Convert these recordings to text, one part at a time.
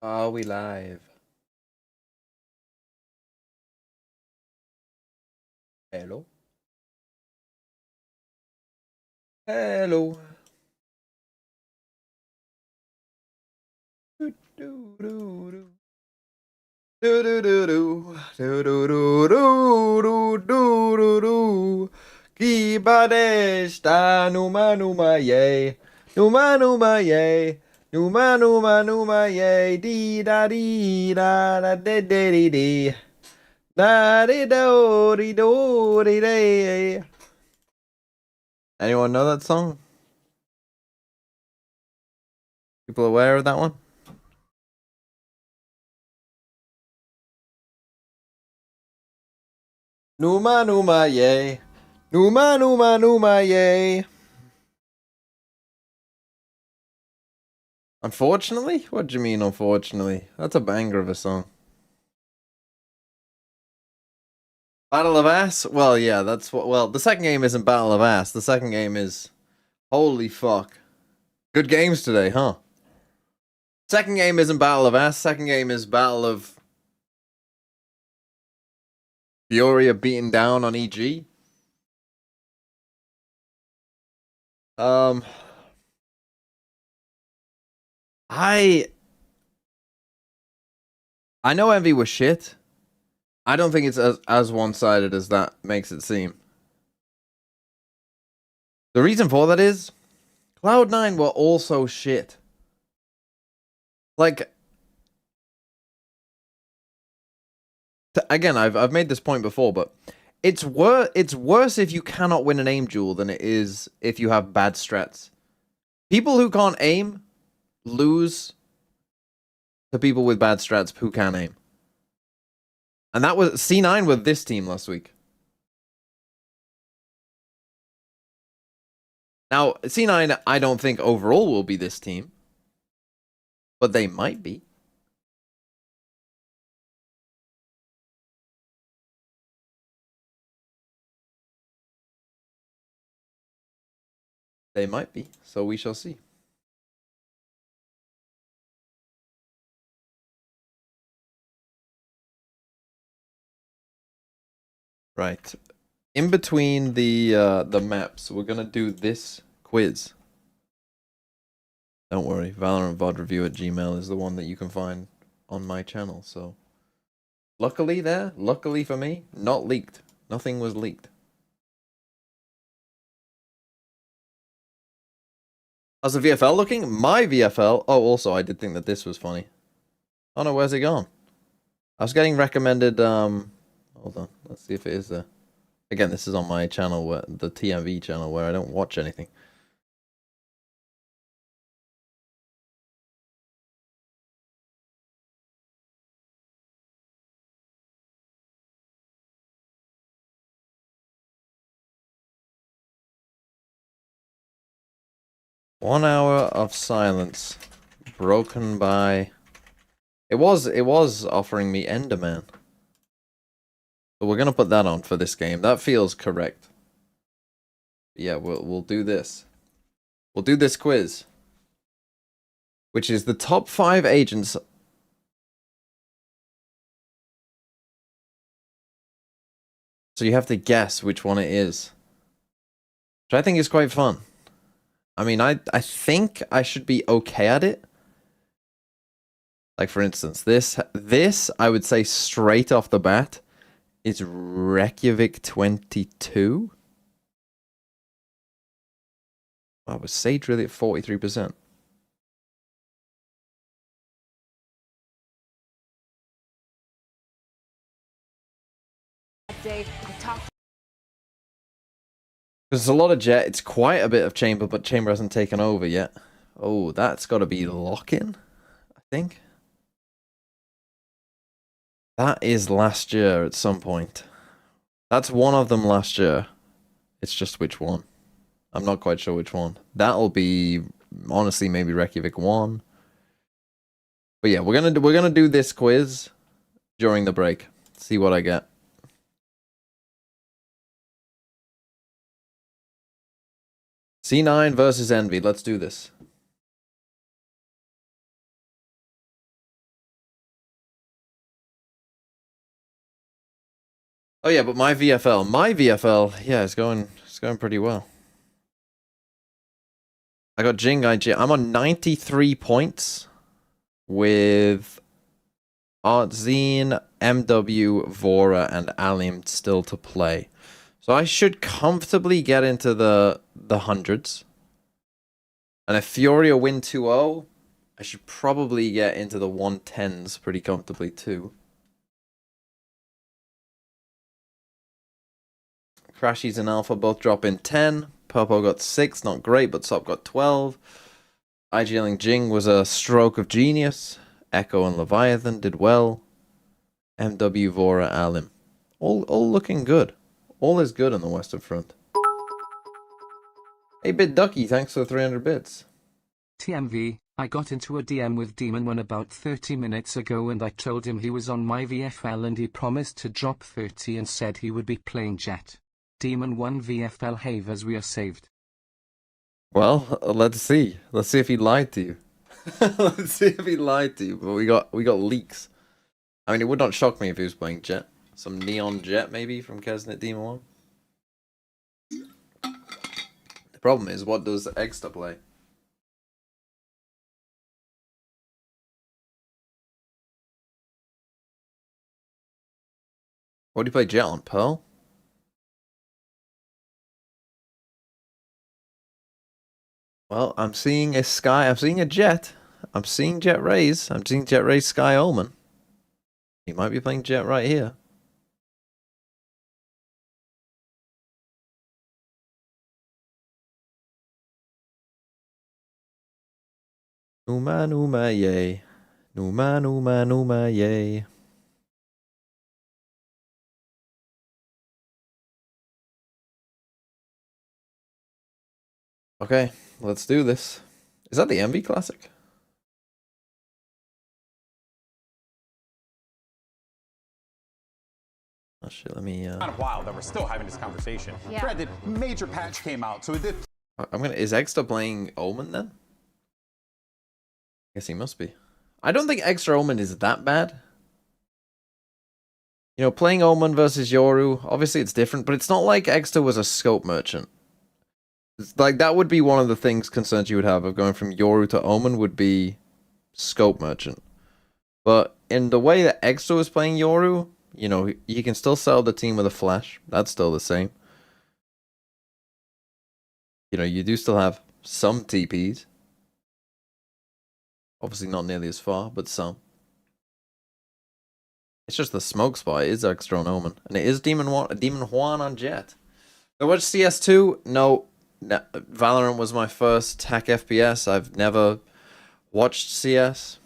Are we live? Hello? Hello? Do, do, do, do. Do, do, do, do. Do, do, do, do, do, do, do, do. Kibadesta numa numa yay. Numa numa yay. Numa numa numa yay. Dee da dee da da de de dee dee. Da dee do dee do dee day. Anyone know that song? People aware of that one? Numa Numa yay. Numa Numa Numa yay. Unfortunately? What do you mean, unfortunately? That's a banger of a song. Battle of Ass? Well, yeah, that's what. Well, the second game isn't Battle of Ass. The second game is. Holy fuck. Good games today, huh? Second game isn't Battle of Ass. Second game is Battle of. Fioria beaten down on EG. Um. I. I know Envy was shit. I don't think it's as one sided as that makes it seem. The reason for that is Cloud9 were also shit. Like, again, I've made this point before, but it's worse if you cannot win an aim duel than it is if you have bad strats. People who can't aim lose to people with bad strats who can aim. And that was C9 with this team last week. Now, C9, I don't think overall will be this team, but they might be. They might be, so we shall see. Right. In between the maps, we're gonna do this quiz. Don't worry, ValorantVodReview at Gmail is the one that you can find on my channel, so luckily for me, not leaked. Nothing was leaked. How's the VFL looking? My VFL. Oh, also, I did think that this was funny. Oh no, where's it gone? I was getting recommended. Hold on. Let's see if it is there. Again, this is on my channel, where the TMV channel, where I don't watch anything. One hour of silence, broken by. It was offering me Enderman. But we're gonna put that on for this game. That feels correct. Yeah, we'll do this. We'll do this quiz, which is the top 5 agents. So you have to guess which one it is, which I think is quite fun. I mean, I think I should be okay at it. Like for instance, this I would say straight off the bat is Reykjavik 22. Wow, was Sage really at 43%? There's a lot of Jet. It's quite a bit of Chamber, but Chamber hasn't taken over yet. Oh, that's got to be Lock-in, I think. That is last year at some point. That's one of them last year. It's just which one. I'm not quite sure which one. That'll be, honestly, maybe Reykjavik 1. But yeah, we're gonna do this quiz during the break. See what I get. C9 versus Envy. Let's do this. Oh yeah, but my VFL, yeah, it's going pretty well. I got Jing IG. I'm on 93 points with Artzine, MW, Vora, and Alim still to play. So I should comfortably get into the hundreds. And if Furia win 2-0, I should probably get into the 110s pretty comfortably too. Crashies and Alpha both drop in 10. Popo got 6, not great, but Sop got 12. IGL and Jing was a stroke of genius. Echo and Leviathan did well. MW, Vora, Alim. All looking good. All is good on the Western Front. Hey, Bit Ducky, thanks for the 300 bits. TMV, I got into a DM with Demon One about 30 minutes ago and I told him he was on my VFL and he promised to drop 30 and said he would be playing Jet. Demon One VFL Havers, we are saved. Well, let's see. Let's see if he lied to you. Let's see if he lied to you. But we got leaks. I mean, it would not shock me if he was playing Jet. Some Neon Jet, maybe, from Kesnet Demon 1. The problem is, what does Extra play? What do you play Jet on? Pearl? Well, I'm seeing a Sky. I'm seeing a Jet. I'm seeing Jet Rays. I'm seeing Jet Rays Sky Omen. He might be playing Jet right here. Numa, Numa, yay. Numa, Numa, Numa, yay. Okay, let's do this. Is that the Envy Classic? Oh shit, let me Kind of wild that we're still having this conversation. Yeah. Granted, major patch came out, so it did. Is Extra playing Omen then? Guess he must be. I don't think Extra Omen is that bad. You know, playing Omen versus Yoru, obviously it's different, but it's not like Extra was a scope merchant. It's like, that would be one of the things, concerns you would have of going from Yoru to Omen would be scope merchant. But in the way that Extra was playing Yoru, you know, you can still sell the team with a flash. That's still the same. You know, you do still have some TPs. Obviously not nearly as far, but some. It's just the smoke spot. It is Extra on Omen. And it is Demon Juan on Jet. I watched CS2. No, Valorant was my first hack FPS. I've never watched CS.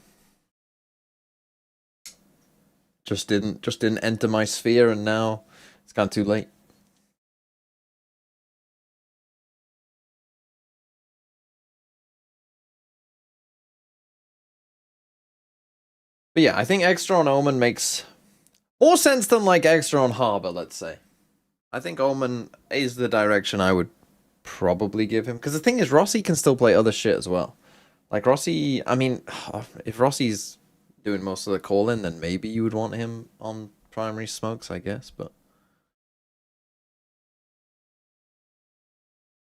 Just didn't enter my sphere, and now it's kind of too late. But yeah, I think Extra on Omen makes more sense than like Extra on Harbor, let's say. I think Omen is the direction I would probably give him. Because the thing is, Rossi can still play other shit as well. Like Rossi, I mean, if Rossi's doing most of the calling, then maybe you would want him on primary smokes, I guess, but...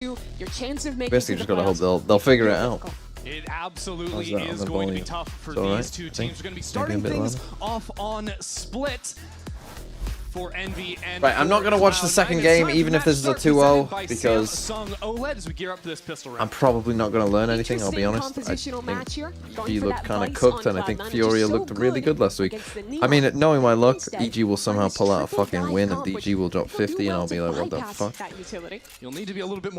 Your chance of making basically just gotta hope they'll figure it out. It absolutely is going to be tough for these two teams. We're going to be starting things off on Split for Envy and right, I'm not going to watch the second game, even if this is a 2-0, because I'm probably not going to learn anything, I'll be honest. I think EG looked kind of cooked, and I think Furia looked really good last week. I mean, knowing my luck, EG will somehow pull out a fucking win, and DG will drop 50, and I'll be like, what the fuck?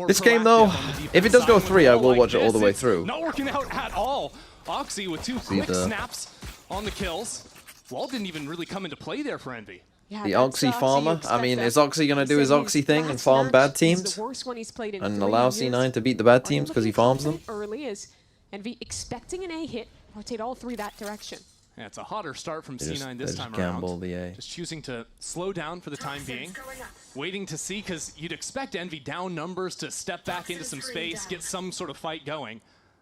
This game, though, if it does go 3, I will watch it all the way through. Not working out at all. Oxy with 2 quick snaps on the kills. Wall didn't even really come into play there for Envy. Yeah, the Oxy farmer. I mean, is Oxy going to do his Oxy thing and farm bad teams? And allow C9 to beat the bad teams because he farms them? Early is Envy expecting an A hit, rotate all 3 that direction. Yeah, it's a hotter start from C9 this time around. The A. Just choosing to slow down for the time being. Waiting to see, because you'd expect Envy down numbers to step back into some space, get some sort of fight going.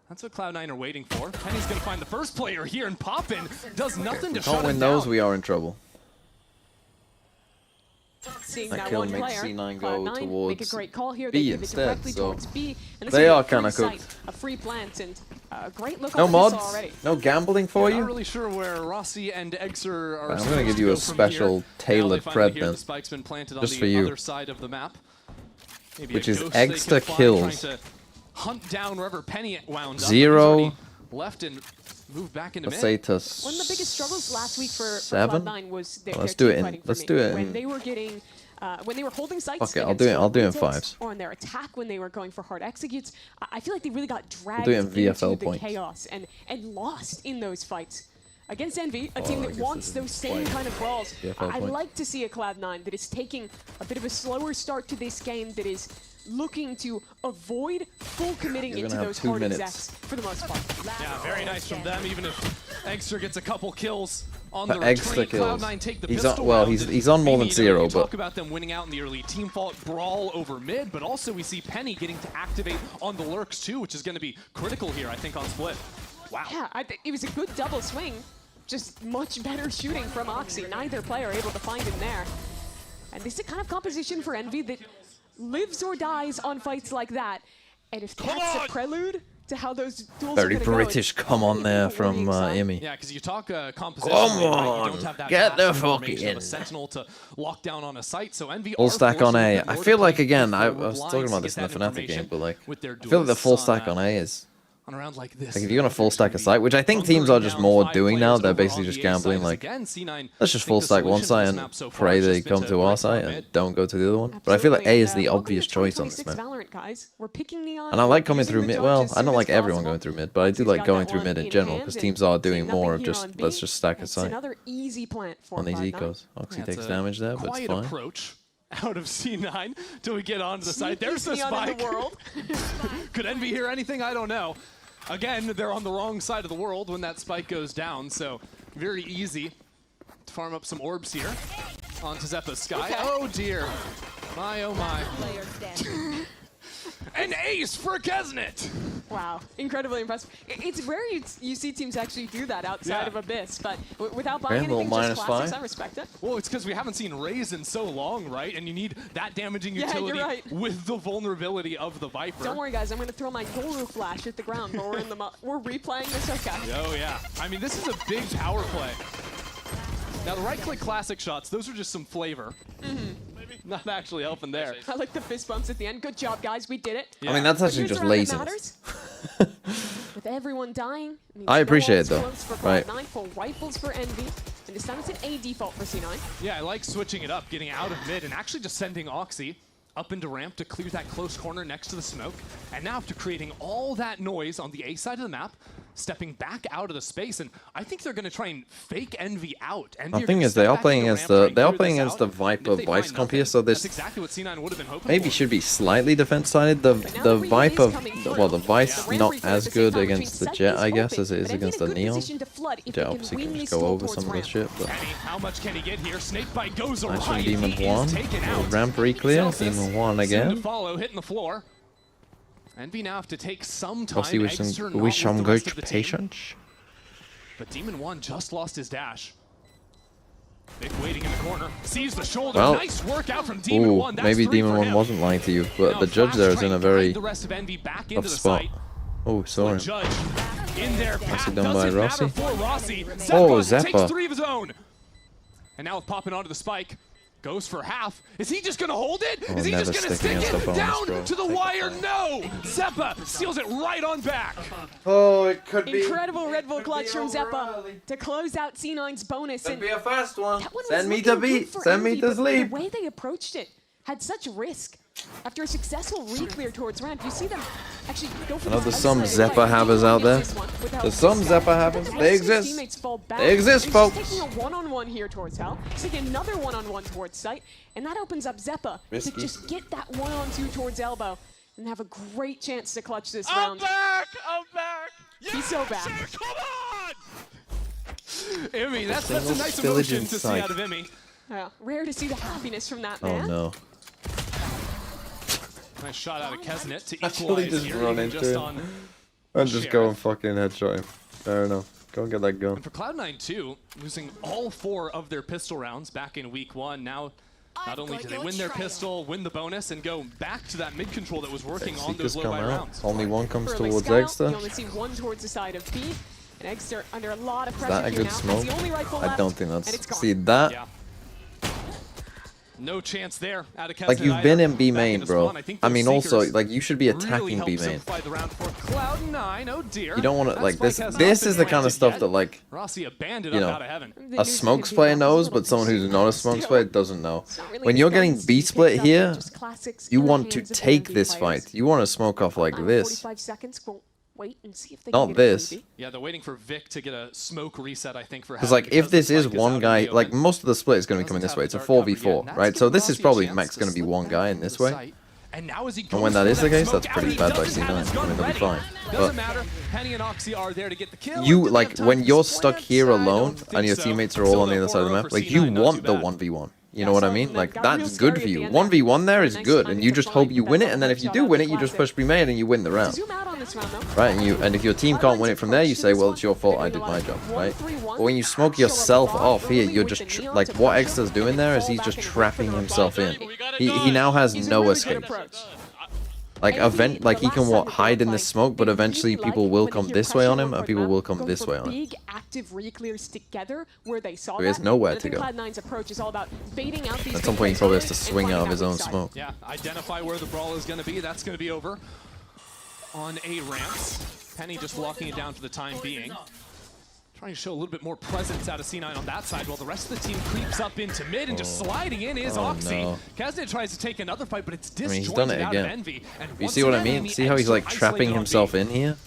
That's what Cloud9 are waiting for. Penny's going to find the first player here, and Poppin does nothing to shut him down. If we can't win those, we are in trouble. Seeing That that kill one makes player, C9 go Cloud9, make a towards great call here. B They give it instead, directly so towards B, and this they is are a free kinda site, cooked. a free plant, and a great look No on mods, already. no gambling for Not you. really sure where Rossi and Exer are. I'm gonna supposed give to you go a from special here. Now tailored they finally thread hear then, the spike's been planted just on for the you. other side of the map. Maybe Which a is ghost they extra can find, kills. trying to hunt down wherever Penny wound up. 0. He's already left and moved back into Let's mid. say to One of the biggest struggles last week for 7. Cloud9 was their, Let's their do team it in- fighting for let's me. do it when in- they were getting, when they were holding sites. Fuck it, I'll against do it- I'll do it in strong retakes, 5s. Or on their attack when they were going for hard executes. I feel like they really got dragged do it in VFL into the points. chaos and lost in those fights. Against Envy, a team I that guess wants this is those same point. kind of brawls. VFL I'd points. like to see a Cloud9 that is taking a bit of a slower start to this game, that is looking to avoid full committing You're into gonna have those 2 hard minutes. execs for the most part. Yeah, very nice from them. Even if Exer gets a couple kills on But the extra retreat, kills. Cloud9 take the He's pistol on- well, round, he's on more maybe, than you 0, know, talk but- about them winning out in the early team fault brawl over mid, but also we see Penny getting to activate on the lurks too, which is going to be critical here, I think, on split. Wow. Yeah, it was a good double swing. Just much better shooting from Oxy. Neither player able to find him there. And this is the kind of composition for Envy that lives or dies on fights like that. And if that's a prelude to how those duels Very are gonna British go, come on there from Imi. Yeah, because you talk composition. Come right? You on, don't have that get the passive fuck information of a in. sentinel to lock down on a site. So Envy Full are stack on forcing A. a bit I more feel to like play again, I forward was lines talking to about get this in the that Fnatic game, information but like with their I feel like the duelists full stack on on A is on a round like this. like if you're gonna full stack a site, which I think teams are just more doing now. They're basically just gambling like, let's just full stack one site and pray they come to our site and don't go to the other one. But I feel like A is the Welcome obvious to choice on this 2026 map. Valorant, guys. We're picking Neon. And I like coming using through the mid. dodge Well, as I soon don't as like everyone possible. going through mid, but I do Oxy's like got going that through one mid in in general hand, because and teams are doing seeing more nothing of here just on B. let's just stack a It's site another easy plant for on these Cloud9. ecos. Oxy Yeah, takes it's a damage there, but it's quiet fine. approach out of C9 till we get onto the site. There's the Neon in spike. the world. Could Envy hear anything? I don't know. Again, they're on the wrong side of the world when that spike goes down, so very easy to farm up some orbs here onto Zeppa's Sky. Oh dear. My oh my. An ace for Kesnet! Wow, incredibly impressive. It's rare you see teams actually do that outside Yeah. of Abyss, but without buying Okay, little anything, just -5. classics, I respect it. Well, it's because we haven't seen Raze in so long, right? And you need that damaging Yeah, you're utility right. with the vulnerability of the Viper. Don't worry, guys. I'm going to throw my Yoru flash at the ground, but we're replaying this. Okay. Oh yeah. I mean, this is a big power play. Now the right-click classic shots, those are just some flavor. Not actually helping there. I like the fist bumps at the end. Good job, guys. We did it. I mean, that's But actually here's just the round that laziness. matters. With everyone dying, means I no appreciate it, ults though. close for Right. Cloud9, full rifles for Envy, and this time it's an A default for C9. Yeah, I like switching it up, getting out of mid, and actually just sending Oxy up into ramp to clear that close corner next to the smoke. And now after creating all that noise on the A side of the map, stepping back out of the space, and I think they're going to try and fake Envy out. Envy The thing is, they are playing against the Viper Vice comp here, so That's this exactly what C9 would have been hoping maybe for. should be slightly defense-sided. The Viper, well, the Vice not as good against the Jet, I guess, as it is against the Neon. Jet obviously can just go over some of this shit, but Penny, how much can he get here? Snakebite goes nice right. from Demon He is 1. taken Little out. ramp re-clear. Celsius Demon 1 soon to again. follow, hitting the floor. Envy now have to take some time. Rossi with Exter some not wish with some the rest good of the team. patience. But Demon 1 just lost his dash. Nick waiting in the corner, sees the shoulder. Well, Nice work out from Demon Ooh, 1. That's maybe 3 Demon for 1 him. wasn't lying to you, but Now the judge Flash there is trying in a to guide very the rest of Envy back tough into the spot. site. Oh, sorry. The judge in their path done by doesn't Rossi. matter for Rossi. Oh, Zeppa Zeppa. takes 3 of his own. And now with popping onto the spike, goes for half. Is he just gonna hold it? Oh, Is he never just gonna stick stick against it the bonus, down bro. to the wire? No! Zeppa steals it right on back. Oh, it could Incredible Red Bull clutch from Zeppa to close out C9's bonus. And a fast one. that one was Send me looking to good beat. for Send me Envy, to but sleep. The way they approached it had such risk. After a successful re-clear towards ramp, you see them actually go for I know the there's some outside Zeppa play. havers out there. This one without There's some risk. Zeppa havers. But the They rest of his exist. teammates fall back. They exist, And folks. he's taking a one-on-one here towards Hell. He's taking another one-on-one towards Sight, and that opens up Zeppa Risky. to just get that one-on-two towards Elbow and have a great chance to clutch this I'm round. back! I'm back! He's so back. Come on! Emmy, that's a single nice spillage emotion in to see sight. out of Emmy. Yeah, rare to see the happiness from that Oh man. no. Nice shot out of Kesnet to Actually equalize just here. run even into just him. on. I'm just Sheriff. going fucking headshot him. Fair enough. Go and get that gun. And for Cloud9 too, losing all 4 of their pistol rounds back in week 1, now Not only do they win their pistol, win the bonus, and go back to that mid control that was working on those Seekers low come buy out. rounds. Only one comes For towards Scout, you Egster. only see one towards the side of B. And Egster under a lot of Is pressure that a here good now. smoke? Has the only rifle I left, don't think and it's that's. gone. See that? Yeah. No chance there out of Like Kesnet you've been either. in B Back main, into bro. spawn. I think I those mean, also Seekers like you should be really attacking helped B main. simplify the round for Cloud9. Oh dear. You don't want to That like spike this. has not This been is the kind of planted stuff yet. that like Rossi abandoned you up know, out of heaven. The a news smokes can be player that knows, it's but someone who's not a smokes still- player doesn't know. It's not really When you're getting guns B he split picks up, here, just classics you in the want to hands of take NV this players. fight. You want to smoke off like this. 45 seconds. We'll wait and see if they Not can get a this. freebie. Yeah, they're waiting for Vic to get a smoke reset, I think, for Because Heaven, like if the this is spike out one in guy, the like open. most of the split is going to be coming Doesn't this way. It's a have the dark cover yet, 4v4, and that's right? So giving this is Rossi a probably chance max to going to be slip one back guy in into this the way. site. And now as he And when goes that for is the case, smoke that's out, pretty he bad by doesn't have C9. his I gun mean, they'll be ready. fine. Doesn't But matter. Penny and Oxy are there to get the kill. you Didn't like have time when for you're this stuck plant. here I alone don't and think your so. teammates are all Still on the though, other side of the 4-0 map, for like C9, you not want too the bad. 1v1. You Yeah, know what I so mean? that Like got real that's good scary for at you. the end 1v1 there there. is Nice good, timing and you to just find hope you that win it. little And then if you headshot do out win the it, you just classic. push B main and you win the To round. zoom out on this round, though. Right, and if your team can't win it from there, you say, well, it's your fault, I did my job, right? But when you smoke yourself off here, you're just like what Exter's doing there is he's just trapping himself in. He now has He's a no really good escape. approach. Like like he can hide in the smoke, but They eventually really people like will when they come hear this way pressure on him, on and the people map, will come going this for way on him. big active re-clears together where they saw So he has that. nowhere And I to think go. Cloud9's approach is all about baiting out these At some big point, he probably has players to and swing finding out of that his weak own side. smoke. Yeah, identify where the brawl is going to be. That's going to be over on A ramps. Penny just locking it down for the time being. Trying to show a little bit more presence out of C9 on that side while the rest of the team creeps up into mid and just sliding in is Oh, Oxy. no. Kesnet tries to take another fight, but it's I mean, disjointed he's done it out of again. Envy. And You once see what I again, mean? the See how he's like Extra trapping isolated on himself B. in here?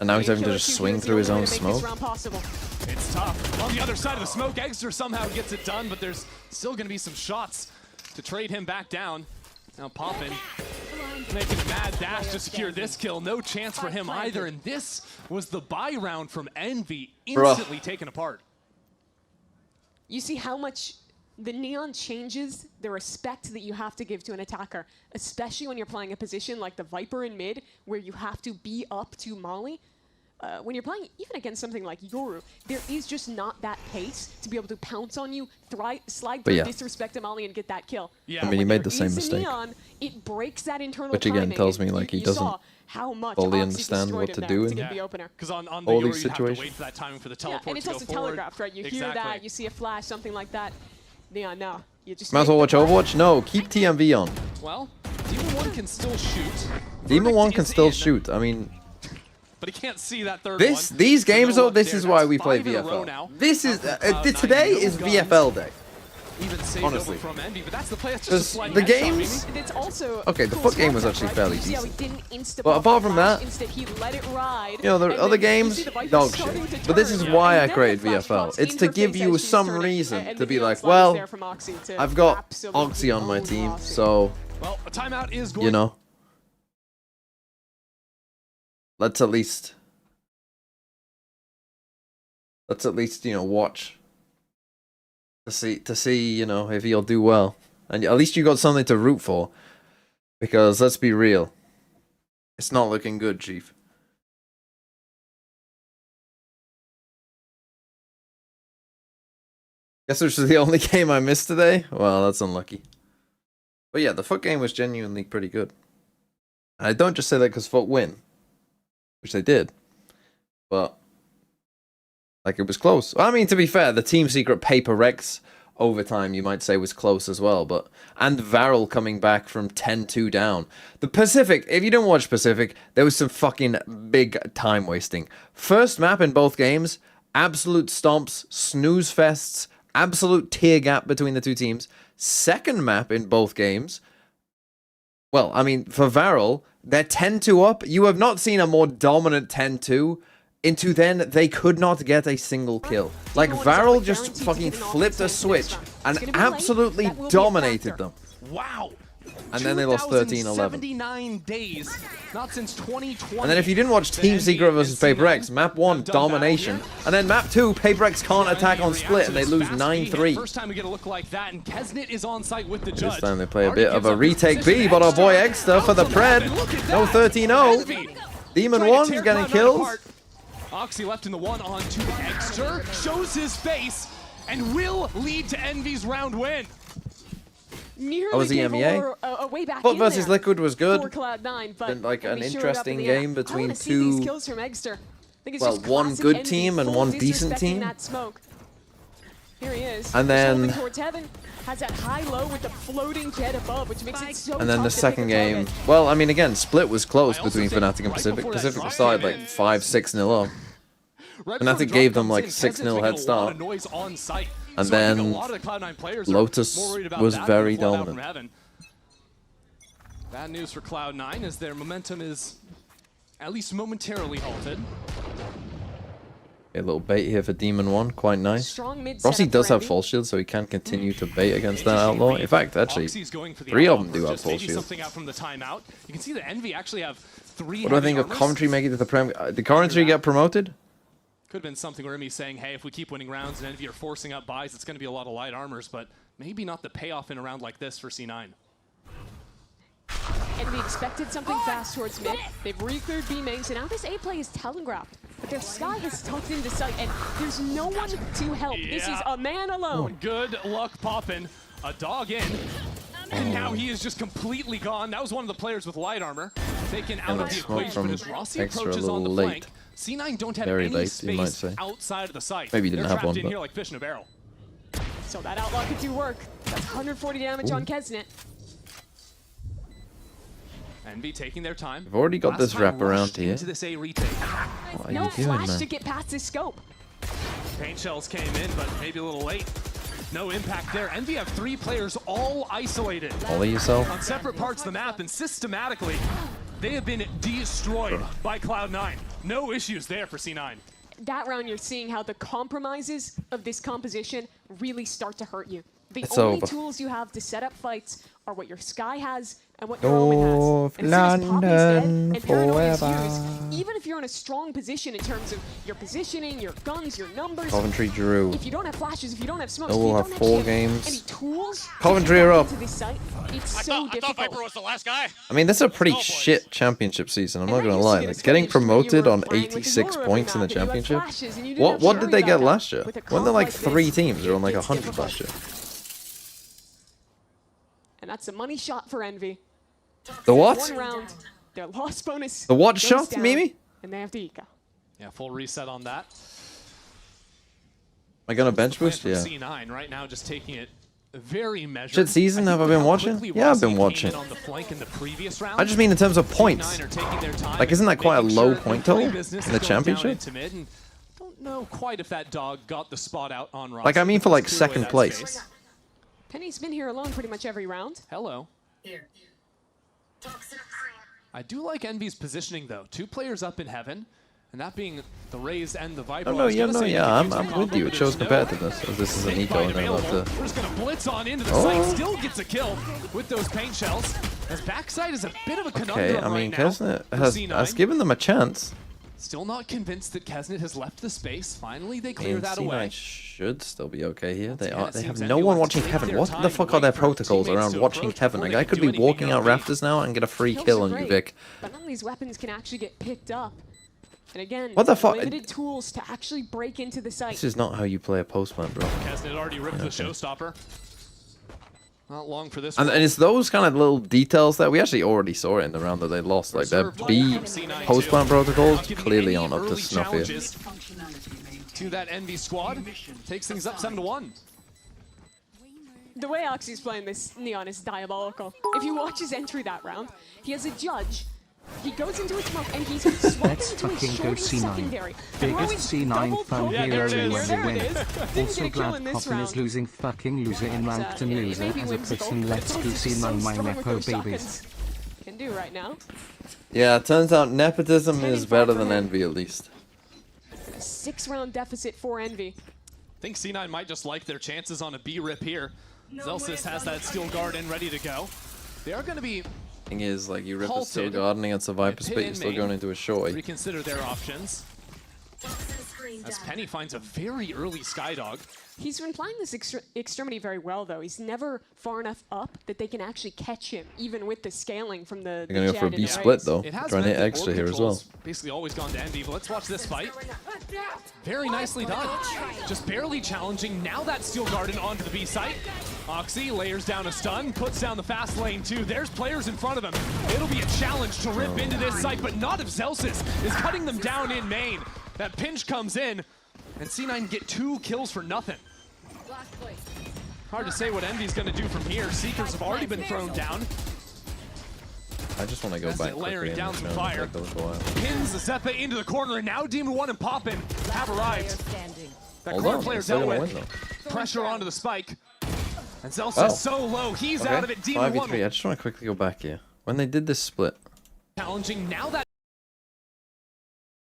And now he's having to Killer just Q swing is the through his only own way to make this smoke. round possible. It's tough. On the other side of the smoke, Exter somehow gets it done, but there's still going to be some shots to trade him back down. Now Poppin making a mad dash to secure this kill. No chance for him either, and this was the buy round from Envy, instantly taken apart. You see how much the Neon changes the respect that you have to give to an attacker, especially when you're playing a position like the Viper in mid, where you have to be up to Molly. When you're playing even against something like Yoru, there is just not that pace to be able to pounce on you, slide through, yeah. disrespect a Molly, and get that kill. Yeah. I mean, When he made there the same is a mistake. Neon, it breaks that internal Which again timing, tells and me, like, he you doesn't saw how much fully Oxy understand destroyed what him to there do to in get the opener. Because on the all Yoru, these you have to wait situations. for that timing for the Yeah, teleport and it's to go also forward. telegraphed, right? You hear that, you see a flash, something like that. Neon, no. You just Might as well make watch the play. Overwatch? No, keep TMV on. Well, Demon 1 can still shoot. Demon Verdict 1 can is still in, shoot. I mean, but he can't see that third these one. games No though, luck this there. is why That's we play 5 in a row VFL. now. This is Cloud9, today no is guns. VFL day. Even saved Honestly. over from Envy, but that's the play. That's Because just a slight the headshot, games- maybe. And it's also Okay, the cool foot game was swap actually right? fairly You see how decent. he didn't insta But apart from flash, that, instead he let it ride. You know, the and other then you games, see the Viper dog starting shit. to But this turn, is yeah, why and I then created the flash VFL. box It's to interface give you as she's some turning, reason and to the be neon like, slides well, there from Oxy to I've got absolutely Oxy on my own team, Oxy. so, Well, a timeout is going. you know, let's at least, you know, watch to see, you know, if he'll do well. And at least you got something to root for. Because let's be real, it's not looking good, Chief. Guess this was the only game I missed today? Well, that's unlucky. But yeah, the Foot game was genuinely pretty good. And I don't just say that because Foot win, which they did. But, like, it was close. I mean, to be fair, the Team Secret Paper Rex overtime, you might say, was close as well. But and Varel coming back from 10-2 down. The Pacific, if you don't watch Pacific, there was some fucking big time wasting. First map in both games, absolute stomps, snooze fests, absolute tear gap between the two teams. Second map in both games, well, I mean, for Varel, they're 10-2 up. You have not seen a more dominant 10-2. Into then, they could not get a single kill. Like, Varel just fucking flipped a switch and absolutely dominated them. Wow. And then they lost 13-11. 79 days, not since 2020. And then if you didn't watch Team Secret versus Paper X, map 1, domination. And then map 2, Paper X can't attack on split and they lose 9-3. First time we get a look like that, and Kesnet is on site with the judge. This time they play a Already bit of gives a up his retake position. B, but our boy Exter for the Look pred. at No that. 13-0. Envy Demon trying to 1's tear getting Cloud9 kills. apart. Oxy left in the one on to Exter, shows his face, and will lead to Envy's round win. nearly That was gave EMEA. a way back Foot in versus there Liquid was good. for Cloud9, but Been like an Envy showed up in interesting the air. game I between wanna see these two. kills from Eggster. I think it's Well, just one classic good Envy, team and full one decent disrespecting team. That smoke. Here he is. And He's then- holding towards heaven. Has that high-low with the floating jet above, which makes it so And then tough the to pick second a game, target. well, I mean, again, split was close I also between think Fnatic and right Pacific. before that Pacific drop started came like in- 5-6-0 up. Right Fnatic before the gave drop them, comes like, in, 6-0 Kensington's head making a lot of start. noise on site. And So I think then a lot of the Cloud9 players are Lotus more worried about was that very than fallout dominant. from Heaven. Bad news for Cloud9 as their momentum is at least momentarily halted. A little bait here for Demon 1, quite nice. Strong mid Rossi setup does for have Envy. full shield, so he can continue to bait against that outlaw. In fact, actually, Oxy's going for the 3 of outlaw them do first, have just full maybe shield. something out from the timeout. You can see that Envy actually have 3 What do I think of heavy Coventry armors. making it to the Prem? Did Coventry get promoted? Could have been something where Emmy's saying, hey, if we keep winning rounds and Envy are forcing up buys, it's going to be a lot of light armors, but maybe not the payoff in a round like this for C9. Envy expected something fast towards mid. They've re-cleared B main, so now this A play is telegraphed. But their Sky has tucked into sight, and there's no one to help. This is Yeah. a man alone. Good luck popping. A dog in. And now he is just completely gone. That was one of the players with light armor taken out And of a the smoke equation. from But as Rossi Extra a approaches on the little flank, late. C9 don't have Very any late, you might space say. outside of the site. Maybe he didn't They're have one, trapped in but- here like fish in a barrel. So that outlaw could do work. That's 140 damage on Kesnet. Envy taking their time. We've already got Last this time wrap around rushed here. into this A retake. What are No you doing, flash man? to get past his scope. Paint shells came in, but maybe a little late. No impact there. Envy have 3 players all isolated Ollie yourself. on separate parts of the map, and systematically, they have been destroyed by Cloud9. No issues there for C9. That round, you're seeing how the compromises of this composition really start to hurt you. The It's only over. tools you have to set up fights are what your Sky has and what your Omen has. And as soon as Poppy's dead London and Paranoia is forever. used, even if you're in a strong position in terms of your positioning, your guns, your numbers, Coventry drew. if you don't have flashes, if you don't have smokes, Oh, if you we'll don't have actually 4 games. any tools, Coventry to are get up. into this site, it's I so thought difficult. Viper was the last guy. I mean, this is a pretty Go, boys. shit championship season. I'm And not that gonna used to lie. get Like, us getting finished when you promoted were on playing with 86 Aurora points in the map and you had championship. flashes and you didn't have What to did worry they get about last year? with a Weren't there like comp like 3 this, teams? There were like it's 100 difficult. last year. And that's a money shot for Envy. The what? One round, their loss bonus. The what goes shot, down, Mimi? And they have the Ika. Yeah, full reset on that. Am I gonna bench Plan boost? from Yeah. C9 right now, just taking it very measured. Shit season, I have I think been how watching? quickly Yeah, I've Rossi been came watching. in on the flank in the previous round. I just mean in terms of points. C9 are taking their time Like, isn't that quite a making low sure point the play total business in the is going down championship? into mid, and don't know quite if that dog got the spot out on Rossi. Like, I mean for, like, Let's clear away second that place. space. Penny's been here alone pretty much every round. Hello. I do like Envy's positioning though. 2 players up in heaven, and that being the Raze and the Viper. Oh, no, yeah, no, yeah, I'm with you. It shows competitiveness. So this is an eco, and then I'll have to. We're just gonna blitz on into the Oh. site. Still gets a kill with those paint shells. As backside is a bit of a conundrum Okay, I mean, right now Kesnet for has C9. given them a chance. Still not convinced that Kesnet has left the space. Finally, they I clear mean, that C9 away. should still be okay here. They again, are. it They have seems no Envy one wants to watching take heaven. their What time the and fuck are wait their for protocols teammates around to watching approach heaven? before Like, they I can could do be anything walking out about it. rafters now and get a free Kills kill are on you, great, Vic. But none of these weapons can actually get picked up. And again, What the fuck? limited tools to actually break into the site. This is not how you play a postman, bro. Kesnet already ripped the showstopper. Not long for this And, one. and it's those kind of little details that we actually already saw it in the round that they lost. Like their Reserved B from C9 postman too. protocols Not giving clearly any on up to early snuff here. challenges to that Envy squad. Takes things up 7-1. The way Oxy's playing this Neon is diabolical. If you watch his entry that round, he has a judge. He goes into a smoke and he's swapping Let's into a fucking go shorty C9. secondary. Biggest C9 fan Yeah, there hero it is. when There we it win. is. Didn't Also get a kill glad in this Poppin is round. losing fucking loser in ranked and It loser may be as a whimsical, person. but Let's go he's so C9 my strong with Nepo those babies. shotguns. Can do right now. Yeah, it turns out nepotism Turning is better point than for him. envy, at least. A 6-round deficit for Envy. I think C9 might just like their chances on a B rip here. Zelsis has that steel guard in ready to go. They are going to be Thing is, like, you rip a steel Halted. garden against a Viper Pit spit, you're in still main. going into a shorty. reconsider their options. as Penny finds a very early Skydog. He's been playing this extremity very well, though. He's never far enough up that they can actually catch him, even with the scaling from the They're gonna go for a Jet B and the split Raze. though. It has Trying to meant hit that extra orb here as control's well. basically always gone to Envy, but let's watch this fight. Very nicely done. Just barely challenging. Now that Steel Garden onto the B site. Oxy layers down a stun, puts down the fast lane too. There's players in front of him. It'll be a challenge to rip into this site, but not if Zelsis is cutting them down in main. That pinch comes in, and C9 get 2 kills for nothing. Hard to say what Envy's gonna do from here. Seekers have already been thrown down. I just want to go That's back it, layering quickly down and some just fire. take a little while. Pins the Zephyr into the corner, and now Demon 1 and Poppin have arrived. That Hold corner on, player they're still dealt gonna with. win though. Pressure onto the spike. And Zelsis Oh. so low, he's Okay, out of it. Demon 1 5v3. I just want to quickly go back here. When they did this split, challenging. Now that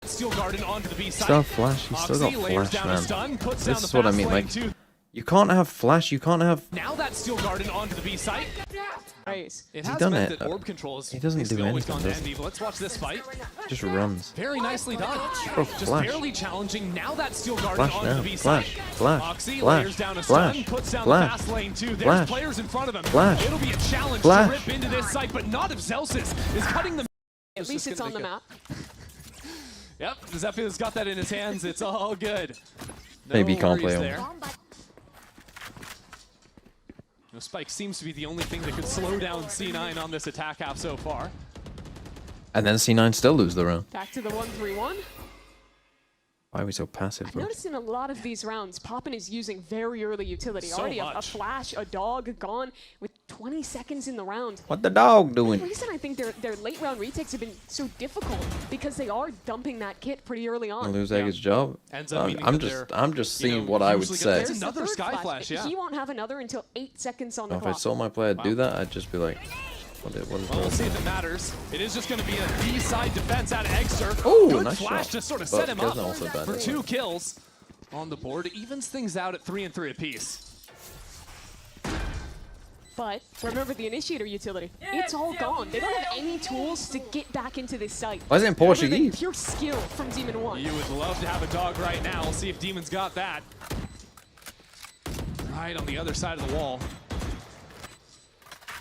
Steel Garden onto the B side. still have flash. He's still Oxy got layers flash, down a man. stun, puts down This the is what I fast mean. lane Like, too. you can't have flash. You can't have. Now that Steel Garden onto the B site. Raze. It He has done meant it. that orb control is He doesn't do basically always anything, gone to does he? Envy, but let's watch this fight. Just runs. Very nicely done. Bro, Just flash. barely challenging. Now that Steel Garden Flash onto now. the B site. Flash. Flash. Oxy Flash. layers down a stun, Flash. puts down Flash. the fast lane too. There's Flash. players in front of him. Flash. It'll be a challenge Flash. to rip into this site, but not if Zelsis is cutting them. At least it's on the map. Yep, Zephyr's got that in his hands. It's all good. No Maybe he can't play worries him. there. No, Spike seems to be the only thing that could slow down C9 on this attack half so far. And then C9 still lose the round. Back to the 1-3-1. Why are we so passive, I've bro? noticed in a lot of these rounds, Poppin is using very early utility. So Already a much. flash, a dog gone with 20 seconds in the round. What the dog The doing? reason I think their late round retakes have been so difficult because they are dumping that kit pretty early on. Lose Yeah. Egg's job. Ends up meaning I'm that just they're, seeing what I would usually say. gonna- There's the another third Sky Flash, yeah. He won't have another until 8 seconds on the If I clock. saw my player do that, I'd just be like, what is Well, we'll see if it matters. It is just going to be a B-side defense out of Eggster. Ooh, Good nice flash shot. to sort of But set him up Gesna also bad for anyway. 2 kills on the board. Evens things out at 3 and 3 apiece. But remember the initiator utility. It's all gone. They don't have any tools to get back into this site. Why is it in Other than Portuguese? pure skill from Demon 1. You would love to have a dog right now. We'll see if Demon's got that. Right on the other side of the wall.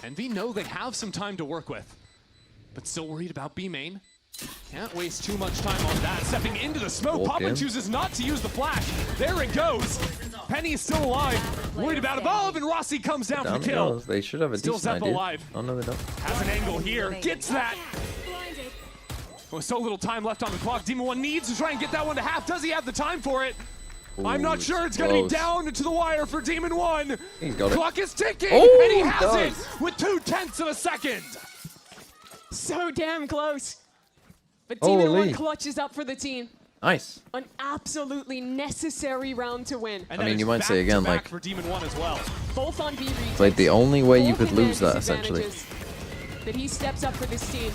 Envy know they have some time to work with, but still worried about B main. Can't waste too much time on that. Stepping into the smoke, Walk Poppin in. chooses not to use the flash. There it goes. Penny is still alive. Worried about Evolve, and Rossi comes down for Down the it kill. goes. They should have a Still decent Zep idea. alive. Oh no, they don't. Has an angle here, gets that. With so little time left on the clock, Demon 1 needs to try and get that one to half. Does he have the time for it? I'm not Ooh, sure. It's going to be close. down to the wire for Demon 1. He's got it. Clock is ticking, Oh, and he he has does. it with 0.2 of a second. So damn close. But Demon Holy. 1 clutches up for the team. Nice. An absolutely necessary round to win. And I that mean, is you might say again, back-to-back like- for Demon 1 as well. Both on B retakes. Like the only way you Both could lose that advantages, essentially. That he steps up for this team.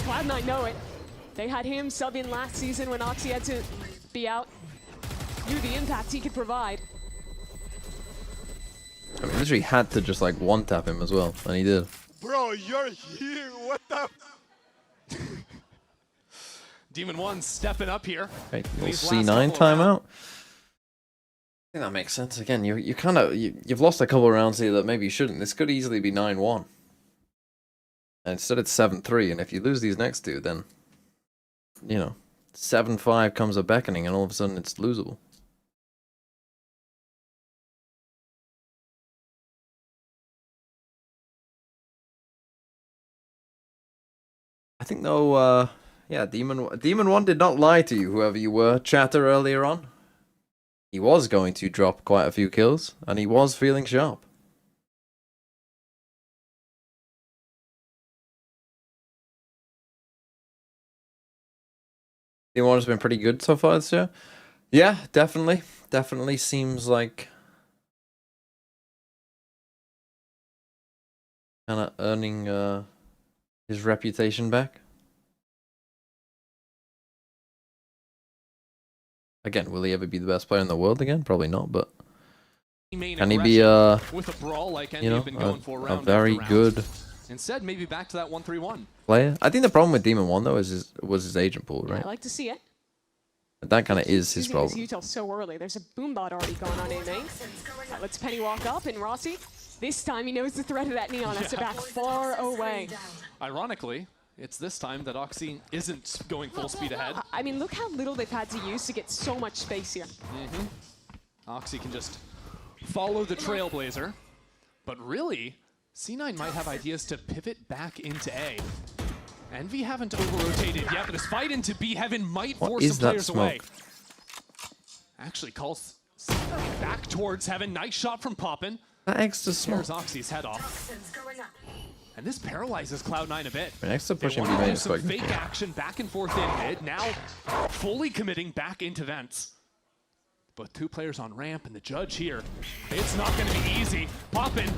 Cloud9 know it. They had him sub in last season when Oxy had to be out. Knew the impact he could provide. I mean, literally had to just like one tap him as well, and he did. Bro, you're here. What the? Demon 1 stepping up here. Okay, little These last C9 couple of timeout. I think that makes sense. Again, you kind of you've lost a couple of rounds here that maybe you shouldn't. This could easily be 9-1. And instead it's 7-3, and if you lose these next two, then you know 7-5 comes a beckoning, and all of a sudden it's losable. I think though, yeah, Demon 1 did not lie to you, whoever you were, chatter earlier on. He was going to drop quite a few kills, and he was feeling sharp. Demon 1 has been pretty good so far this year. Yeah, definitely. Definitely seems like kind of earning his reputation back. Again, will he ever be the best player in the world again? Probably not, but Main can he be aggression with a brawl like Envy you know, have been going for a round very after round. good Instead, maybe back to that 1-3-1. player? I think the problem with Demon 1 though is was his agent pool, I right? like to see it. That kind of is his Using problem. his util so early. There's a boombot already going on A main. Lets Penny walk up, and Rossi, this time he knows the threat of that Neon has to back far away. Ironically, it's this time that Oxy isn't going full speed ahead. I mean, look how little they've had to use to get so much space here. Oxy can just follow the Trailblazer. But really, C9 might have ideas to pivot back into A. Envy haven't over-rotated yet, but this fight into B Heaven might force some players away. Actually calls C9 back towards Heaven. Nice shot from Poppin. That extra smoke. Tears Oxy's head off. And this paralyzes Cloud9 a bit. Next to They pushing want B to main do is some quite good. fake action back and forth in mid, now fully committing back into vents. But 2 players on ramp, and the judge here, it's not going to be easy. Poppin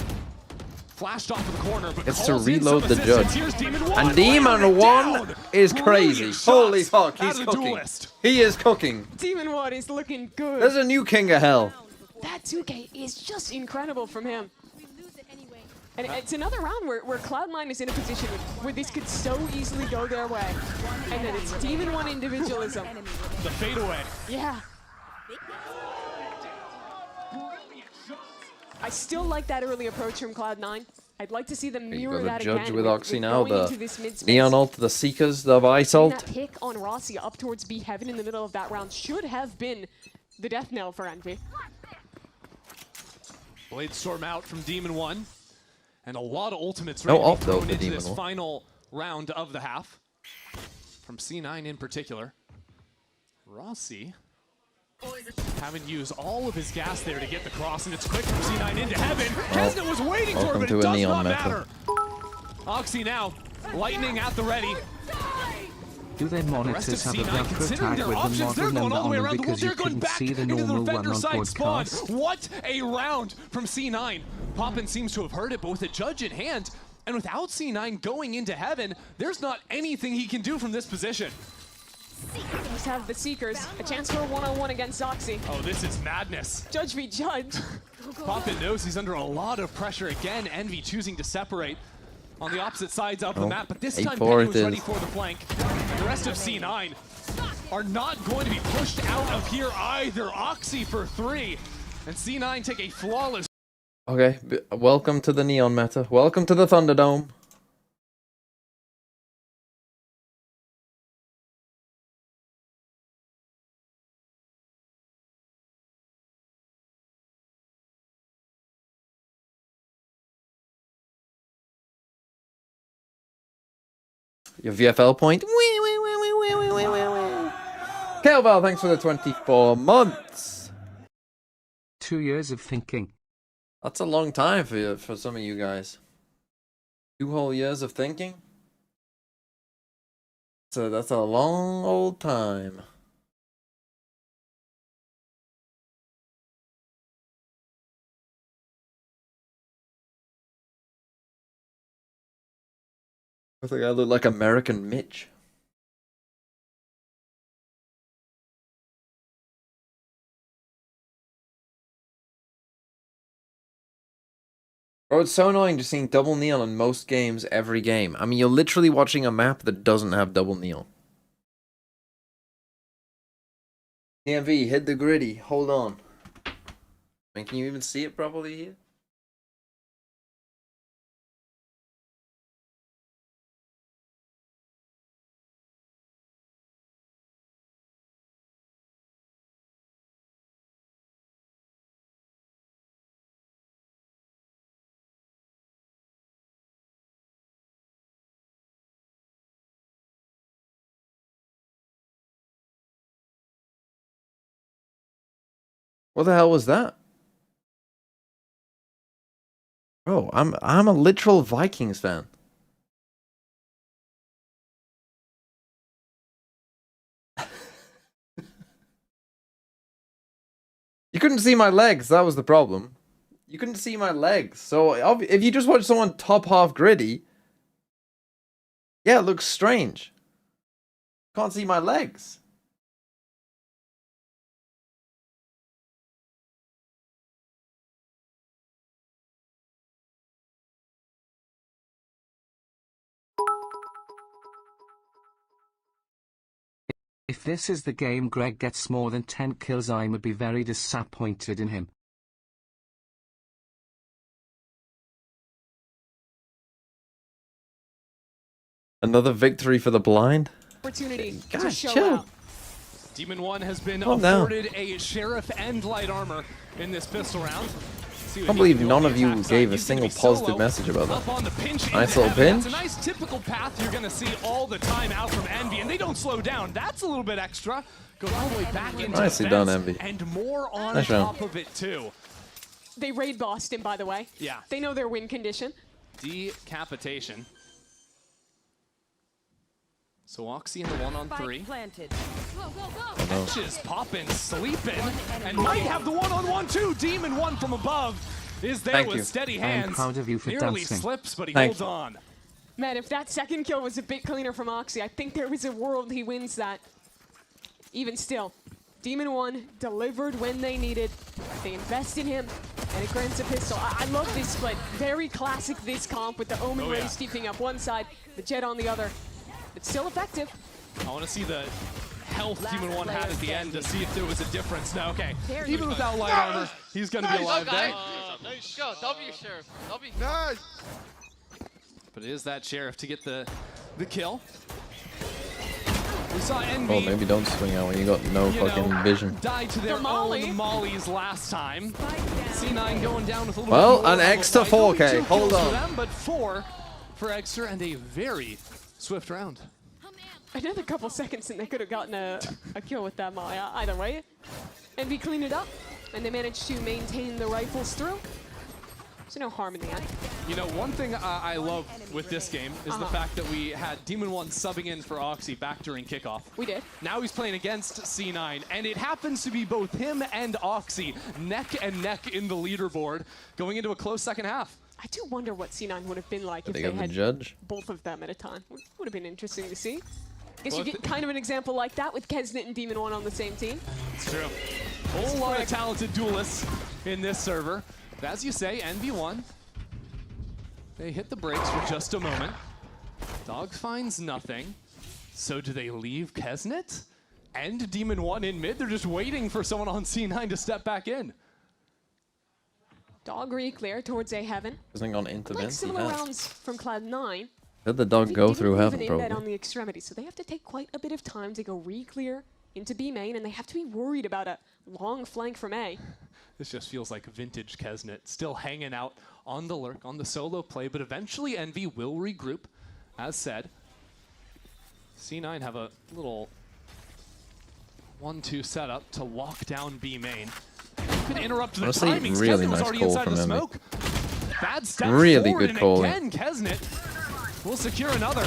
flashed off of the corner, but It's to calls in reload some the assistance. judge. Here's Demon 1. And Demon 1 is crazy. Brilliant Holy shots fuck, out he's of the cooking. duelist. He is cooking. Demon 1 is looking good. There's a new king of hell. That 2K is just incredible from him. And it's another round where Cloud9 is in a position where this could so easily go their way. And then it's Demon 1 individualism. The fadeaway. Yeah. I still like that early approach from Cloud9. I'd like to see them You mirror got that the judge again with Oxy now, going the into this mid-space. Neon ult, the Seekers, the Vice Getting ult. that pick on Rossi up towards B Heaven in the middle of that round should have been the death knell for Envy. Blade Storm out from Demon 1. And a lot of ultimates No ready to ult, be though, thrown for into Demon this 1. final round of the half. From C9 in particular. Rossi haven't used all of his gas there to get the cross, and it's quick from C9 into Heaven. Kesna was waiting for it, welcome but to it a does Neon not meta. matter. Oxy now, lightning at the ready. Do their rest monitors of have a C9 buffer considering tag their with the options, they're model going number all the way on around them the world. because you They're going couldn't back see the into the normal one defender on side spawn. podcast? What a round from C9. Poppin seems to have heard it, but with a judge in hand, and without C9 going into Heaven, there's not anything he can do from this position. Just have the Seekers, a chance for a one-on-one against Oxy. Oh, this is madness. Judge v. Judge. Poppin knows he's under a lot of pressure. Again, Envy choosing to separate on the opposite sides of the map, but this time 8-4 Penny it was is. ready for the flank. And the rest of C9 are not going to be pushed out of here either. Oxy for 3, and C9 take a flawless. Okay, welcome to the Neon meta. Welcome to the Thunderdome. Your VFL point. Kelval, thanks for the 24 months. 2 years of thinking. That's a long time for some of you guys. 2 whole years of thinking. So that's a long old time. I think I look like American Mitch. Bro, it's so annoying just seeing double neon in most games every game. I mean, you're literally watching a map that doesn't have double neon. TMV, hit the gritty. Hold on. I mean, can you even see it properly here? What the hell was that? Bro, I'm a literal Vikings fan. You couldn't see my legs, that was the problem. You couldn't see my legs. So if you just watch someone top half gritty, yeah, it looks strange. Can't see my legs. If this is the game Greg gets more than 10 kills, I would be very disappointed in him. Another victory for the blind? Opportunity to Guys, show chill. out. Demon One has been Calm down. afforded a Sheriff and light armor in this pistol round. I can't believe none of you gave a single positive message about Up that. on the pinch Nice into little heaven. pinch. That's a nice typical path you're going to see all the time out from Envy, and they don't slow down. That's a little bit extra. Goes all the way back into Nicely the done, fence, Envy. and more on Nice top round. of it too. They raid Boston, by the way. Yeah. They know their win condition. Decapitation. So Oxy in the 1-on-3. Planted. Just popping, sleeping, and might have the 1-on-1 too. Demon One from above is there Thank with you. steady I am hands. proud of you for Nearly dancing. slips, but he Thank holds you. on. Man, if that second kill was a bit cleaner from Oxy, I think there was a world he wins that. Even still, Demon One delivered when they needed. They invest in him, and it grants a pistol. I love this split. Very classic this comp with the Omen Oh, Ray yeah. steeping up one side, the Jet on the other. It's still effective. I want to see the health Demon One had at the end to see if there was a difference. No, okay. Even without light armor, he's going to be alive there. Nice go, W, Sheriff. W. Nice. But it is that Sheriff to get the kill. We saw Envy. Oh, maybe don't swing out when you got no you fucking know, vision. died to their The molly. own mollies last time. C9 going down with a little Well, bit more an of a extra fight. Only 4K, 2 hold kills for on. them, but 4 for Extra and a very swift round. Another couple seconds and they could have gotten a kill with that molly. Either way, Envy cleaned it up, and they managed to maintain the rifles through. So no harm in the end. You know, one thing I love with this game is the fact that we had Demon One subbing in for Oxy back during kickoff. We did. Now he's playing against C9, and it happens to be both him and Oxy neck and neck in the leaderboard going into a close second half. I do wonder what C9 would have been like if They they got the had judge. both of them at a time. Would have been interesting to see. Guess Well, you get kind of an example like that with Kesnet and Demon One on the same team. It's true. Whole lot of talented duelists in this server. But as you say, NV1, they hit the brakes for just a moment. Dog finds nothing. So do they leave Kesnet and Demon One in mid? They're just waiting for someone on C9 to step back in. Dog re-clear towards A Heaven. Hasn't gone into Like Vince. similar rounds from Cloud9. Let the dog go Didn't through leave heaven, an embed on probably. the extremity, so they have to take quite a bit of time to go re-clear into B main, and they have to be worried about a long flank from A. This just feels like vintage Kesnet, still hanging out on the lurk, on the solo play, but eventually Envy will regroup, as said. C9 have a little 1-2 setup to lock down B main. Could interrupt the Honestly, timings. really Kesnet was nice already call inside from the Envy. smoke. Bad step Really forward, good and calling. again, Kesnet will secure another.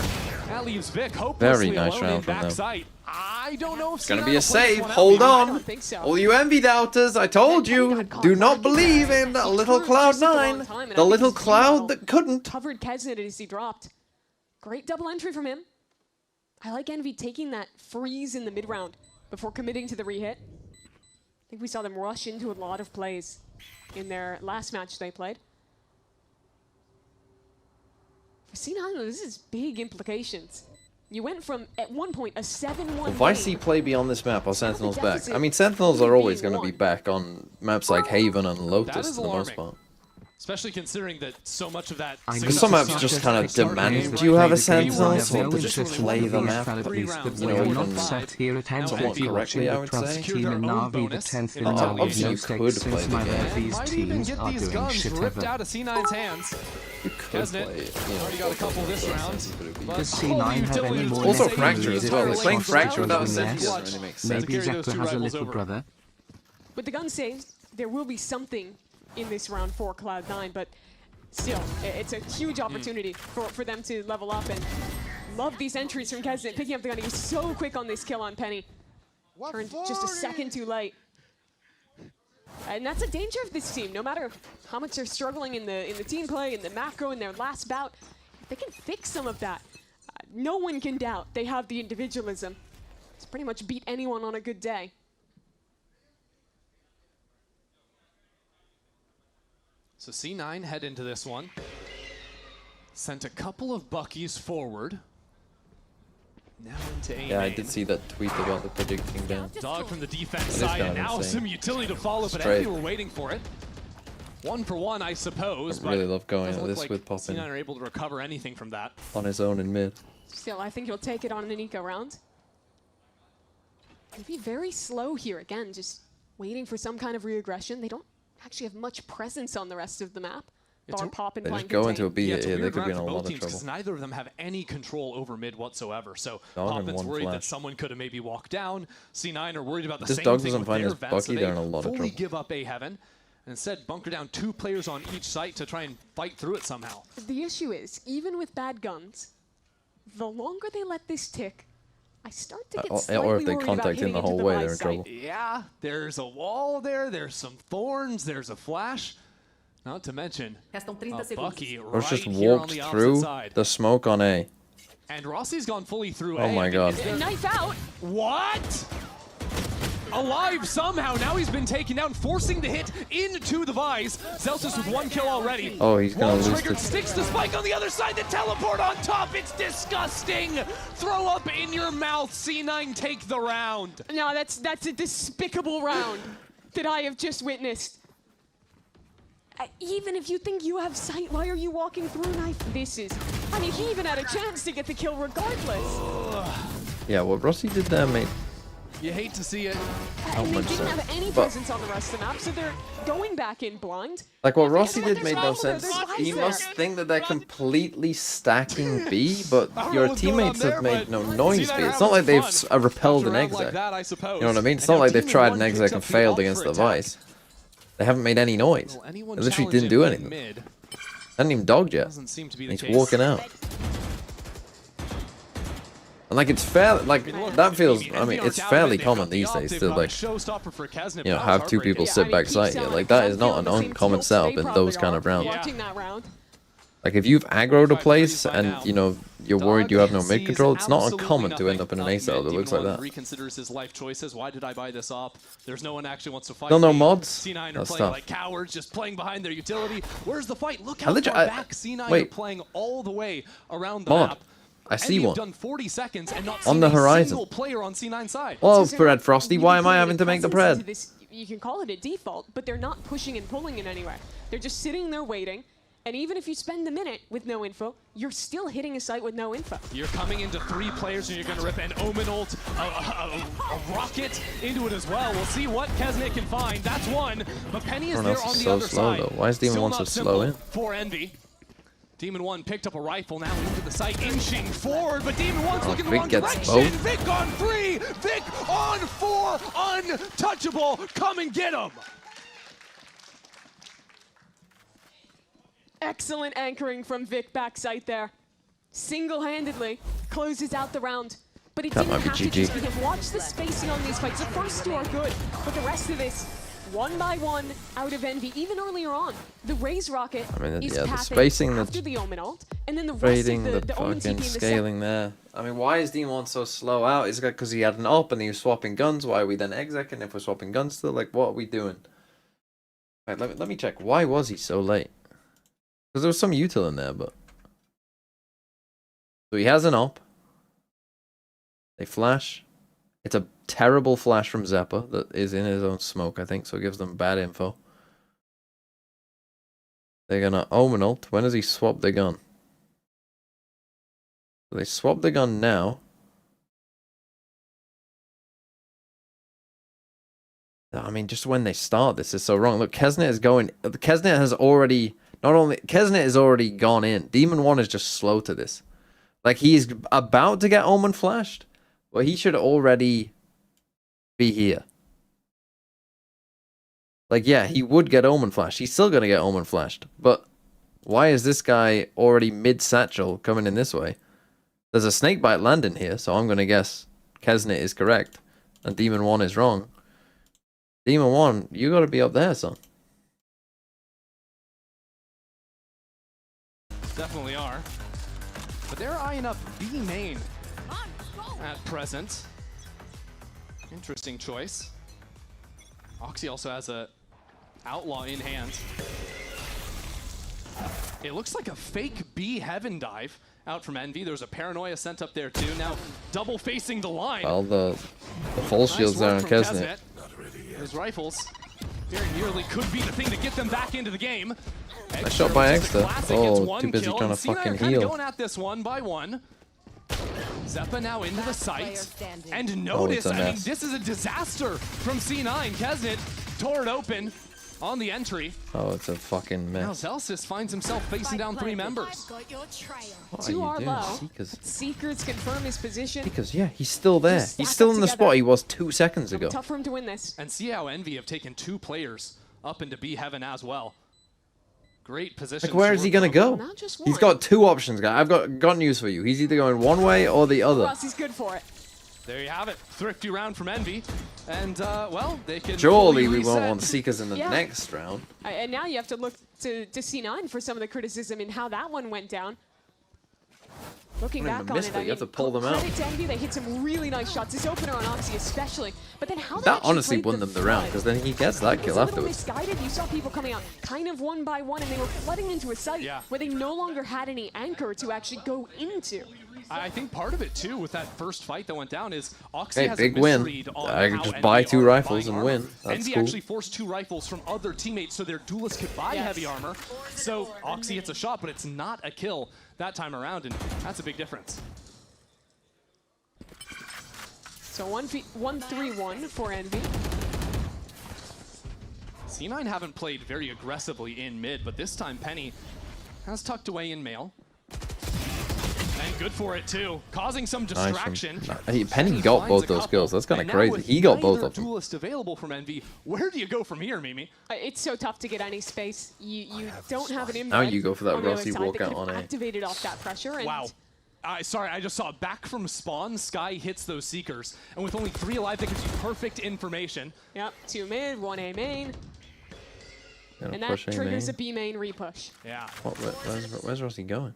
That leaves Vic hopelessly Very nice alone in round from them. backside. I don't know if It's gonna C9 be will a play this save. one out. Hold I on. don't think so. All you Envy doubters, I told you, do not believe in a little Cloud9. The little cloud that couldn't. Covered Kesnet as he dropped. Great double entry from him. I like Envy taking that freeze in the mid-round before committing to the re-hit. I think we saw them rush into a lot of plays in their last match they played. For C9, this is big implications. You went from, at one point, a 7-1 If I see play beyond this map, are Sentinels back? I mean, Sentinels are always going to be back on maps like Haven and Lotus is for the most alarming. part. Especially considering that so much of that... I know Because some it's maps not just kind of start demand, game, do you have a play the game, Sentinel? have So no to just interest in play the these map, strategies, rounds, but you we know, are you not can sat here at Now Hensley Envy watching correctly, I the would Trust say. team Their and own Na'Vi the bonus 10th in in the Na'Vi. obviously No you stakes could since play the my game. these Might even teams get are these doing guns shit ripped ever. out of C9's hands. you could Kesnet play it. You know, already got a couple this round. But Does holy C9 have utility any was more gonna Also save Fracture the as well. entire Like playing lane Fracture without a round. Sentinel Yes. doesn't really make sense. Maybe carry those Zekla two has a rifles little over. brother. With the gun saves, there will be something in this round for Cloud9, but still, it's a huge opportunity for them to level up, and love these entries from Kesnet. Picking up the gun, he was so quick on this kill on Penny. Turned just a second too late. And that's a danger of this team. No matter how much they're struggling in the team play, in the macro, in their last bout, if they can fix some of that, no one can doubt they have the individualism to pretty much beat anyone on a good day. So C9 head into this one. Sent a couple of Buckies forward. Now into A Yeah, I main. did see that tweet about the predicting down. Dog from the defense is side, kind and of now insane. some utility to follow, but Straight. Envy were waiting for it. 1 for 1, I suppose. I really but love going doesn't at look this like with Poppin C9 are able to recover anything from that. on his own in mid. Still, I think he'll take it on an eco round. He'll be very slow here. Again, just waiting for some kind of reaggression. They don't actually have much presence on the rest of the map. It's Bar a- Pop and They playing just go into a contain. B Yeah, it's a here, they weird could be in round a for lot both of teams because trouble. neither of them have any control over mid whatsoever. So Dog and Poppin's one worried that flash. someone could have maybe walked down. C9 are worried about the This same dog thing doesn't with find their his vent, Bucky, so they're they in a lot of fully trouble. give up A heaven and instead bunker down 2 players on each site to try and fight through it somehow. The issue is, even with bad guns, the longer they let this tick, I start to get or slightly if they worried about contact him hitting the into whole the way, buy they're in site. trouble. Yeah, there's a wall there, there's some thorns, there's a flash. Not to mention Restam 30 segundos. Bucky Or right just here on walked the opposite through side. the smoke on A. And Rossi's gone fully through A. Oh my I mean, God. is there- Knife out. What? Alive somehow. Now he's been taken down, forcing the hit into the Vise. Celsius with 1 kill already. Oh, he's gonna Wall lose triggered, the- sticks the spike on the other side, the teleport on top. It's disgusting. Throw up in your mouth. C9 take the round. No, that's a despicable round that I have just witnessed. Even if you think you have sight, why are you walking through knife? This is, I mean, he even had a chance to get the kill regardless. Yeah, what Rossi did there made You hate to see it. And they much didn't sense. have any But- presence on the rest of the map, so they're going back in blind. like what Rossi There's did made no Vice there, sense. there's He Vice must there. think that they're completely stacking B, but I don't know your what's going on teammates have there, made but no noise C9 B. are It's not like having they've fun. repelled an After a round like exec. that, I suppose. You know what I mean? It's And not now like they've Demon tried One an picks exec up and the failed offer against the attack. Vice. They haven't made any noise. Will anyone They literally didn't challenge do it anything. in mid? Hadn't even dogged yet. Doesn't seem to be the He's case. walking out. And like it's fair, like that feels. I mean, it's fairly common these days to like, showstopper for Kesnit. you know, That was have two people heartbreaking. sit I mean, back Keith side. sound Yeah, like like that is Southfield not an on the same uncommon tilt setup they in probably those kind are of rounds. Watching that round. Like if you've aggroed a 5 place threes by and now. you know you're worried you have no mid Sees control, it's not absolutely uncommon to end nothing up in an of A setup that mid. looks like Demon that. One reconsiders his life choices. Why did I buy this op? There's no one actually wants to fight. Still no me. mods? C9 are That's playing tough. like cowards, just playing behind their utility. Where's the fight? Look I how legit- far I- back C9 wait. are playing all the way around the Mod. map. I see And you've one. done 40 seconds and not On seen the a horizon. single player on C9 side. Oh, Because they're Pred not Frosty, really why am I putting having any to make the presence into Pred? this. You can call it a default, but they're not pushing and pulling in anywhere. They're just sitting there waiting. And even if you spend a minute with no info, you're still hitting a site with no info. You're coming into 3 players and you're going to rip an Omen ult, a rocket into it as well. We'll see what Kesnit can find. That's one, but Penny is Everyone there else on is the so other slow, side. though. Why is Demon Still One so not slow simple in? for Envy. Demon One picked up a rifle now into the site, inching forward, but Demon One's looking the Vic wrong gets direction. both. Vic on 3, Vic on 4, untouchable. Come and get him. Excellent anchoring from Vic backside there. Single-handedly closes out the round. But it That didn't might be have to GG. just because watch the spacing on these fights. The first 2 are good, but the rest of this, one by one, out of Envy. Even earlier on, the Raze rocket I mean, is yeah, the pathing spacing, the after the Omen ult, and then the rest Trading, of the the Omen TP fucking in the set. scaling there. I mean, why is Demon One so slow out? Is it because he had an op and he was swapping guns? Why are we then execing if we're swapping guns still? Like, what are we doing? Right, let me check. Why was he so late? Because there was some util in there, but... So he has an op. They flash. It's a terrible flash from Zeppa that is in his own smoke, I think, so it gives them bad info. They're gonna Omen ult. When does he swap the gun? So they swap the gun now. I mean, just when they start, this is so wrong. Look, Kesnit is going... Kesnit has already... Not only... Kesnit has already gone in. Demon 1 is just slow to this. Like, he's about to get Omen flashed. But he should already be here. Like, yeah, he would get Omen flashed. He's still going to get Omen flashed. But why is this guy already mid-satchel coming in this way? There's a snakebite landing here, so I'm going to guess Kesnit is correct. And Demon 1 is wrong. Demon 1, you got to be up there, son. Definitely are. But they're eyeing up B main at present. Interesting choice. Oxy also has a outlaw in hand. It looks like a fake B heaven dive out from Envy. There's a Paranoia sent up there too. Now double facing the line. Well, the false shield's there on from Kesnet. Those rifles very nearly could be the thing to get them back into the game. Nice shot by Extra, Extra. which is a classic, gets Oh, one too busy kill, trying to and C9 fucking are kinda heal. going at this one by one. Zeppa now into the site. standing. And Oh, notice, it's a I mean, mess. this is a disaster from C9. Kesnet tore it open on the entry. Oh, it's a fucking Now mess. Zelsis finds himself facing down 3 members. Got your trail. What Two are are you doing? low. Seekers. Seekers confirm his position. Because, yeah, he's still there. Just He's stack still up in the together. spot he was 2 seconds ago. Tough for him to win this. And see how Envy have taken 2 players up into B Heaven as well. Great position. Like, where is he gonna go? Not just He's one. got 2 options, guy. I've got news for you. He's either going one way or the other. Russ, he's good for it. There you have it. Thrifty round from Envy. And, well, they can Surely fully we won't reset. want Seekers in the Yeah. next round. And now you have to look to C9 for some of the criticism in how that one went down. Looking I back mean, on missed it, it. I You have mean, to pull them out. credit to Envy, they hit some really nice shots. This opener on Oxy especially. But then how they That actually honestly played won them the round, flood because then he gets that was kill a little afterwards. misguided. You saw people coming out kind of one by one, and they were flooding into a site Yeah. where they no longer had any anchor to actually go into. I think part of it, too, with that first fight that went down is Oxy Hey, has big a win. misread on I how could just Envy buy 2 are rifles buying and armor. win. That's Envy cool. actually forced 2 rifles from other teammates so their duelists could buy Yes. heavy armor. So Oxy hits a shot, but it's not a kill that time around, and that's a big difference. So 1-3-1 for Envy. C9 haven't played very aggressively in mid, but this time Penny has tucked away in mail. And good for it, too. Causing some distraction. Hey, Penny got Finds both a those couple. kills. That's kind And of now crazy. with He got both neither of them. duelist available from Envy. Where do you go from here, Mimi? It's so tough to get any space. You don't have an embed. Now you go for that on the other Rossi side that walkout could on have A. activated off that pressure. And Wow. Sorry, I just saw back from spawn, Sky hits those Seekers. And with only 3 alive, that gives you perfect information. Yep, 2 mid, 1 A main. Gonna And that push A triggers main. a B main repush. Yeah. Where's Rossi going?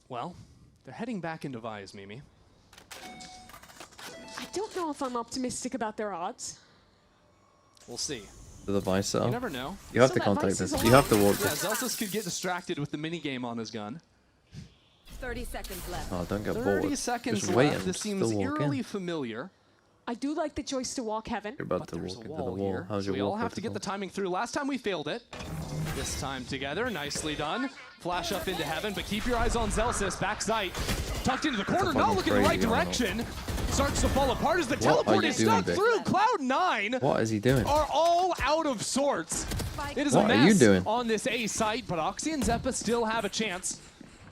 Well, they're heading back into Vise, Mimi. I don't know if I'm optimistic about their odds. We'll see. To the Vice You setup? never know. You have So to that contact Vice is this. You have to alive. walk Yeah, this. Zelsis could get distracted with the minigame on his gun. 30 seconds left. Oh, don't get 30 bored. seconds Just wait left. and This seems still walk eerily in. familiar. I do like the choice to walk heaven. You're about But to there's walk a into the wall wall. here. How's So your we all wall have to get the protocol? timing through. Last time we failed it. This time together, nicely done. Flash up into heaven, but keep your eyes on Zelsis. Back sight. Tucked into the corner, fucking now look in the right crazy Arnold. direction. Starts to fall apart as the are teleport you is doing, stuck Vic? through. Cloud9 What is he doing? are all out of sorts. It is What a are you mess doing? on this A site, but Oxy and Zeppa still have a chance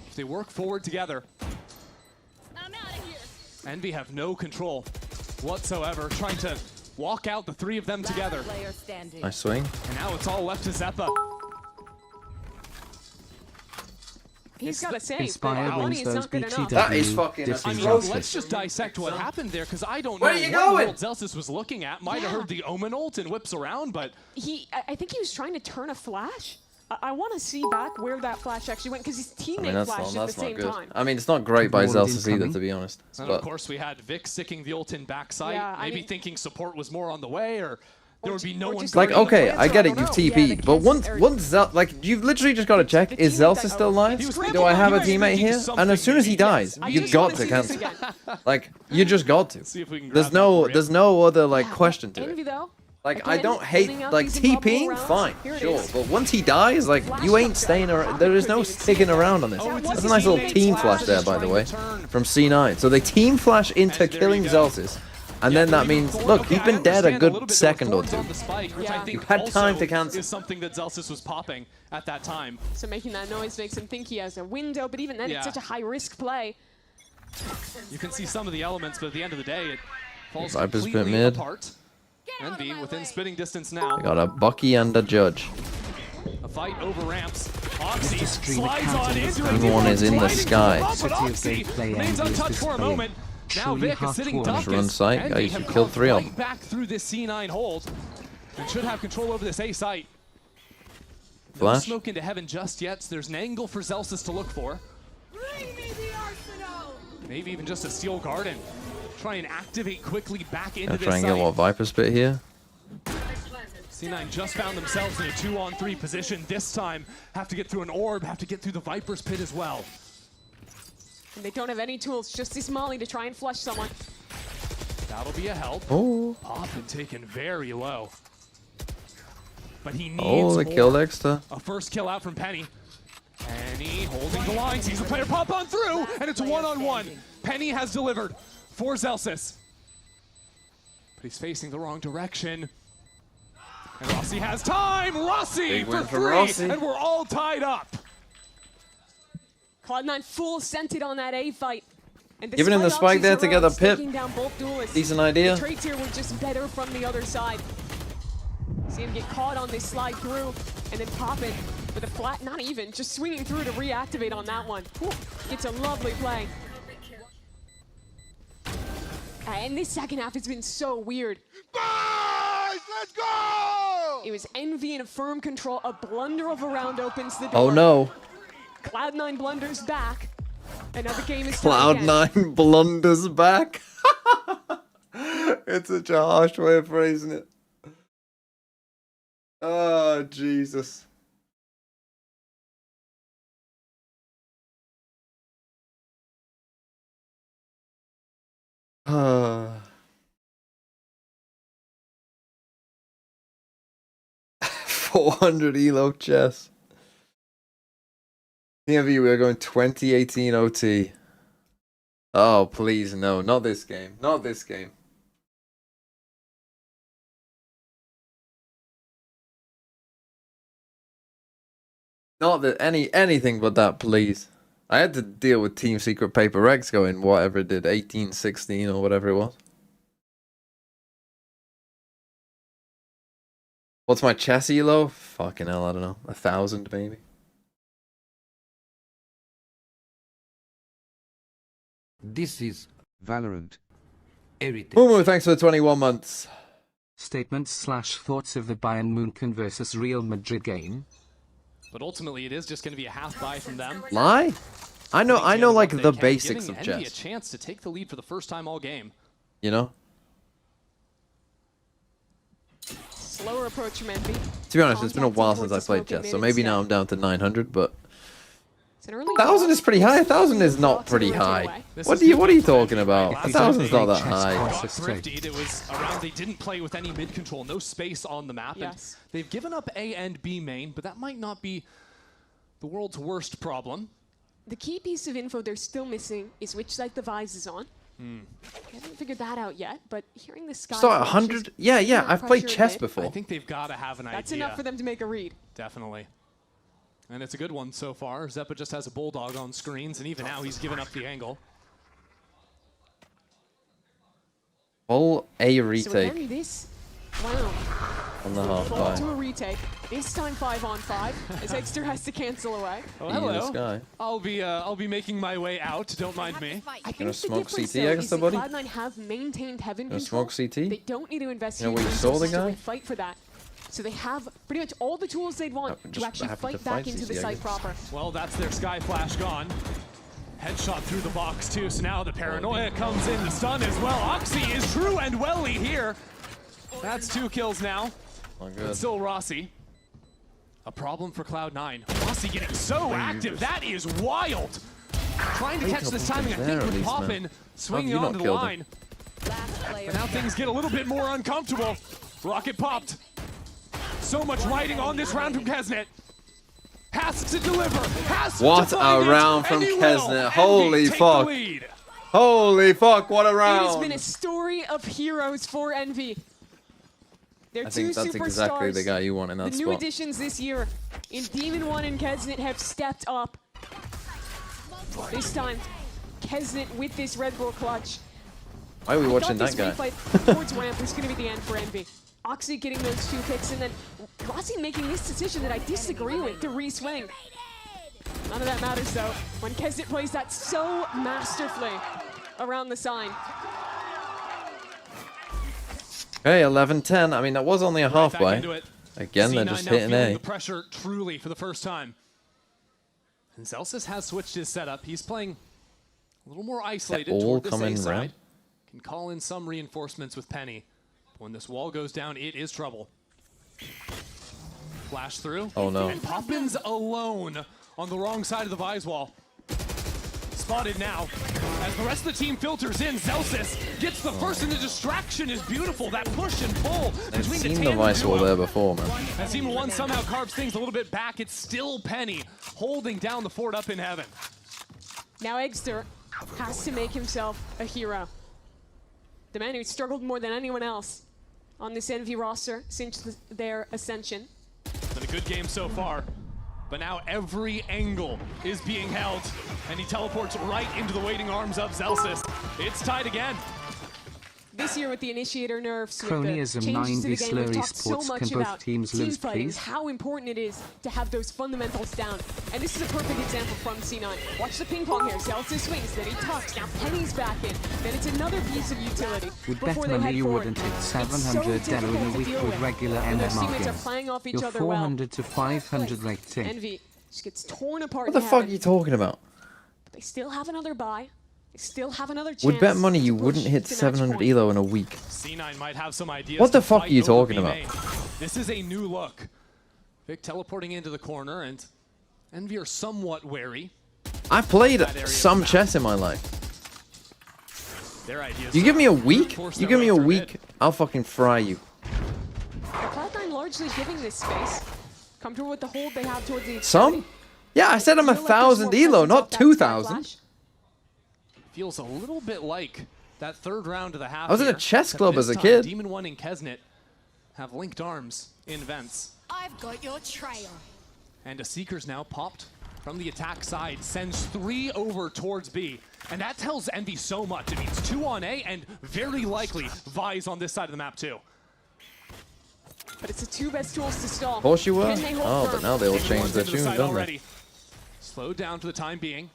if they work forward together. I'm out of here. Envy have no control whatsoever, trying to walk out the 3 of them together. Player standing. Nice swing. And now it's all left to Zeppa. He's got to say, Inspire but money wins is those not good enough. BTW. That is fucking- This I is mean, Let's justice. just dissect what happened there, because I don't Where know are you what going? world Zelsis was looking at. Might have Yeah. heard the Omen ult and whips around, but I think he was trying to turn a flash. I want to see back where that flash actually went because his I teammate mean, flashed at the same good. time. I mean, it's not great by Ward Zelsis either, incoming. to be honest. and But of course we had Vic sticking the ult in backside, Yeah, I maybe mean- thinking support was more on the way, or there would be no or one. just like, guarding the okay, plants, I get or it, you've don't know. TP'd, Yeah, the but kids are- once like, you've literally just got to check, The is teammate Zelsis that- still alive? He was Do I have a thinking teammate here? something And as soon as he maybe. dies, I you just got wanna to see this cancel. again. Like, you just got to. See if we can There's grab that for you. no other like Yeah, question to Envy it. though. Like, I Again, don't hate building out like these improbable TPing, rounds. fine, Here it sure, is. but once he dies, like, Flash you ain't up staying there. around. There is no sticking around on this. Oh, it's That's a a nice little teammate team flash flash there, by the trying way, to turn. from C9. So they team flash into And there you killing go. Zelsis, and Yeah, then that maybe means, Thorn- look, okay, he's I been dead a understand little good bit. second or Thorn's two. on the spike, which I Yeah. think You had time also to cancel. is something that Zelsis was popping at that time. So making that noise makes him think he has a window, but even then, Yeah. it's such a high risk play. You can see some of the elements, but at the end of the day, it falls Viper's bit completely mid. apart. Get out of Envy my within way. spitting distance now. We got a Bucky and a Judge. A fight over ramps. Oxy Mr. Streamer slides on counting into his it. Everyone is in the Gliding to sky. top, but City of Oxy Gameplay remains Envy is untouched for a displaying. moment. Now Truly Vic is hard sitting work. duck. Just run sight, Envy guys, have you come killed 3 of right them. back through this C9 hold and should have control over this A site. No Flash. smoke into heaven just yet, so there's an angle for Zelsis to look for. Bring me the arsenal. Maybe even just a Steel Garden. Try and activate quickly back into Gonna this try and site. get what Viper spit here. C9 just found themselves in a 2-on-3 position. This time, have to get through an orb, have to get through the Viper's Pit as well. And they don't have any tools, just this Molly to try and flush someone. That'll be a help. Oh, Poppin taken very low. But he needs oh, the more. kill Dexter. A first kill out from Penny. Penny holding the line, sees the player pop on through, and it's a one-on-one. Penny has delivered for Zellsis. But he's facing the wrong direction. And Rossi has time! Rossi Big for win for free! Rossi. And we're all tied up. Cloud9 full scented on that A fight. And Giving him the despite spike there Oxy's to get the heroics pip. taking down both duelists, Decent idea. the trades here were just better from the other side. See him get caught on this slide through, and then pop it with a flat, not even, just swinging through to reactivate on that one. Whew, gets a lovely play. And this second half has been so weird. Boys, let's go! It was Envy in a firm control. A blunder of a round opens the door. Oh no. Cloud9 blunders back. Another game is tied again. Cloud9 blunders back. It's such a harsh way of phrasing it. Oh, Jesus. Ah. 400 elo chess. TMV, we are going 2018 OT. Oh, please, no. Not this game. Not this game. Not that anything but that, please. I had to deal with Team Secret Paper X going whatever it did, 18, 16 or whatever it was. What's my chess elo? Fucking hell, I don't know. 1,000 maybe. This is Valorant. Heritage. Mumu, thanks for the 21 months. Statements/thoughts of the Bayern Munich versus Real Madrid game. But ultimately, it is just going to be a half buy from them. Lie? I know like What they the can, basics giving of Envy a chess. chance to take the lead for the first time all game. You know? Slower approach from Envy. To be honest, it's been a Contacting while towards since I the played smoking chess, so mid maybe now instead. I'm down to 900, but It's an early 1,000 draw. is pretty high. 1,000 is not pretty high. What are you talking about? If he's 1,000 is not that chess high. course, Got it's straight. thrifty. It was around. They didn't play with any mid control, no space on the map. Yes. And they've given up A and B main, but that might not be the world's worst problem. The key piece of info they're still missing is which side the Vise is on. Hmm. I haven't figured that out yet, but hearing the Sky So at flashes, 100? Yeah, not I've played pressure chess mid, before. I think they've got to have an That's idea. enough for them to make a read. Definitely. And it's a good one so far. Zeppa just has a bulldog on screens, and even now he's given up the angle. Full A So retake again, this round on the half fall to buy. a retake. This time 5-on-5, as Exter has to cancel away. Oh, In the hello. sky. I'll be making my way out. Don't mind me. I think Gonna the smoke difference, CT though, against is that somebody? Cloud9 have maintained heaven Gonna control. smoke CT? They don't need to invest You know in where you saw the resources to guy? win fight for that. So they have pretty much all the tools they'd want Oh, to just actually happened to fight back find into the CT, I site guess. proper. Well, that's their Sky Flash gone. Headshot through the box, too, so now the paranoia comes in. The stun as well. Oxy is true and welly here. That's 2 kills now. Oh, But good. still Rossi. A problem for Cloud9. Rossi getting so active. That is wild. Trying to Wait catch till this he's timing, I there think, at with least, man. Poppin swinging you not onto the killed him? line. Last player But now things get a little bit more uncomfortable. Rocket popped. So much riding on this round from Kesnet. Has to deliver. Has What to a find it, round from and he will. Kesnet. Envy Holy take the fuck. lead. Holy fuck, what a It has been a round! story of heroes for Envy. Their I two think that's superstars, exactly the guy you want in the that new spot. additions this year in Demon 1 and Kesnet have stepped up. This time, Kesnet with this Red Bull clutch. Why are we I watching thought that this guy? refight towards ramp was going to be the end for Envy. Oxy getting those 2 picks, and then Rossi making this decision that I disagree with to re-swing. None of that matters though, when Kesnet plays that so masterfully around the sign. Okay, 11-10. I mean, that was only a half Back buy. into it. Again, they're C9 just now hitting feeling A. the pressure truly for the first time. And Celsius has switched his setup. He's playing a little more isolated all toward this coming A side. round? Can call in some reinforcements with Penny. When this wall goes down, it is trouble. Flash through. Oh, no. And Poppins alone on the wrong side of the Vise wall. Spotted now. As the rest of the team filters in, Zelsis gets the first, and the distraction is beautiful. That push and pull I've between the seen the tandem Vice wall duo. there before, man. As Demon 1 somehow carves things a little bit back, it's still Penny holding down the fort up in heaven. Now Eggster has to make himself a hero. The man who struggled more than anyone else on this Envy roster since their ascension. Been a good game so far, but now every angle is being held, and he teleports right into the waiting arms of Zelsis. It's tied again. This year with the initiator nerfs, Cronyism with the changes to the 9v game, we've slurry talked so sports. much Can both about teams team lose, fighting, please? how important it is to have those fundamentals down. And this is a perfect example from C9. Watch the ping pong here. Zelsis swings, then he tucks. Now Penny's back in. Then it's another piece of utility Would before bet they money head you forward. wouldn't hit It's 700 so demo in a difficult to week deal with regular and their MMR teammates are games. playing off each Your other well. 400 to 500 rating. Envy just gets torn apart. What the in fuck are heaven. you talking about? They still have another buy. They still have another chance. Would bet money you to wouldn't push hit to match 700 point. elo in a week. C9 might have some ideas. What the to fuck fight are you over talking B about? main. This is a new look. Vic teleporting into the corner, and Envy are somewhat wary. I've played That area some is chess in my life. Their ideas. You give me a week? Force You their give me way a through week, mid. I'll fucking fry you. Cloud9 largely giving this space. Comfortable with the hold they have towards the Some? Yeah, I said I'm Feel like there's 1,000 more elo, presence not off that 2,000. backlash. Feels a little bit like that third round of the half. I was in a here, chess except club this as a time, kid. Demon 1 and Kesnet have linked arms in vents. I've got your trail. And a Seeker's now popped from the attack side, sends 3 over towards B. And that tells Envy so much. It means 2 on A and very likely Vise on this side of the map too. But it's the two best tools to stall. Of course you were. Can they hold Oh, firm? but now they all Demon changed one's their into the tune, side don't they? already. Slowed down for the time being.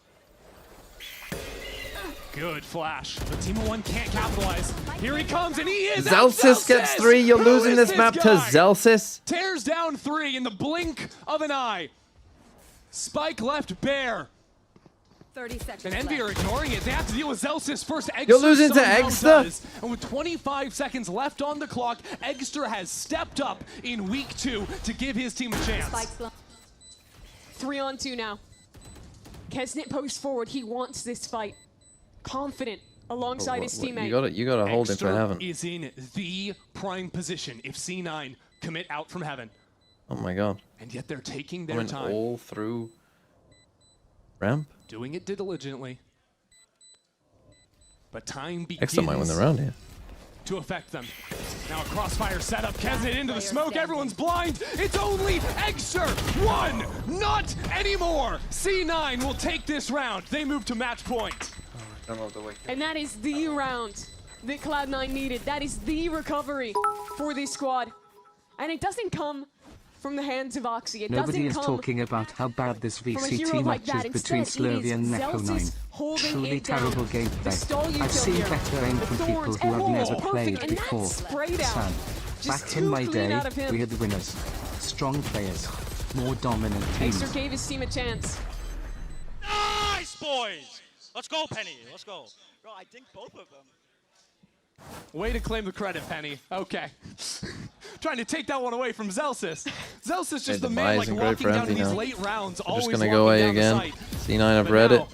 Good flash. But Team 1 can't capitalize. Here he comes, and he is out. Zelsis gets 3. You're Who losing is this map to guy? Zelsis. Tears down 3 in the blink of an eye. Spike left bare. 30 seconds And Envy are left. ignoring it. They have to deal with Zelsis first. Eggster You're losing to somehow Eggster? does. And with 25 seconds left on the clock, Eggster has stepped up in week 2 to give his team a chance. Spike's low. 3 on 2 now. Kesnet posts forward. He wants this fight. Confident alongside his teammate. You gotta hold him for Eggster heaven. is in the prime position if C9 commit out from heaven. Oh my god. And yet they're taking I their went time. all through ramp. Doing it diligently. But time begins Extra might win the round here. to affect them. Now a crossfire setup. Kesnet into the smoke. Everyone's blind. It's only Eggster. 1, not anymore. C9 will take this round. They move to match point. And that is the round that Cloud9 needed. That is the recovery for this squad. And it doesn't come from the hands of Oxy. It Nobody is doesn't come talking about how bad this from a hero VCT like match that. is between Instead, it Slurvy is and Neko9. Zelsis holding Truly it down. terrible The stall gameplay. util I've seen here. better aim The from people thorns. who have Oh, never perfect. played And that before. spray down. Sad. Just Back in too my clean day, out of him. we had winners. Strong players. More dominant teams. Eggster gave his team a chance. Nice, boys. Let's go, Penny. Let's go. Bro, I think both of them. Way to claim the credit, Penny. Okay. Trying to take that one away from Zelsis. Zelsis just the man like devising great walking down frenzy in these now. late rounds. We're just always gonna go walking A down the again. site. C9, I've But read now,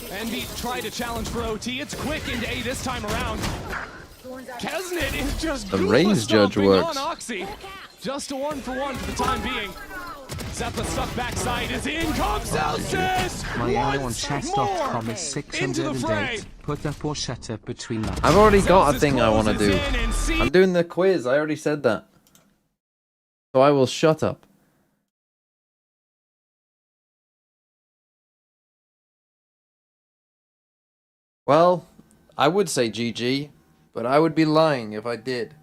it. Envy tried to challenge for OT. It's quick into A this time around. Kesnet is just The range judge stomping works. on Oxy. Just a 1-for-1 for the time being. Zeppa stuck backside is in. Comes Zelsis! My arrow on Once chess.com more is into the fray. 608. Put up or shut up between that. I've already got a Zelsis thing I want to closes do. in and C- I'm doing the quiz. I already said that. So I will shut up. Well, I would say GG, but I would be lying if I did.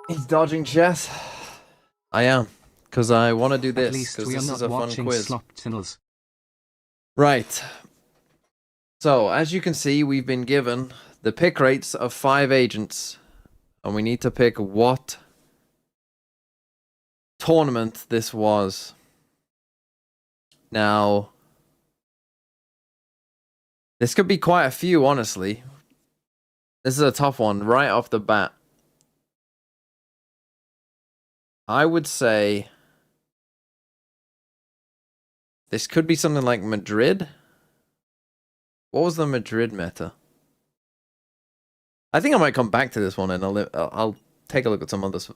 He's dodging chess. I am, because I want to do At this, least because we are this is not a fun watching quiz. slop tunnels. Right. So, as you can see, we've been given the pick rates of 5 agents, and we need to pick what tournament this was. Now, this could be quite a few, honestly. This is a tough one right off the bat. I would say this could be something like Madrid. What was the Madrid meta? I think I might come back to this one and I'll take a look at some others.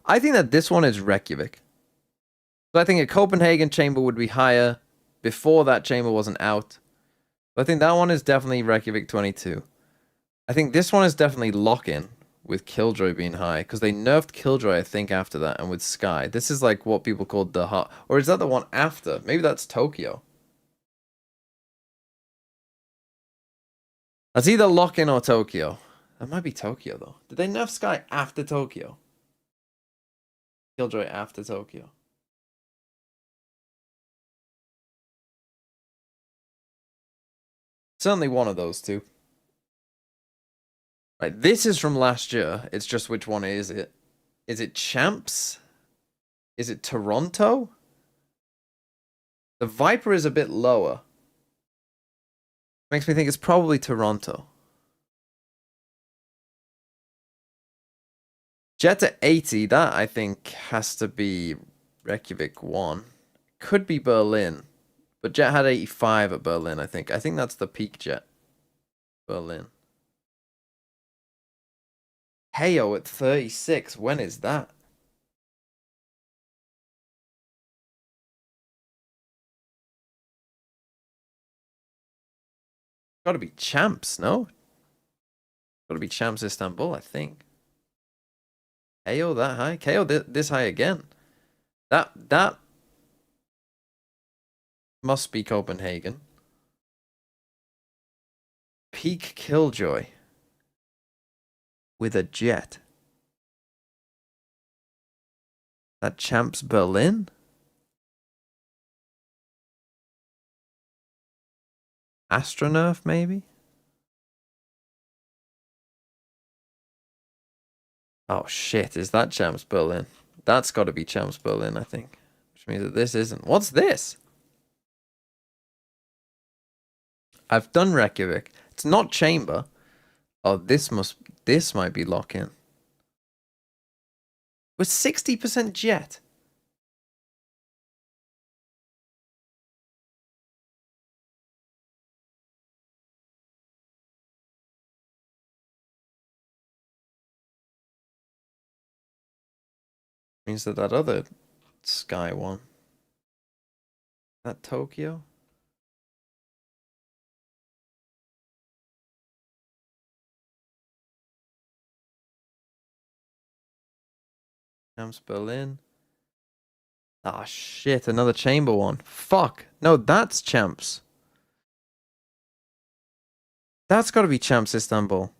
I think that this one is Reykjavik. So I think a Copenhagen chamber would be higher before that chamber wasn't out. But I think that one is definitely Reykjavik 22. I think this one is definitely lock-in with Killjoy being high, because they nerfed Killjoy, I think, after that, and with Sky. This is like what people called the hot... Or is that the one after? Maybe that's Tokyo. That's either lock-in or Tokyo. That might be Tokyo, though. Did they nerf Sky after Tokyo? Killjoy after Tokyo. Certainly one of those two. Right, this is from last year. It's just which one is it? Is it Champs? Is it Toronto? The Viper is a bit lower. Makes me think it's probably Toronto. Jet at 80, that I think has to be Reykjavik 1. Could be Berlin. But Jet had 85 at Berlin, I think. I think that's the peak Jet. Berlin. Heyo at 36. When is that? Gotta be Champs, no? Gotta be Champs Istanbul, I think. Heyo that high? KO this high again. That must be Copenhagen. Peak Killjoy. With a Jet. That Champs Berlin? Astronerf, maybe? Oh shit, is that Champs Berlin? That's got to be Champs Berlin, I think. Which means that this isn't. What's this? I've done Reykjavik. It's not Chamber. Oh, this might be lock-in. With 60% Jet. Means that other Sky one. That Tokyo? Champs Berlin. Ah, shit, another chamber one. Fuck. No, that's Champs. That's got to be Champs Istanbul.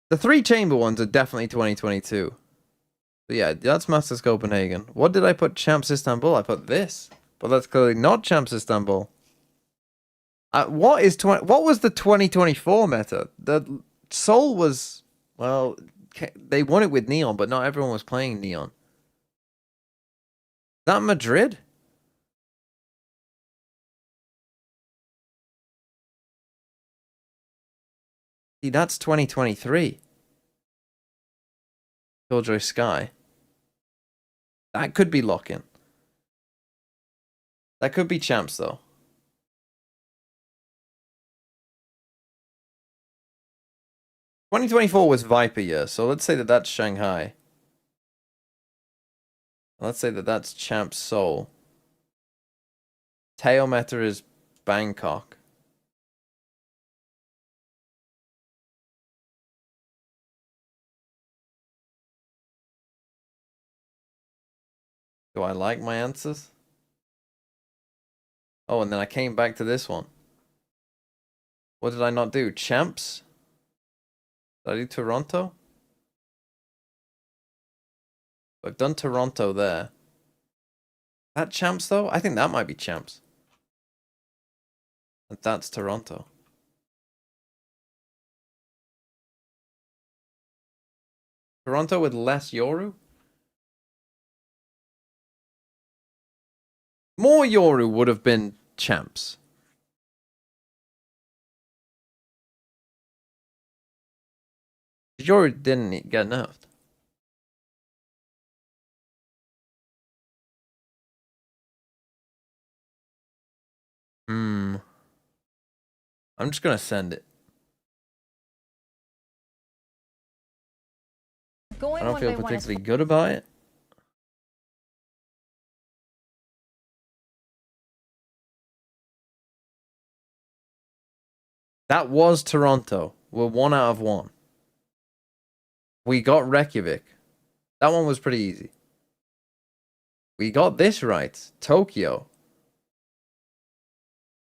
The 3 chamber ones are definitely 2022. But yeah, that's Masters Copenhagen. What did I put Champs Istanbul? I put this. But that's clearly not Champs Istanbul. What was the 2024 meta? The Seoul was... Well, they won it with Neon, but not everyone was playing Neon. Is that Madrid? See, that's 2023. Killjoy Sky. That could be lock-in. That could be Champs, though. (2024) was Viper year, so let's say that that's Shanghai. Let's say that that's Champs Seoul. Tail meta is Bangkok. Do I like my answers? Oh, and then I came back to this one. What did I not do? Champs? Did I do Toronto? I've done Toronto there. That Champs, though? I think that might be Champs. And that's Toronto. Toronto with less Yoru? More Yoru would have been champs. Yoru didn't get nerfed. I'm just gonna send it. I don't feel particularly good about it. That was Toronto. We're 1 out of 1. We got Reykjavik. That one was pretty easy. We got this right. Tokyo.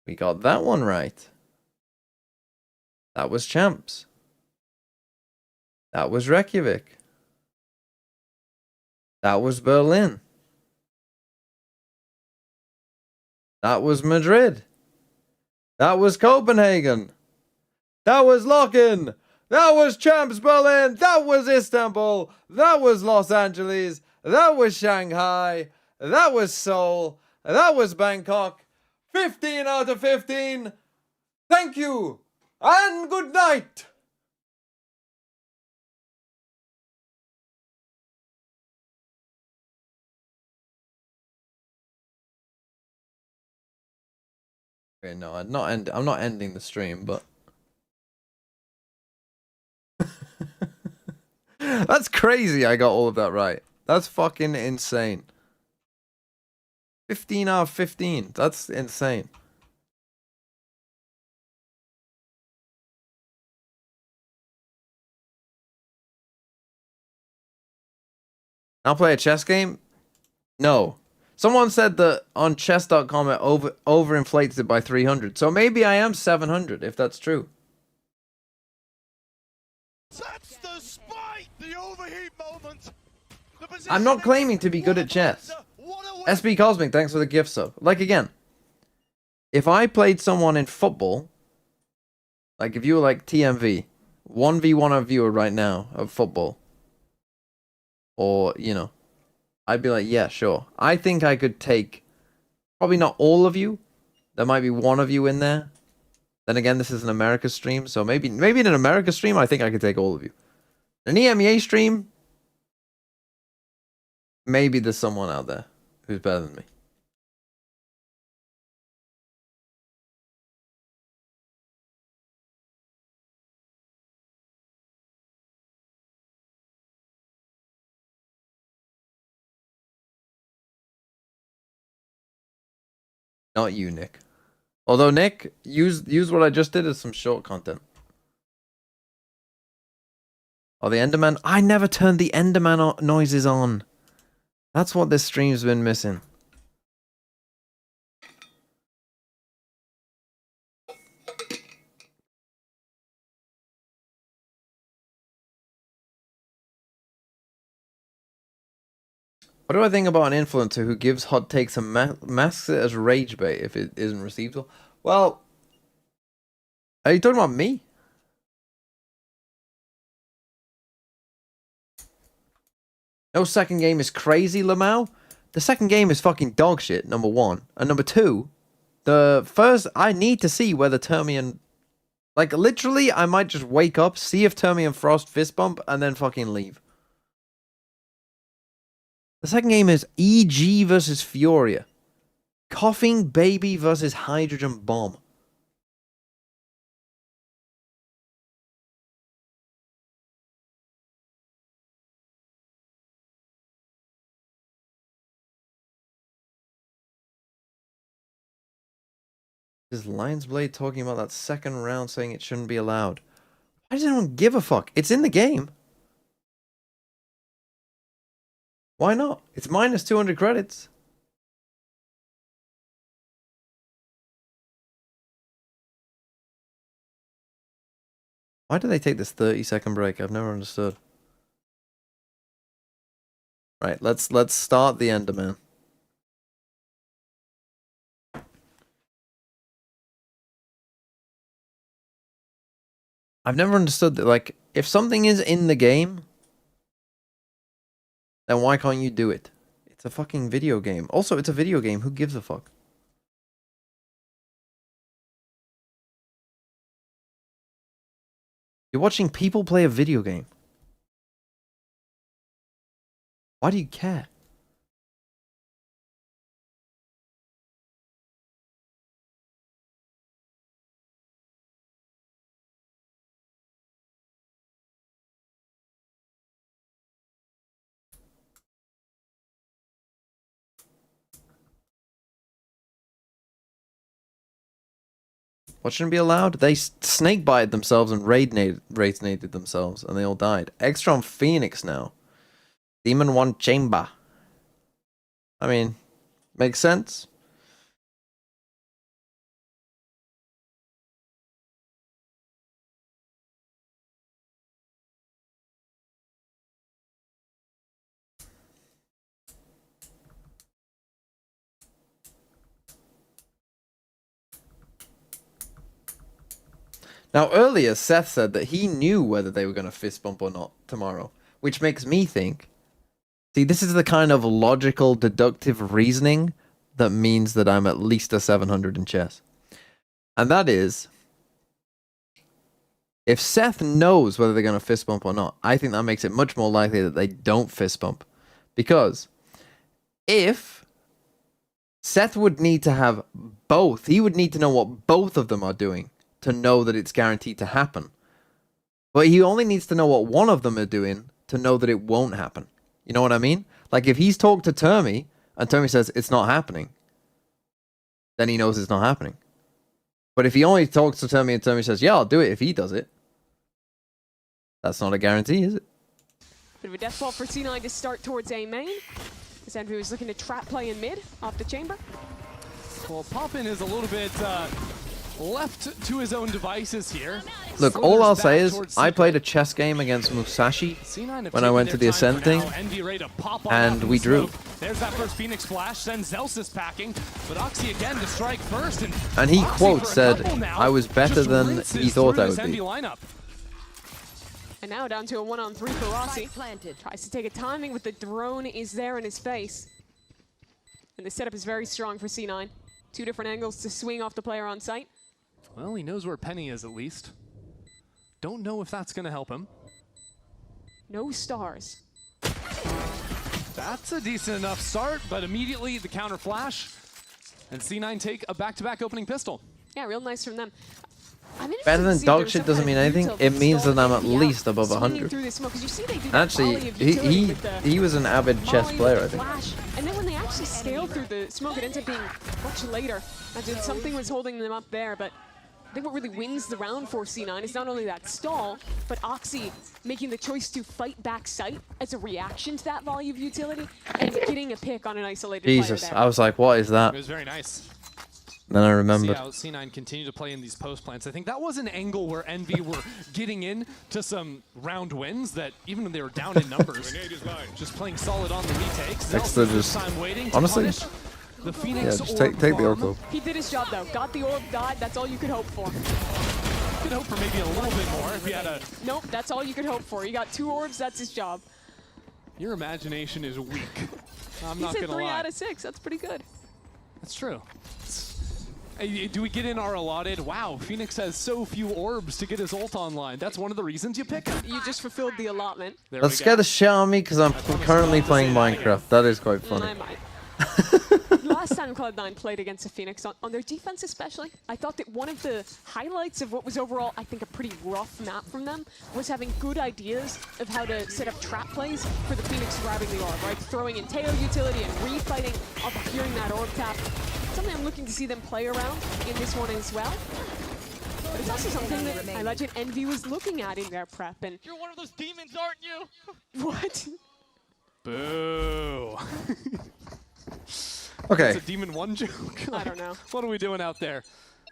We got that one right. That was champs. That was Reykjavik. That was Berlin. That was Madrid. That was Copenhagen. That was Locken. That was Champs Berlin. That was Istanbul. That was Los Angeles. That was Shanghai. That was Seoul. That was Bangkok. 15 out of 15. Thank you. And good night. Okay, no, I'm not ending the stream, but that's crazy. I got all of that right. That's fucking insane. 15 out of 15. That's insane. I'll play a chess game? No. Someone said that on chess.com it overinflates it by 300. So maybe I am 700 if that's true. That's the spike! The overheat moment! I'm not claiming to be good at chess. SB Cosmic, thanks for the gift sub. Like again, if I played someone in football, like if you were like TMV, 1v1 of viewer right now of football, or, you know, I'd be like, yeah, sure. I think I could take, probably not all of you. There might be one of you in there. Then again, this is an America stream, so maybe in an America stream, I think I could take all of you. An EMEA stream, maybe there's someone out there who's better than me. Not you, Nick. Although, Nick, use what I just did as some short content. Oh, the Enderman. I never turned the Enderman noises on. That's what this stream's been missing. What do I think about an influencer who gives hot takes and masks it as rage bait if it isn't received well? Well, are you talking about me? No second game is crazy, Lamau. The second game is fucking dog shit, number one. And number two, the first, I need to see whether Termian... Like, literally, I might just wake up, see if Termian Frost fist bump, and then fucking leave. The second game is EG versus Furia. Coughing Baby versus Hydrogen Bomb. Is Lion's Blade talking about that second round saying it shouldn't be allowed? Why does anyone give a fuck? It's in the game. Why not? It's minus 200 credits. Why do they take this 30-second break? I've never understood. Right, let's start the Enderman. I've never understood that, like, if something is in the game, then why can't you do it? It's a fucking video game. Also, it's a video game. Who gives a fuck? You're watching people play a video game. Why do you care? What shouldn't be allowed? They snake bited themselves and raid naded themselves, and they all died. Extra on Phoenix now. Demon 1 Chamber. I mean, makes sense. Now, earlier, Seth said that he knew whether they were going to fist bump or not tomorrow, which makes me think, see, this is the kind of logical, deductive reasoning that means that I'm at least a 700 in chess. And that is, if Seth knows whether they're going to fist bump or not, I think that makes it much more likely that they don't fist bump. Because if Seth would need to have both, he would need to know what both of them are doing to know that it's guaranteed to happen. But he only needs to know what one of them are doing to know that it won't happen. You know what I mean? Like, if he's talked to Termi, and Termi says it's not happening, then he knows it's not happening. But if he only talks to Termi and Termi says, yeah, I'll do it if he does it, that's not a guarantee, is it? Bit of a death ball for C9 to start towards A main. As Envy was looking to trap play in mid, off the chamber. Well, Poppin is a little bit left to his own devices here. Look, all I'll say is, I played a chess game against Musashi when I went to the Ascend thing, and we drew. There's that first Phoenix flash, sends Zelsis packing, but Oxy again to strike first, and he quote said, I was better than he thought I would be. And now down to a 1-on-3 for Rossi. Tries to take a timing, but the drone is there in his face. And the setup is very strong for C9. 2 different angles to swing off the player on site. Well, he knows where Penny is at least. Don't know if that's going to help him. No stars. That's a decent enough start, but immediately the counter flash. And C9 take a back-to-back opening pistol. Yeah, real nice from them. Better than dog shit doesn't mean anything. It means that I'm at least above 100. Actually, he was an avid chess player, I think. And then when they actually scaled through the smoke, it ends up being much later. Imagine something was holding them up there, but I think what really wins the round for C9 is not only that stall, but Oxy making the choice to fight back sight as a reaction to that volley of utility and getting a pick on an isolated Jesus, player there. I was like, what is that? It was very nice. Then I remembered. See how C9 continued to play in these post plants. I think that was an angle where Envy were getting in to some round wins that even when they were down in numbers, just playing solid on the retakes. Extra just, time waiting honestly, the Phoenix just take the orb though. He did his job though. Got the orb, died. That's all you could hope for. You could hope for maybe a little bit more if he had a... Nope, that's all you could hope for. You got 2 orbs, that's his job. Your imagination is weak. I'm He not said gonna 3 lie. out of 6. That's pretty good. That's true. Hey, do we get in our allotted? Wow, Phoenix has so few orbs to get his ult online. That's one of the reasons you pick him. You just fulfilled the allotment. That scared the shit out of me because I'm currently playing Minecraft. That is quite funny. I might. Last time Cloud9 played against the Phoenix, on their defense especially, I thought that one of the highlights of what was overall, I think, a pretty rough map from them was having good ideas of how to set up trap plays for the Phoenix grabbing the orb, right? Throwing in Teo utility and refighting off of hearing that orb tap. Something I'm looking to see them play around in this one as well. But it's also something that I imagine Envy was looking at in their prep. And You're one of those demons, aren't you? what? Boo. Okay. It's a Demon 1 joke? I don't know. What are we doing out there?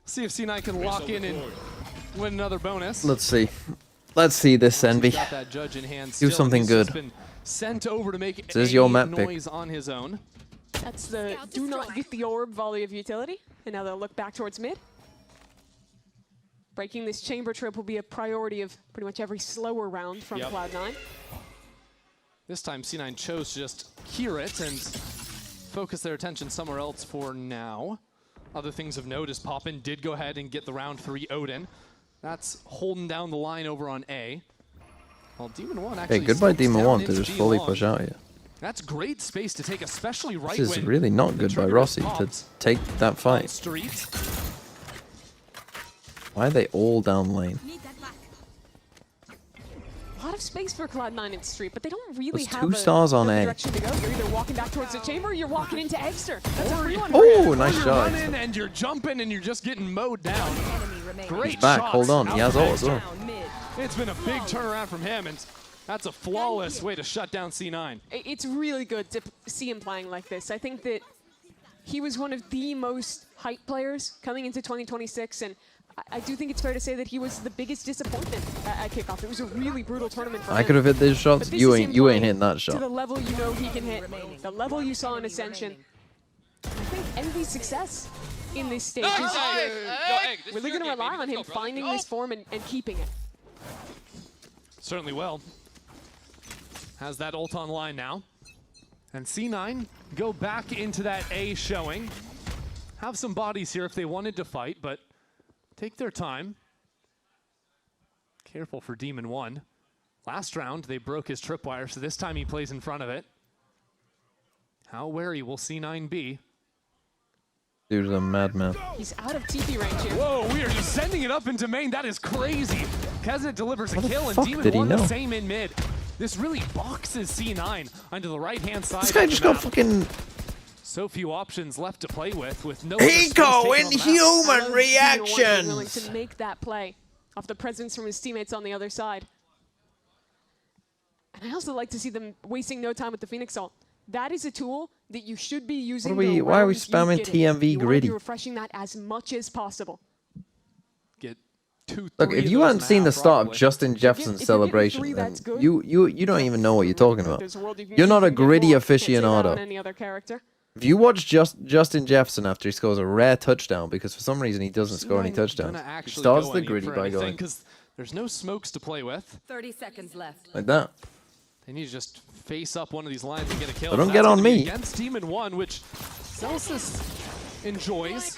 See if C9 can lock in and win another bonus. Let's see. Let's see this, Envy. Got that judge in hand Do still. something He's good. just been sent over to make This is your map pick. noise on his own. That's the do not get the orb volley of utility. And now they'll look back towards mid. Breaking this chamber trip will be a priority of pretty much every slower round from Cloud9. This time C9 chose to just hear it and focus their attention somewhere else for now. Other things of note is Poppin did go ahead and get the round 3 Odin. That's holding down the line over on A. Well, Demon 1 actually. Hey, goodbye slips Demon down 1 to into just G fully long. push out here. That's great space to take, especially right This is when really not the good by trigger Rossi to pops take that on fight. Street. Why are they all down lane? Need that back. A lot of space for Cloud9 in Street, but they don't really There's have 2 a stars on another A. direction to go. You're either walking back towards the chamber or you're walking into Egster. That's a free one. Oh, nice You're shot. running and you're jumping and you're just getting mowed down. Enemy remaining. Great He's back. shots Hold on. He has out ult as well. Down mid. It's been a big turnaround from him, and that's a flawless way to shut down C9. It's really good to see him playing like this. I think that he was one of the most hyped players coming into 2026, and I do think it's fair to say that he was the biggest disappointment at kickoff. It was a really brutal tournament for him. I could have hit these shots. But this You is ain't him you ain't playing hitting that to shot. the level you know he can hit, the level you saw in Ascension. I think Envy's success in this stage is really going to rely on him finding this form and keeping it. Certainly will. Has that ult online now. And C9 go back into that A showing. Have some bodies here if they wanted to fight, but take their time. Careful for Demon 1. Last round, they broke his tripwire, so this time he plays in front of it. How wary will C9 be? Dude's a madman. He's out of TP range here. Whoa, we are just sending it up into main. That is crazy. Kesnet delivers a How the kill, and fuck Demon did he 1 the know? same in mid. This really boxes C9 onto the right-hand side. This guy of just the got map. fucking So few options left to play with no other space Eco taken on the map. Inhuman I love Demon 1 being willing reactions. to make that play off the presence from his teammates on the other side. And I also like to see them wasting no time with the Phoenix ult. That is a tool that you should be using. Why are we the round you spamming get it. TMV You wanna gritty? be refreshing that as much as possible. Get 2, Look, 3 if of you those hadn't in seen the half, start of probably. Justin Jefferson's if you're getting celebration, 3, then that's good. you don't even know what you're talking about. There's a world you can You're not a get more. gritty Can't say that on aficionado. any other character. If you watch Justin Jefferson after he scores a rare touchdown, because for some reason he doesn't score any C9 touchdowns, gonna he actually starts go the any gritty for by anything, going 'cause there's no smokes to play with. 30 seconds left. like that. They need to just face up one of these lines and get a kill. So don't And get that's on gonna be me. Against Demon 1, which Celsius enjoys.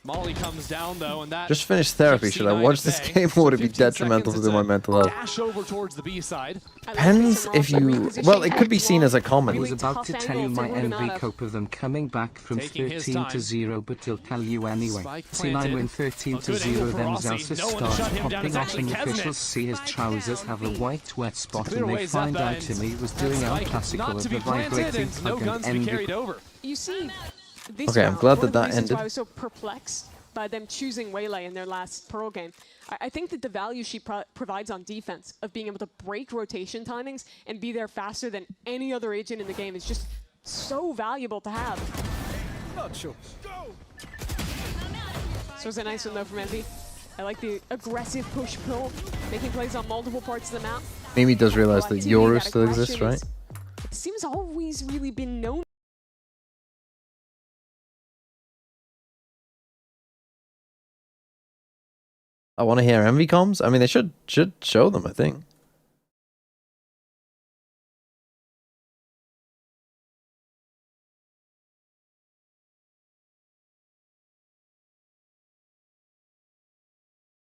Molly comes down though, and that Just finished therapy. keeps Should I C9 watch at this bay. game So or would it be 15 detrimental seconds to my it's a mental health? Dash over towards the B side. I like Depends Mason if Ross you. repositioning Well, it could be X1. seen as a I comment. was Really about tough to tell you angle my to Ruben envy out of. cope of them coming back from Taking his 13 to time. 0, but he'll tell you anyway. Spike C9 planted. win 13 A to good 0, angle for then Rossi. Zelsa No one to starts shut him down. popping It's off actually and the Kesnet. officials see his trousers have a white wet spot Clear and they ways find up out and to me was that doing our spike classical not of to the be planted vibrating and no plug guns and to be envy. carried over. You see, this Okay, I'm round, glad one of that the reasons ended. why I was so perplexed by them choosing Waylay in their last Pearl game. I think that the value she provides on defense of being able to break rotation timings and be there faster than any other agent in the game is just so valuable to have. So it was a nice one though from Envy. I like the aggressive push-pull, making plays on multiple parts of the map. Mimi does realize that Proactivity, Yoru that still exists, aggression right? It seems always really been known. I want to hear Envy comms. I mean, they should show them, I think.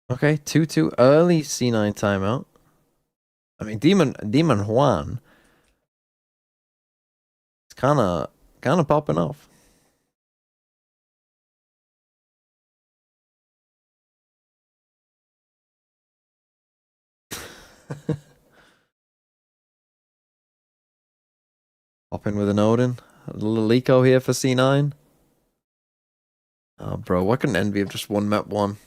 Okay, 2-2 early C9 timeout. I mean, Demon Juan. It's kind of popping off. Hop in with an Odin. A little eco here for C9. Oh, bro, why couldn't Envy have just won map 1?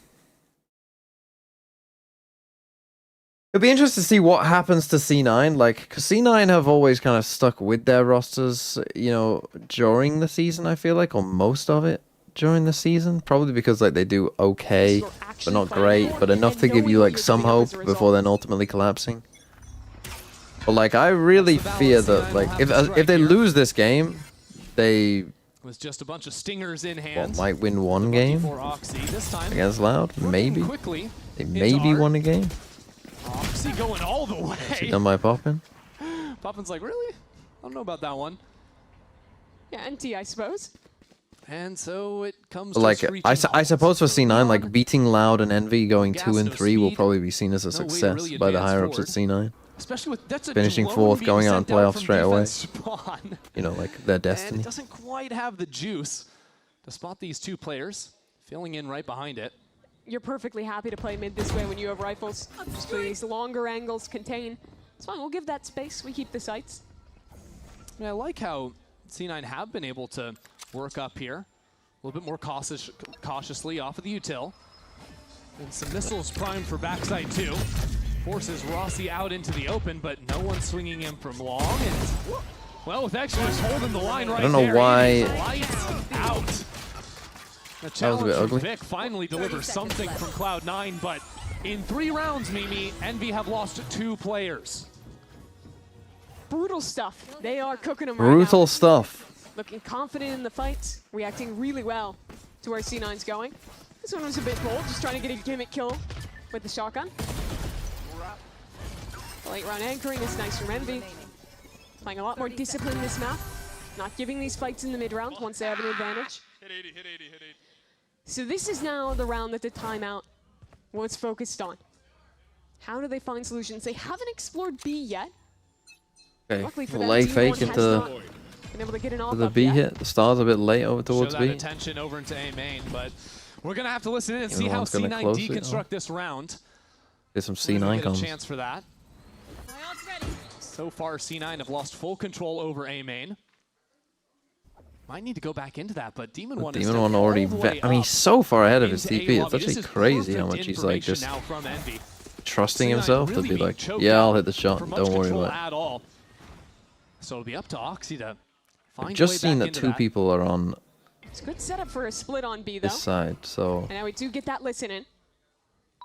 It'd be interesting to see what happens to C9, like, because C9 have always kind of stuck with their rosters, you know, during the season, I feel like, or most of it during the season. Probably because, like, they do okay, but not great, but enough to give you, like, some hope before then ultimately collapsing. But, like, I really fear that, like, if they lose this game, they With just a bunch of stingers in what, hand. might win one game For Oxy this time. against Loud. working Maybe. Quickly They into maybe Art. won a game. Oxy going all the way. Done by Poppin. Poppin's like, really? I don't know about that one. Yeah, NT, I suppose. And so it comes Like, to I suppose for C9, like, Leon, beating Loud and Envy going gas, 2 and no 3 will speed, probably be seen as a no way to success really by the advance higher ups at forward. C9. especially with that's a Finishing drone fourth, being going out sent in playoffs from straight away. defense spawn. You know, like, their And destiny. it doesn't quite have the juice to spot these two players, filling in right behind it. You're perfectly happy to play mid this way when you have rifles. Just for these longer angles, contain. It's fine, we'll give that space. We keep the sights. I like how C9 have been able to work up here. A little bit more cautiously off of the util. And some missiles primed for backside 2. Forces Rossi out into the open, but no one swinging him from long. And, well, with Exodus holding the line right there. I don't know why. it is lights out. The That was a challenge bit from ugly. Vic finally delivers something from Cloud9, but in 3 rounds, Mimi, Envy have lost 2 players. Brutal stuff. They are cooking them right Brutal now. stuff. Looking confident in the fights, reacting really well to where C9's going. This one was a bit bold, just trying to get a gimmick kill with the shotgun. Late round anchoring is nice from Envy. Playing a lot more discipline this map. Not giving these fights in the mid round once they have an advantage. Hit 80, hit 80, hit 80. So this is now the round that the timeout was focused on. How do they find solutions? They haven't explored B yet. Okay, Luckily for we'll them, lay T1 fake has into not been able to get an off the up B yet. hit. The star's a bit late over Show towards that B. attention over into A main, but we're gonna have to listen in and Even see how one's gonna C9 close it, deconstruct this round. There's some We're gonna C9 get a comes. chance for that. My ult's ready. So far, C9 have lost full control over A main. Might need to go back into that, but Demon One is Demon One already. I mean, he's so far ahead of his TP. It's actually crazy how much he's like just trusting himself to be like, yeah, I'll hit the shot. Don't worry about it. At all. So it'll be up to Oxy to find I've just a way seen back that into 2 people are on It's a good setup for a split on B though. this side, so And now we do get that listen in.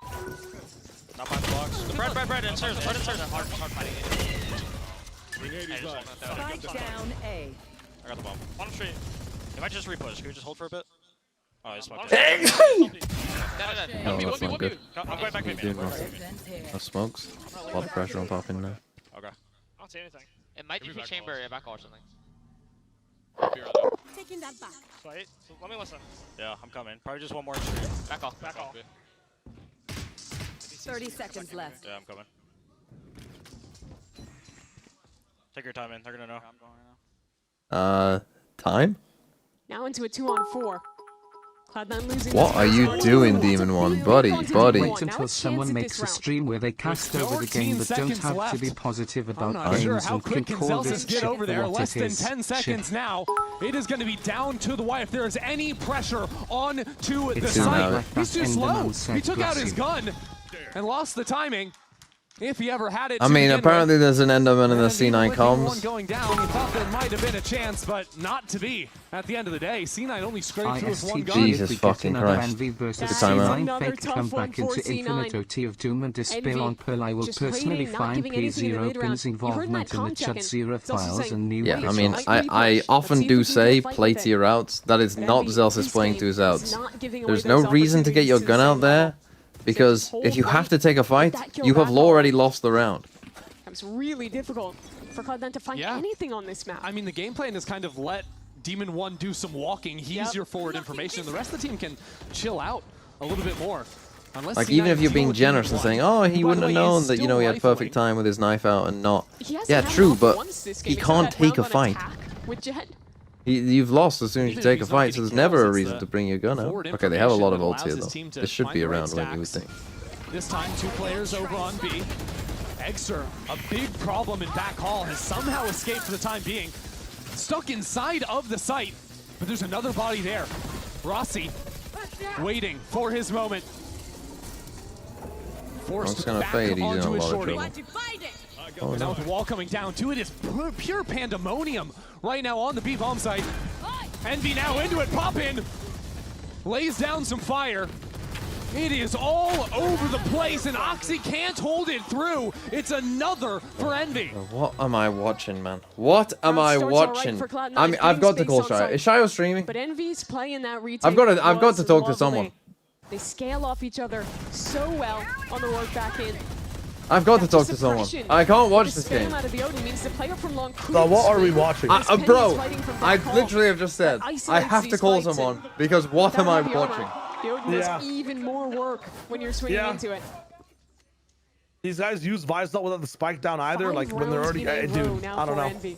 Not by the box. Bread, insert, bread, insert. Hard fighting. Spike down A. I got the bomb. On street. If I just repush, can we just hold for a bit? Oh, he's smoked. no, One that's not good. I'm going back with me. Dude, no smokes. A lot of pressure on popping now. Okay. I don't see anything. It might be chamber back or something. Taking that back. Wait, so let me listen. Yeah, I'm coming. Probably just one more street. Back off. Back off. 30 seconds left. Yeah, I'm coming. Take your time in. They're gonna know. Time? Now into a 2-on-4. Cloud9 losing. What this are round. you Starting doing, to Demon One? really Buddy, onto buddy. Demon Wait One. Now until a someone chance at makes this a round. stream where they cast over the 14 game but don't seconds have to left. be positive I'm about not sure games how and quick can can call this Celsius get shit over for there. what Less it than is. 10 seconds Shit. now. It is going to be down to the wire. If there is any pressure on to the It sounds site, like he's too that slow. Enderman He said took out his bless gun and lost the timing. If he ever had it. I to mean, begin apparently with. there's an Enderman in the And even C9 with Demon One comms. going down, he thought there might have been a chance, but not to be. At the end of the day, C9 only scraped through with one gun. Jesus we get fucking another Christ. Envy versus Good timeout. C9 Another fake tough come one back for into C9. Infinite OT of Doom and Despair on Pearl. I will just personally waiting, not find giving anything in the P0 mid-round. pins You heard involvement that in the com Chud check-in. Zero It's also files saying, and new Yeah, I mean, Let's I see often if we do can say fight play with to it. your outs. That is But not Envy, Zelsis this playing game to his is outs. not giving away There's those no reason to get your opportunities gun the out same there level. because Hold if you have fight, to take a get fight, that kill you have back already on. lost the round. It's really difficult for Cloud9 to find Yeah. anything on this map. I mean, the game plan is kind of let Demon One do some walking. He's Yep. your forward information. The rest of the team can chill out a little bit more. Unless Like, C9 even if you're deal being with Demon generous and One, saying, oh, who, he by the wouldn't have way, known is that, you still know, he had perfect rifling. time with his knife out and not. He hasn't Yeah, had true, enough but once this he game, can't except that take a round on fight. attack With Jet. You've lost as soon as you Even if take a he's not fight, so getting there's never a kills, reason it's to bring your gun out. forward Okay, they have a lot of information ults that here, allows his though. team to This should find be the a right round win, you would stacks. think. This time, 2 players over on B. Exer, a big problem in back hall, has somehow escaped for the time being. Stuck inside of the site, but there's another body there. Rossi waiting for his moment. Forced Onk's gonna back fade, he's in a onto his lot of shorty. trouble. Divide it. Oh, Now no. with the wall coming down to it is pure pandemonium right now on the B bomb site. Envy now into it, pop in, lays down some fire. It is all over the place, and Oxy can't hold it through. It's another for Envy. What am I watching, man? What am Round I starts all right watching? for Cloud9, I mean, I've got to getting call space on Shio. site. Is Shio streaming? But Envy's playing that retake. I've got to was talk to someone. lovely. They scale off each other so well on the work back in. I've got to That talk to someone. suppression I can't watch with the this spam game. out of the Odin means the player from long So what are we couldn't watching? swing. This Penny is Bro, fighting from I back home. literally have just said That I isolates have to these call fights, someone and because what am I without the watching? armor, The Odin does even more work when you're swinging Yeah. into it. These guys use Vise not without the spike down either. 5 Like when they're rounds already, in a row dude. now I don't for know. Envy.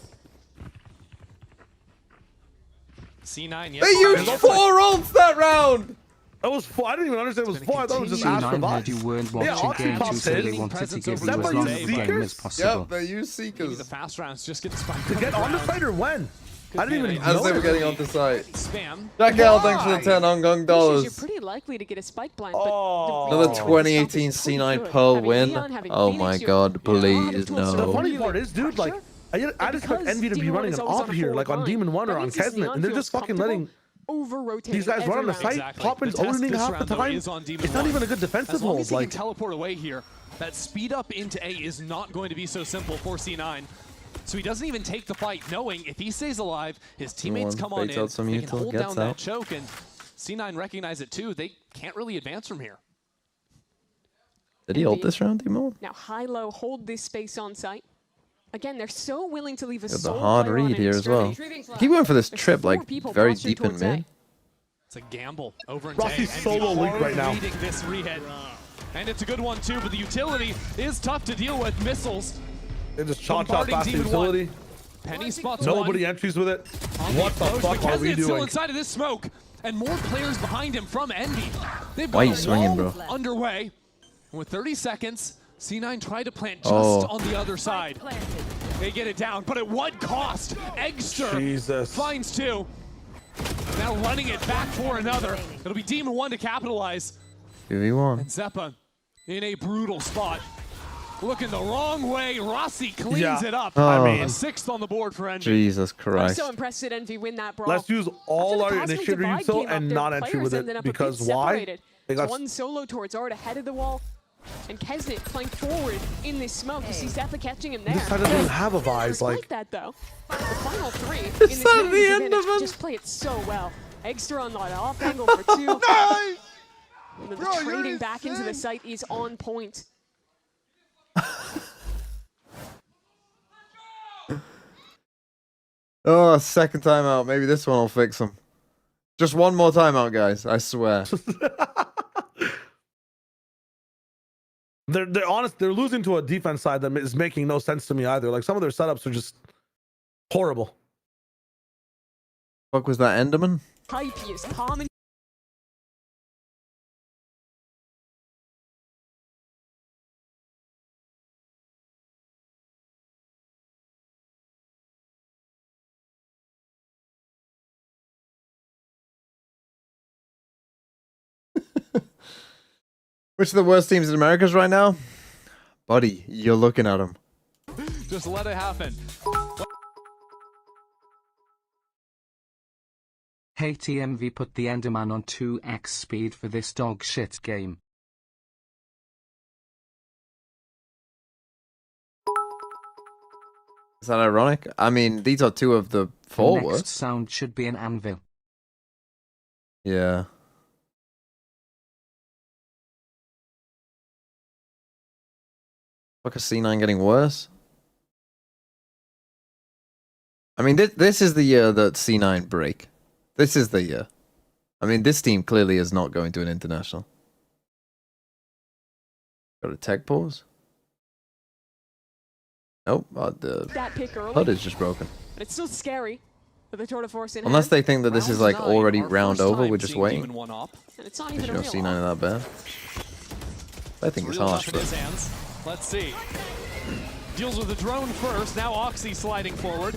C9, yes. They used 4 ults that round! That was 4. I didn't even understand it was 4. I thought it was just C9 Astra heard you Vise. weren't Yeah, watching Oxy game popped 2, so in. they wanted to give you as Remember long you a game Seekers? as possible. Yep, they used Maybe Seekers. the fast rounds just get spiked. To get on the fight or when? I didn't even As know. they were getting onto site. Spam. Jack L, thanks for the 10 Hong Kong You're dollars. pretty likely to get a spike blind, Oh. but the Another reach 2018 is pretty C9 good. Pearl Having win. Leon, having Oh Phoenix, my you're god, a lot of please tools to The no. funny really part is, dude, like, pressure. I just expect Because Envy to be Demon running is an always op on a here, forward like on line. Demon 1 or That on means his Kesnet, Neon and they're feels just fucking comfortable letting over-rotating these guys run on the every round. site, pop into The test opening this half the round, though, time. is on Demon It's not 1. even a good defensive As long hold. as he Like, can teleport away here, that speed up into A is not going to be so simple for C9. So he doesn't even take the fight, knowing if he stays alive, his teammates come on baits in, out some they can util, hold gets down that out. choke, and C9 recognize it too. They can't really advance from here. Did he ult this round, Demon? Now high-low hold this space on site. Again, they're so willing to leave a Got the sole hard player on read an here as well. extremity. He went for this There's trip 4 like people very postured deep in towards mid. A. It's a gamble over in Rossi's Day. solo Envy weak right now. reading this rehead. And it's a good one too, but the utility is tough to deal with. Missiles. they just chop Bombarding past the Demon utility. Penny spots Nobody one. entries with it. On What the approach, fuck but are we Kesnet's still doing? inside of this smoke, and more players behind him from Envy. They've Why got you a swinging, wall bro? underway. And with 30 seconds, C9 tried to plant just Oh. on the other side. They get it down, but at what cost? Eggster Jesus. finds 2. Now running it back for another. It'll be Demon 1 to capitalize. 2v1. And Zeppa in a brutal spot. Looking the wrong way. Rossi cleans Yeah. it up. I mean- A 6th on the board for Envy. Jesus I'm Christ. so impressed that Envy win that brawl. Let's use all After the our Cosmic initiative Divide util came up, and their not entry players with ended it. up a bit Because why? separated. They got One solo towards Art ahead of the wall, and Kesnet playing forward in this smoke. You see Zeppa catching him there. This side doesn't even have a Vise. It's like Like, that though. The final 3 in It's this not man's the end advantage of him. just play it so well. Eggster on the off angle for 2. And then the trading back into the site is on point. Oh, second timeout. Maybe this one will fix him. Just one more timeout, guys. I swear. they're honest. They're losing to a defense side that is making no sense to me either. Like some of their setups are just horrible. Fuck was that Enderman? Hypiest, common. Which of the worst teams in Americas right now? Buddy, you're looking at them. Just let it happen. Hey TMV, put the Enderman on 2x speed for this dog shit game. Is that ironic? I mean, these are 2 of the The 4 next worst. sound should be an anvil. Yeah. Fuck, is C9 getting worse? I mean, this is the year that C9 break. This is the year. I mean, this team clearly is not going to an international. Got a tech pause? Nope, the That pick early, HUD is just broken. but it's still scary with the Tour de Force in Unless hand. they think that this is like Round 9, already our round first over, time we're just seeing waiting. Demon 1 op. And it's not Because even you a don't real see none off. of that bad. I think it's Real harsh, tough in his but hands. Let's see. Deals with the drone first. Now Oxy sliding forward.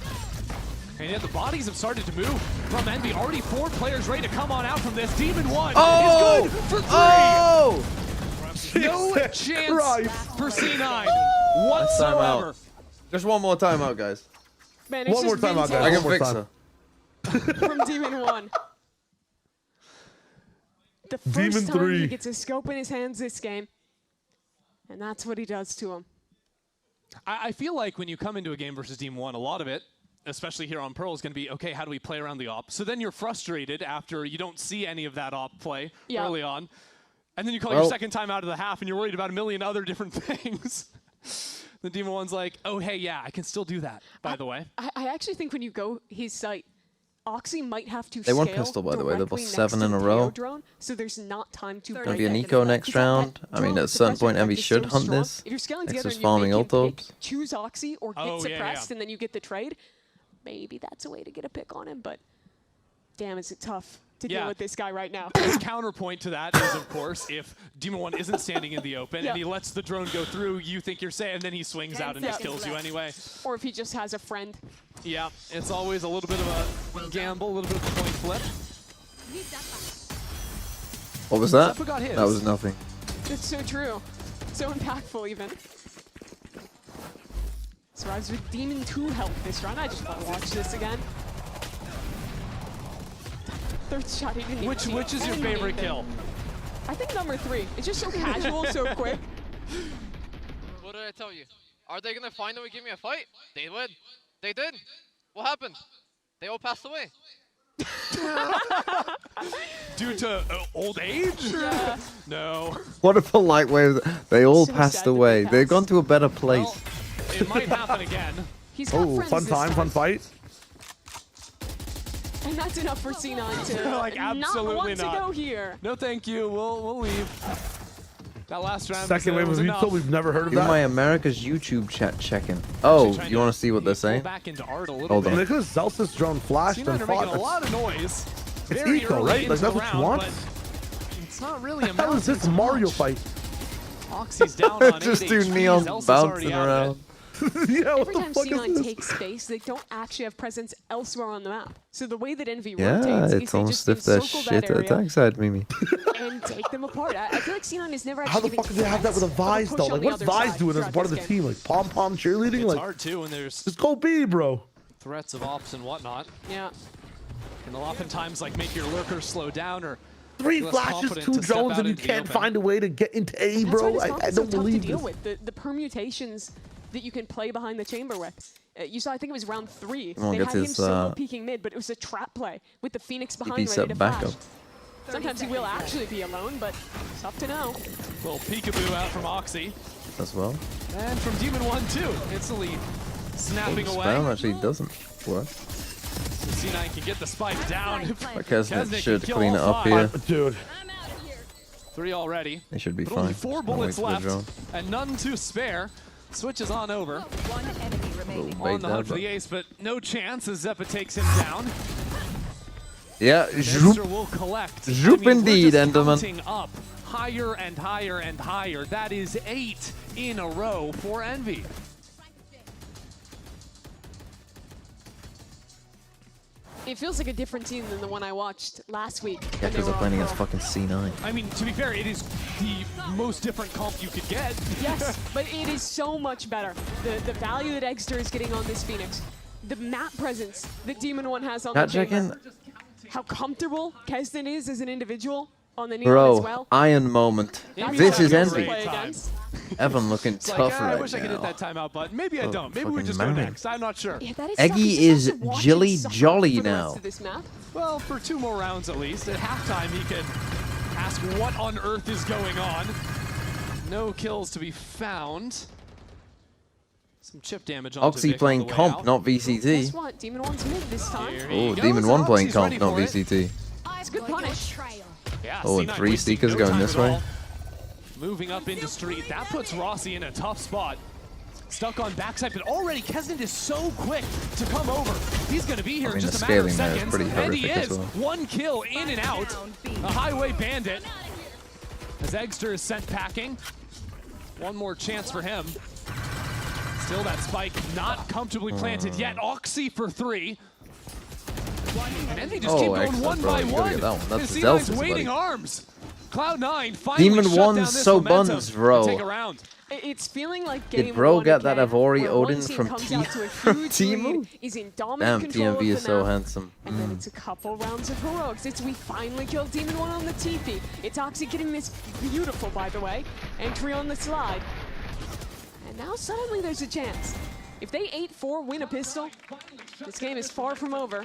And yet the bodies have started to move from Envy. Already 4 players ready to come on out from this. Demon 1 is good for 3. Oh! No Jesus chance Christ. for C9 Timeout. whatsoever. Just one more timeout, guys. Man, it's One more just timeout, vintage I guys. can One more fix time. her. from Demon 1. The first Demon time 3. he gets a scope in his hands this game, and that's what he does to him. I feel like when you come into a game versus Demon 1, a lot of it, especially here on Pearl, is going to be, okay, how do we play around the op? So then you're frustrated after you don't see any of that op play Yeah. early on. And then you call Well- your second time out of the half and you're worried about a million other different things. The Demon One's like, oh, hey, yeah, I can still do that, by the way. I actually think when you go his site, Oxy might have to They won scale pistol, by the way. They've directly lost next 7 to in a the row. KO drone, so there's not time to Gonna break be an it. eco next Because that round. I mean, drone, at a the certain pressure point, effect Envy is should so hunt strong. this. If you're scaling together Extra's and you farming make ult him pick, orbs. choose Oxy or hit Oh, yeah, suppressed, yeah. and then you get the trade, maybe that's a way to get a pick on him, but damn, is it tough to deal Yeah. with this guy right now. The counterpoint to that is, of course, if Demon One isn't standing in the open Yeah. and he lets the drone go through, you think you're safe, and then he swings out and just kills you anyway. Or if he just has a friend. Yeah, it's always a little bit of a gamble, a little bit of a coin flip. What was that? Zephyr got his. That was nothing. It's so true. So impactful, even. Survives with Demon 2 health this run. I just want to watch this again. Third shot, he didn't even see Which is your anything. favorite kill? I think number 3. It's just so casual, so quick. What did I tell you? Are they gonna finally give me a fight? They would. They did. What happened? They all passed away. Due to old age? Yeah. No. What a polite way. They all So sad passed that they away. They've passed. gone to a better place. Well, it might happen again. He's got Oh, friends fun this time, fun fight. And that's enough for C9 to Like, not absolutely want not. to go here. No, thank you. We'll leave. That last round Second wave was of enough. Utah, we've never heard of Give that. my America's YouTube chat checking. Oh, Trying you want to see what they're pull saying? back into art a little Hold bit. on. Look at this Zelsis drone flashed C9 and are making fought. a lot of noise. It's Very eco, early right? into Like, that's the what you round, want? but it's not really How is amounting this to Mario much. fight? Oxy's down on Just 8 do HP. Neon Zelsa's bouncing already out of it. around. Yeah, what Every the time fuck is C9 this? takes space, they don't actually have presence elsewhere on the map. So the way that Envy Yeah, rotates is it's they almost just if they're encircle shit that at area attack side, Mimi. and take them apart. I feel like C9 is never How actually the fuck do they have that with a Vise though? Like, what's Vise doing as part of the team? Like pom pom cheerleading? It's Like, hard too when there's just go B, bro. threats of ops and whatnot. Yeah. And they'll oftentimes like make your lurkers slow down or 3 less flashes, confident 2 to step drones, out and you into the can't open. find a way to get into A, That's why bro. this I comp is don't so tough to believe deal this. with. The permutations that you can play behind the chamber with. You saw, I think it was round 3. Come on, They get had him his, solo peeking mid, but it was a trap play with the Phoenix behind ready set to back flash. up. Sometimes he will actually be alone, but tough to know. little peekaboo out from Oxy. As well. And from Demon 1 too. Instantly snapping away. Spam actually doesn't work. So C9 can get the spike down. Kesnet Kesnet should can kill clean it all up 5. here. Dude. 3 already. They should be But fine. only 4 I'll wait bullets for the left drone. and none to spare. Switches on over. One enemy remaining. Little On bait the there, hunt for but- the ace, but no chance as Zeppa takes him down. Yeah, Dexter zoop. will collect. Zoop I mean, indeed, we're just Enderman. counting up higher and higher and higher. That is 8 in a row for Envy. It feels like a different team than the one I watched last week. Yeah, when they because were they're playing on against Pearl. fucking C9. I mean, to be fair, it is the most different comp you could get. Yes, but it is so much better. The value that Exter is getting on this Phoenix, the map presence that Demon One has on Chat the chamber, check-in. how comfortable Keston is as an individual on the Neon as Bro, well. iron moment. That's This how is you Envy. Play time. against. Evan looking It's tough like, right I wish I could hit now. that timeout button. Maybe I Oh, don't. Maybe we fucking just go married. next. I'm not sure. Yeah, that is Eggy tough. You is just have to watch jilly it suffer jolly for the now. rest of this map. Well, for 2 more rounds at least. At halftime, he can ask what on earth is going on. No kills to be found. Some chip damage on Oxy playing comp, not VCT. Guess what? Demon One's mid this time. Here he Oh, goes. Demon 1 playing Oxy's comp, ready not for it. VCT. It's a good punish. Yeah, Oh, and C9 3 wasting Seekers no going time this at way. all. Moving up into street. That puts Rossi in a tough spot. Stuck on backside, but already Kesnet is so quick to come over. He's going to be here I mean, in the just a matter of scaling there is seconds. pretty And he horrific as is. well. 1 kill in and out. A highway bandit. As Egster is sent packing. 1 more chance for him. Still that spike not comfortably planted yet. Oxy for 3. And then they just Oh, keep going excellent, 1 bro. by You gotta 1. get that one. That's And the C9's Zelsis, waiting buddy. arms. Cloud9 finally Demon shut One's down this so momentum buns, to bro. take a round. It's feeling like Did game bro one get that again, Avori where Odin one team from comes T- out to a from huge Temu? lead, is in dominant Damn, control TMV of is the so map, handsome. and then it's a couple rounds of heroics. It's we finally killed Demon One on the TP. It's Oxy getting this beautiful, by the way, entry on the slide. And now suddenly there's a chance. If they 8-4 win a pistol, this game is far from over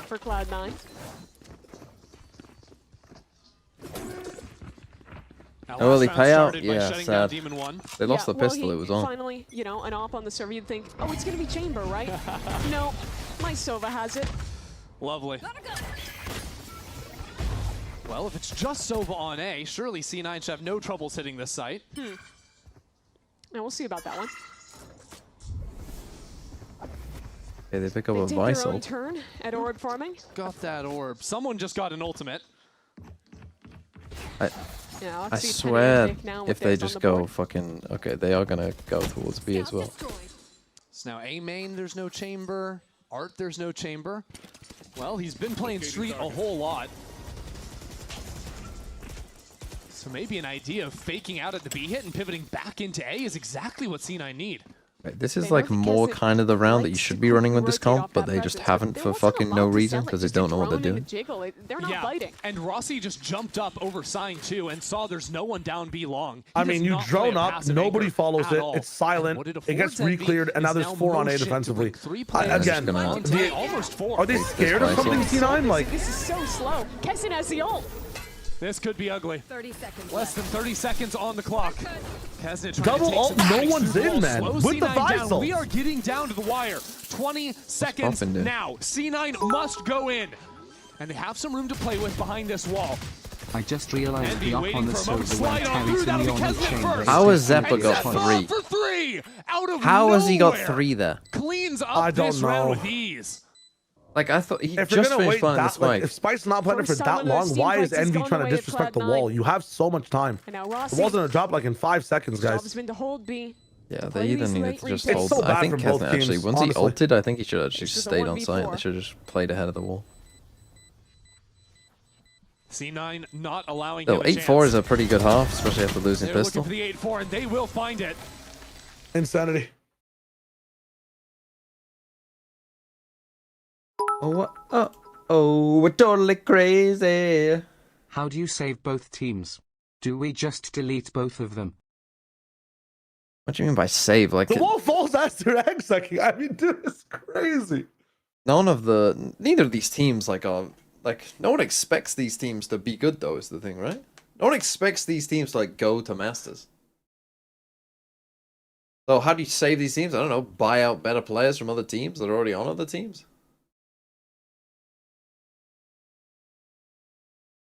for Cloud9. Now That Oh, last the round payout? started by Yeah, shutting sad. down Demon 1. They lost the well, pistol, it was on. Finally, you know, an op on the server, you'd think, oh, it's going to be Chamber, right? No, my Sova has it. Lovely. Well, if it's just Sova on A, surely C9 should have no troubles hitting this site. Now, we'll see about that one. Okay, they pick up They a take their own Visal. turn at orb farming. Got that orb. Someone just got an ultimate. I Yeah, let's I see swear, Penny and Nick now with if they theirs on just the go board. fucking... Okay, they are gonna go towards B as well. So now A main, there's no chamber. Art, there's no chamber. Well, he's been playing Street a whole lot. So maybe an idea of faking out at the B hit and pivoting back into A is exactly what C9 need. Right, this is They like know more because kind of the round that you likes should to be running with quickly this rotate comp, off but that they just presence, haven't there for wasn't a fucking lot no to reason, sell it, because they just a don't know what they're drone and doing. a jiggle. They're not fighting. And Rossi just jumped up over Sign 2 and saw there's no one down B long. He I does mean, you not play drone a up, passive nobody anchor follows at it, all. it's silent, And what it gets affords Envy re-cleared, and now is there's 4 on A motion to defensively. bring 3 I'm players just gonna- onto do A, you- almost 4. Are they scared of something, C9? Like, This is so slow. Kessin has the ult. This could be ugly. 30 seconds Less than 30 seconds on the clock. Kesnit trying Double to take ult, some no strikes one's through in, walls, man. slows With the C9 down. Visal. We are getting down to the wire. 20 seconds Popping, dude. now. C9 must go in. And they have some room to play with behind this wall. I just realized Envy the op waiting on the for a moment. server went Slide on carry through. to That'll me be on the Kesnit chamber. first. How has And Zeppa got Zeppa 3? for 3 out of How has he got nowhere. 3 there? Cleans up I don't this round know. with ease. Like, I thought he if you're just gonna finished wait playing the that, like, spike. if Spike's not playing it for First that time in those long, team why is fights has Envy gone trying the to way of disrespect the Cloud9. wall? You have so much time. And now It Rossi. wasn't a drop like in 5 seconds, Job guys. has been to hold B. Yeah, they Play either these needed late to just retakes. hold. It's so I bad think from both Kesnit actually, teams, once he honestly. ulted, I think he should have This just is a stayed on site. 1v4. They should have just played ahead of the wall. C9 not allowing Though him a 8-4 is chance. a pretty good half, especially after losing They're looking pistol. for the 8-4, and they will find it. Insanity. Oh, we're totally crazy. How do you save both teams? Do we just delete both of them? What do you mean by save? Like, The wall falls after egg sucking. I mean, dude, it's crazy. neither of these teams no one expects these teams to be good though, is the thing, right? No one expects these teams to like go to Masters. So how do you save these teams? I don't know, buy out better players from other teams that are already on other teams?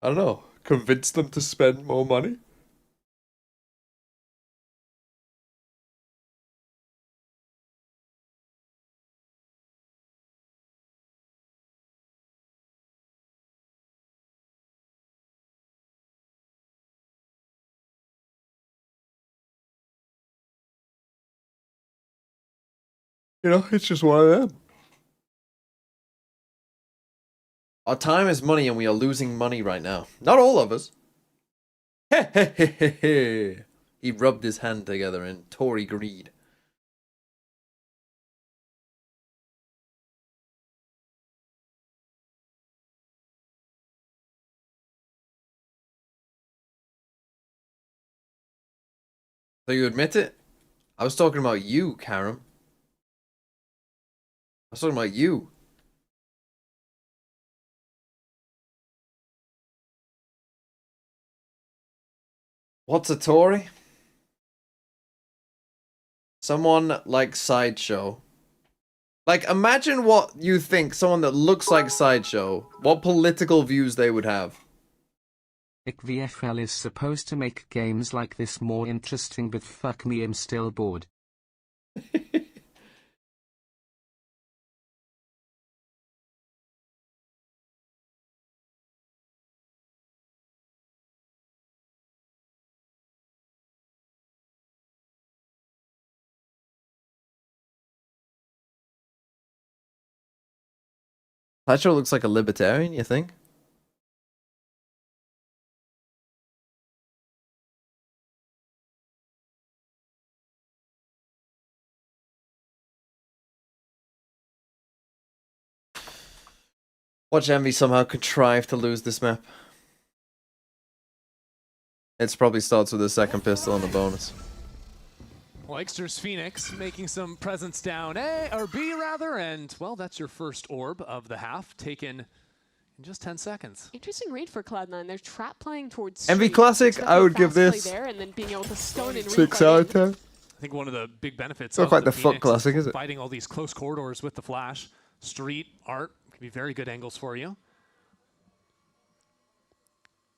I don't know. Convince them to spend more money? You know, it's just one of them. Our time is money and we are losing money right now. Not all of us. He rubbed his hand together in Tory greed. So you admit it? I was talking about you, Karam. I was talking about you. What's a Tory? Someone like Sideshow. Like, imagine what you think someone that looks like Sideshow, what political views they would have. ICVFL is supposed to make games like this more interesting, but fuck me, I'm still bored. Sideshow looks like a libertarian, you think? Watch Envy somehow contrive to lose this map. It probably starts with a second pistol and a bonus. Likesters Phoenix making some presence down A, or B rather, and well, that's your first orb of the half taken in just 10 seconds. Interesting read for Cloud9. They're trap playing towards Envy Street. Classic, Expecting I would give fast play this there and then being able to stun and 6 replay out it. of 10. I think one of the big benefits Not of quite the Phoenix FUT Classic, is it? fighting all these close corridors with the flash, Street, Art, can be very good angles for you.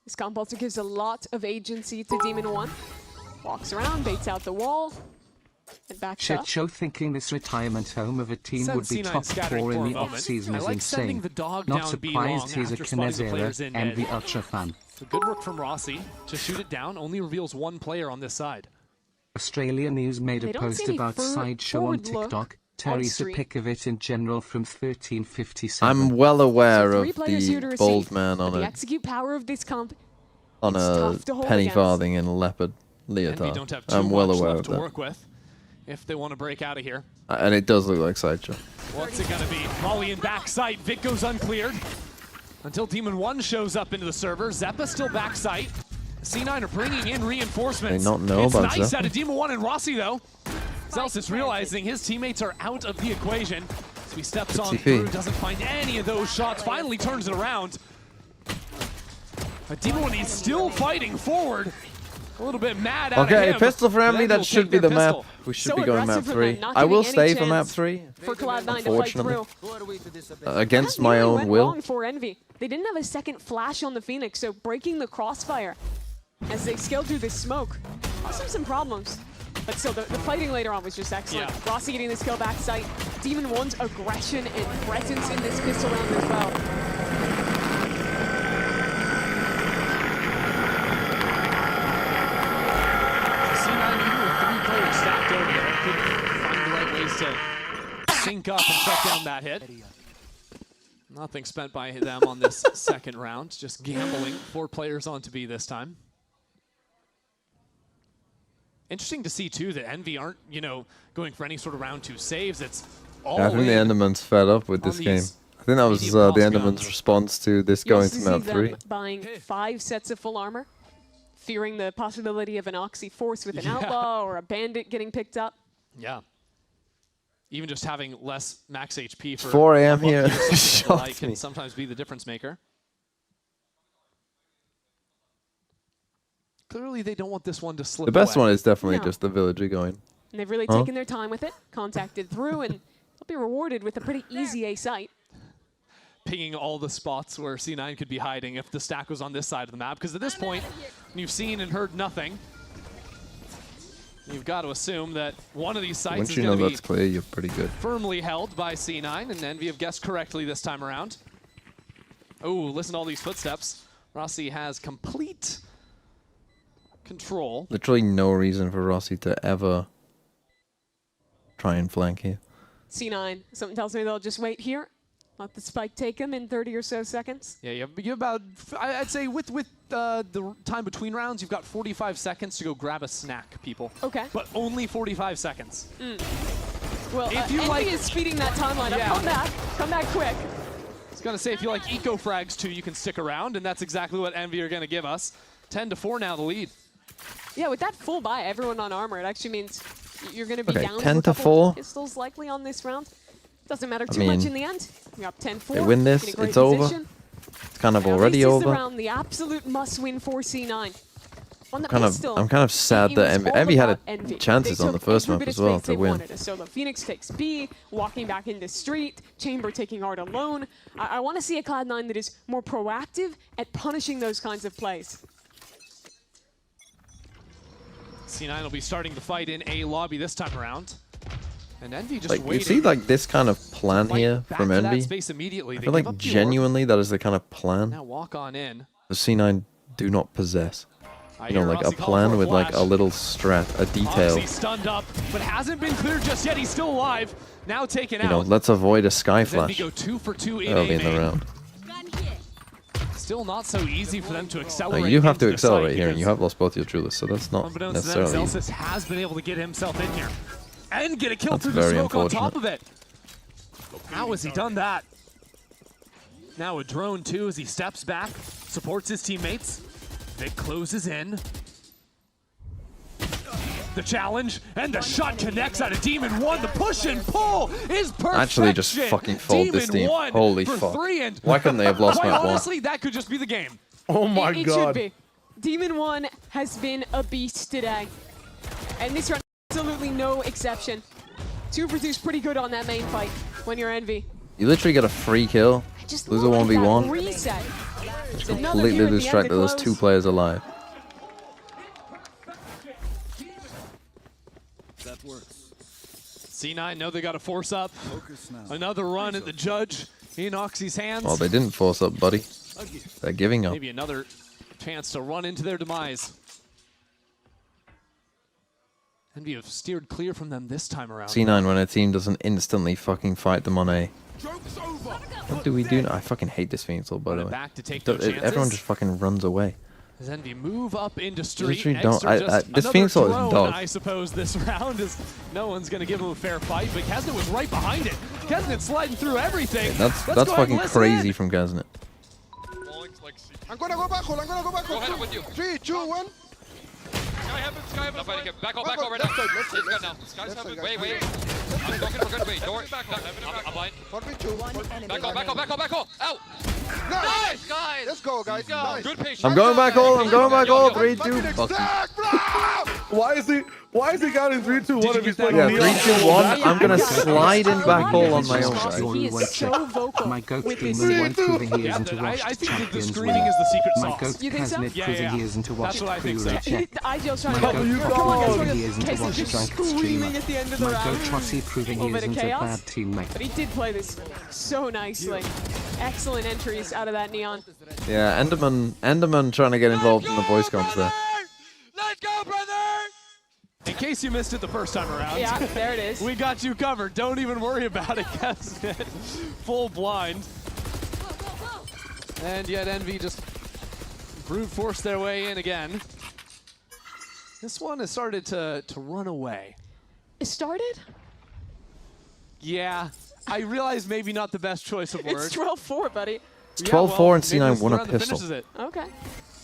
This comp also gives a lot of agency to Demon 1. Walks around, baits out the wall, and backs up. Shit show thinking this retirement home of a team Send would be C9 top scattering 4 for in a the moment. off-season I is like sending insane. the dog Not down B surprised long he's a after spotting the Kinezera players in and the mid. Ultra fan. So good work from Rossi to shoot it down. Only reveals one player on this side. Australia News made They a don't post see any about Sideshow on forward look TikTok. on Terry's a Street. pic of it in general from 1357. I'm well aware So of 3 players here to the receive, bold man but on the a execute power of this comp. on it's a tough to hold penny against. farthing in leopard Envy leotard. don't have too I'm well much aware left of to that. work with if they want to break out of here. And it does look like Sideshow. What's it going to be? Molly in backside. Vic goes uncleared until Demon 1 shows up into the server. Zeppa still backside. C9 are bringing in reinforcements. They not know it's about nice Zeppa. out of Demon 1 and Rossi, though. Zelsis realizing his teammates are out of the equation. So he steps on TP. through, doesn't find any of those shots, finally turns it around. But Demon 1 is still fighting forward. A little bit mad out of Okay, him. pistol for but Envy, Envy that will should take be their the map. pistol. We should So be going map aggressive from them, 3. not I will giving any stay for map chance 3. For Cloud9 to fight Unfortunately. through. Against That my nearly own went will. wrong for Envy. They didn't have a second flash on the Phoenix, so breaking the crossfire as they scaled through this smoke caused them some problems. But still, the fighting later on was just excellent. Yeah. Rossi getting this kill back sight. Demon 1's aggression and presence in this pistol round as well. C9 even with 3 players stacked over there could find the right ways to sync up and shut down that hit. Nothing spent by them on this second round. Just gambling 4 players onto B this time. Interesting to see too that Envy aren't, you know, going for any sort of round 2 saves. It's all I think the in Enderman's fed up with on this game. these I think that was medium the pulse Enderman's guns. response to this You going also to see map them 3. buying 5 sets of full armor, fearing the possibility of an Oxy Force with an outlaw or a bandit getting picked up. Yeah. Even just having less max HP for 4 a.m. a here. monkey or something Shocked like can me. sometimes be the difference maker. Clearly, they don't want this one to slip The best away. one is definitely No. just the villager going. And they've really taken their time with it, contacted through, and they'll be rewarded with a pretty easy A site. Pinging all the spots where C9 could be hiding if the stack was on this side of the map. Because at this point, you've seen and heard nothing. You've got to assume that one of these sites Once is you know going to be that's clear, you're pretty good. firmly held by C9, and Envy have guessed correctly this time around. Oh, listen to all these footsteps. Rossi has complete control. Literally no reason for Rossi to ever try and flank here. C9, something tells me they'll just wait here, let the spike take them in 30 or so seconds. Yeah, you have about, I'd say with the time between rounds, you've got 45 seconds to go grab a snack, people. Okay. But only 45 seconds. Well, If you Envy like- is speeding that timeline up. Yeah. Come back quick. I was going to say, if you like eco frags too, you can stick around, and that's exactly what Envy are going to give us. 10-4 now, the lead. Yeah, with that full buy, everyone on armor, it actually means you're going to be Okay, down 10 to to a couple 4. pistols likely on this round. Doesn't matter I too much mean, in the end. You're up 10-4. they win this, in a great it's over. position. It's kind of Now, already this is over. the round, the absolute must-win for C9. On the I'm pistol, kind of sad it that was Envy, all Envy had about a Envy. chances They on the took first every map bit as of well space they to win. wanted. So the Phoenix takes B, walking back into Street, Chamber taking Art alone. I want to see a Cloud9 that is more proactive at punishing those kinds of plays. C9 will be starting the fight in A lobby this time around. And Envy just Like, you waiting. see like this kind of plan Fight here back from to that Envy? space immediately. I They feel give like up the orb. genuinely that is the kind of plan Now walk on in. the C9 do not possess. I You know, hear like a Rossi call plan for with like flash. a little strat, a detail. Oxy stunned up, but hasn't been cleared just yet. He's still alive. Now taken You know, out. let's avoid a sky As Envy flash go 2 for 2 in early A in the main. round. Still not so easy for them to No, accelerate. you have into to the site accelerate here, and you because have lost both your Druids, so that's not unbeknownst to them, necessarily easy. Zelsis has been able to get himself in here and get a kill That's through the very smoke on top unfortunate. of it. How has he done that? Now a drone too as he steps back, supports his teammates. Vic closes in. The challenge and the shot connects out of Demon 1. The push and pull is perfect. Actually, just fucking fold this team. Holy fuck. Why couldn't they have lost Quite map 1? honestly, that could just be the game. Oh my It god. should be. Demon 1 has been a beast today. And this round, absolutely no exception. 2 produced pretty good on that main fight when you're Envy. You literally get a free kill, Just lose a look at that 1v1, reset. It's another completely here at lose the track end that to there's close. 2 players alive. C9 know they got to force up. Another run at the judge in Oxy's hands. Well, they didn't force up, buddy. They're giving up. Maybe another chance to run into their demise. Envy have steered clear from them this time around. C9 when a team doesn't instantly fucking fight them on A. What do we do now? I fucking hate this Phoenix Lord, by the way. Back to take no Everyone chances. just fucking runs away. As Envy move up into street. literally don't- Extra I- just this another Phoenix Lord is drone, dog. I suppose this round is no one's gonna give him a fair fight, but Kesnet was right behind it. Kesnet sliding through everything. That's Let's go ahead fucking and listen crazy in. from Kesnet. I'm gonna go back hole. I'm gonna go back hole. Go ahead, I'm with you. 3, 2, 1. Sky heaven, sky heaven. Nobody can back Left right side, now. left side, It's good now. Sky's Left heaven. side, Wait, guys. wait. I'm looking for good. Wait, don't. I'm blind. 4v2. Back hole. Out. Nice, guys. Let's go, guys. Nice. Good patience. I'm going back all. I'm going back all. 3, 2. Fucking Fuck. exact, bro! Why is he counting 3, 2, 1 if he's playing Yeah, Neon? 3, 2, 1. I'm gonna Yeah. slide in back hole on my He own, is guys. so vocal My goat with his streamer went proving he Yeah, isn't a I washed think that the champions screening winner. is the secret My sauce. goat You think so? Kesnet Yeah, proving yeah. he isn't a That's washed what I think so. Kuro check. Ideal's trying to My go. goat you Come on, Fox dog. guys, proving he isn't a Casey's washed just strike screaming streamer. at the end of the My goat round. Trossi proving he Little bit of isn't a chaos. bad teammate. But he did play this so nicely. Excellent entries out of that Neon. Yeah, Enderman trying to get involved in the voice comms there. Let's go, brother. In case you missed it the first time around. Yeah, there it is. We got you covered. Don't even worry about it, Kesnet. Full blind. And yet Envy just brute force their way in again. This one has started to run away. It started? Yeah, I realize maybe not the best choice of words. It's 12-4, buddy. It's 12-4 and maybe C9 this is won the a round that pistol. finishes it. Okay.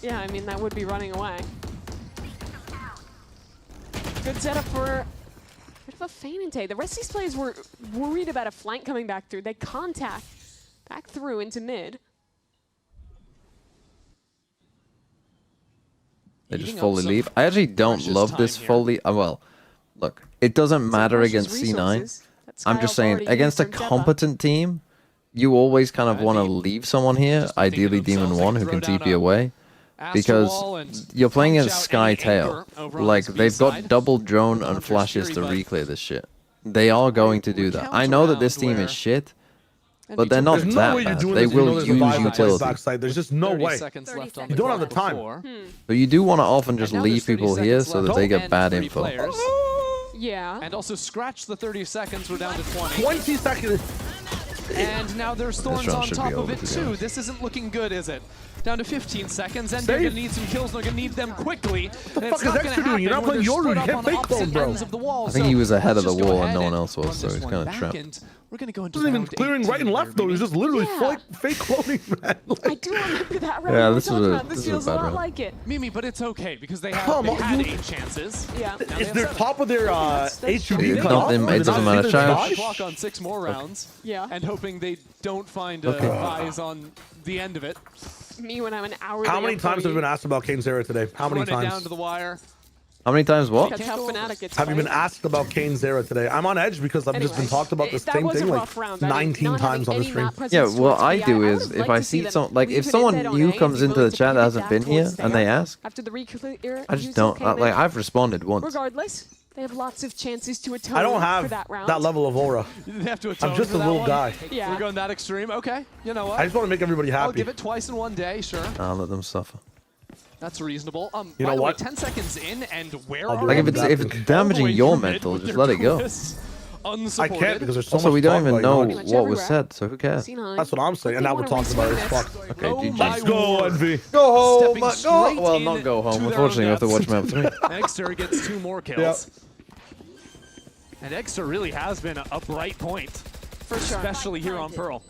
Yeah, I mean, that would be running away. Good setup for bit of a Feinte. The rest of these players were worried about a flank coming back through. They contact back through into mid. They just Eating up fully some leave. I actually don't precious love time this here. fully. Well, look, it doesn't matter Precious against C9. resources that I'm Sky just Elf saying, already against a used on Zeppa. competent team, you always kind of want to leave someone here, Just thinking ideally to themselves, Demon they 1, can who can throw down TP a away. Astral and Because you're playing punch against out any Skytail. anchor over on Like, this they've got B-side. double drone and Hunter's flashes to Fury, but reclear this shit. They are going to do that. I know that this team where is shit, Envy but they're took not There's that no way you're bad. doing They this. You know will there's a use vibe that plays utility. backside. There's just no 30 way. seconds left on You the don't have the clock time. before. But you do want to often just And now leave there's 30 people here seconds so that left they get and bad 3 info. players. Yeah. And also scratch the 30 seconds. We're down to 20. 20 seconds. And now there's thorns round on should top be of over, it to be too. honest. This isn't looking good, is it? Down to 15 seconds, and they're Safe. gonna need some kills. They're gonna need them quickly. What the fuck is Extra doing? You're not playing Yoru. You can't fake clone, bro. I think he was ahead of the wall and no one else was, so he's kind of trapped. We're gonna go into Wasn't even round clearing right and 18 left here, though. He was Mimi. just literally Yeah. fake cloning, man. I Like, do remember that round. Yeah, we this talked was a- about. this was feels a a bad lot round. like it. Mimi, but it's okay because they Come have on, had you- 8 chances. Yeah. Now they is have their 7. top of their That's HUD true. cut It's off? not them, Did it not doesn't see matter, their Charles. dodge? Clock on 6 more rounds. Yeah. And hoping they don't find eyes on the end of it. Me when I'm an hour. How many times have you been asked about Kane Zera today? How many Run it down times? to the wire. How many times what? That's how Fnatic gets Have you been played. asked about Kane Zera today? I'm on edge because I've just been Anyway, talked about the that same was a thing like rough round. I mean, 19 not times having on the any stream. map presence Yeah, what towards I BI, do would is have if liked I to see them some like leave if it someone instead on new A, comes be into willing the to chat that pivot hasn't that been here towards and they there. ask, After the reclear, I just don't like. I've responded once. Regardless, they have lots of chances to atone I don't for have that round. that level of aura. You didn't have to atone I'm just for a that little one. guy. Yeah. We're going that extreme. Okay. You know what? I just want to make everybody I'll happy. give it twice in one day. Sure. I'll let them suffer. That's reasonable. You by know the way, what? 10 seconds in, and where I'll are do Like it. if it's damaging your mental, just let it go. I can't because there's so Also, much we don't talk even about know it. Pretty much what was everywhere. said, so who cares? C9. That's what I'm saying. And They now we're wanna talking about it. reswing Fuck. this. Okay, Oh GG. my Let's go, word. Envy. Go home. Stepping Go. straight Well, not go in home. to their Unfortunately, we have to own watch map 3. Exter gets 2 more kills. And Exter really has been a bright point, For sure. especially here on Pearl.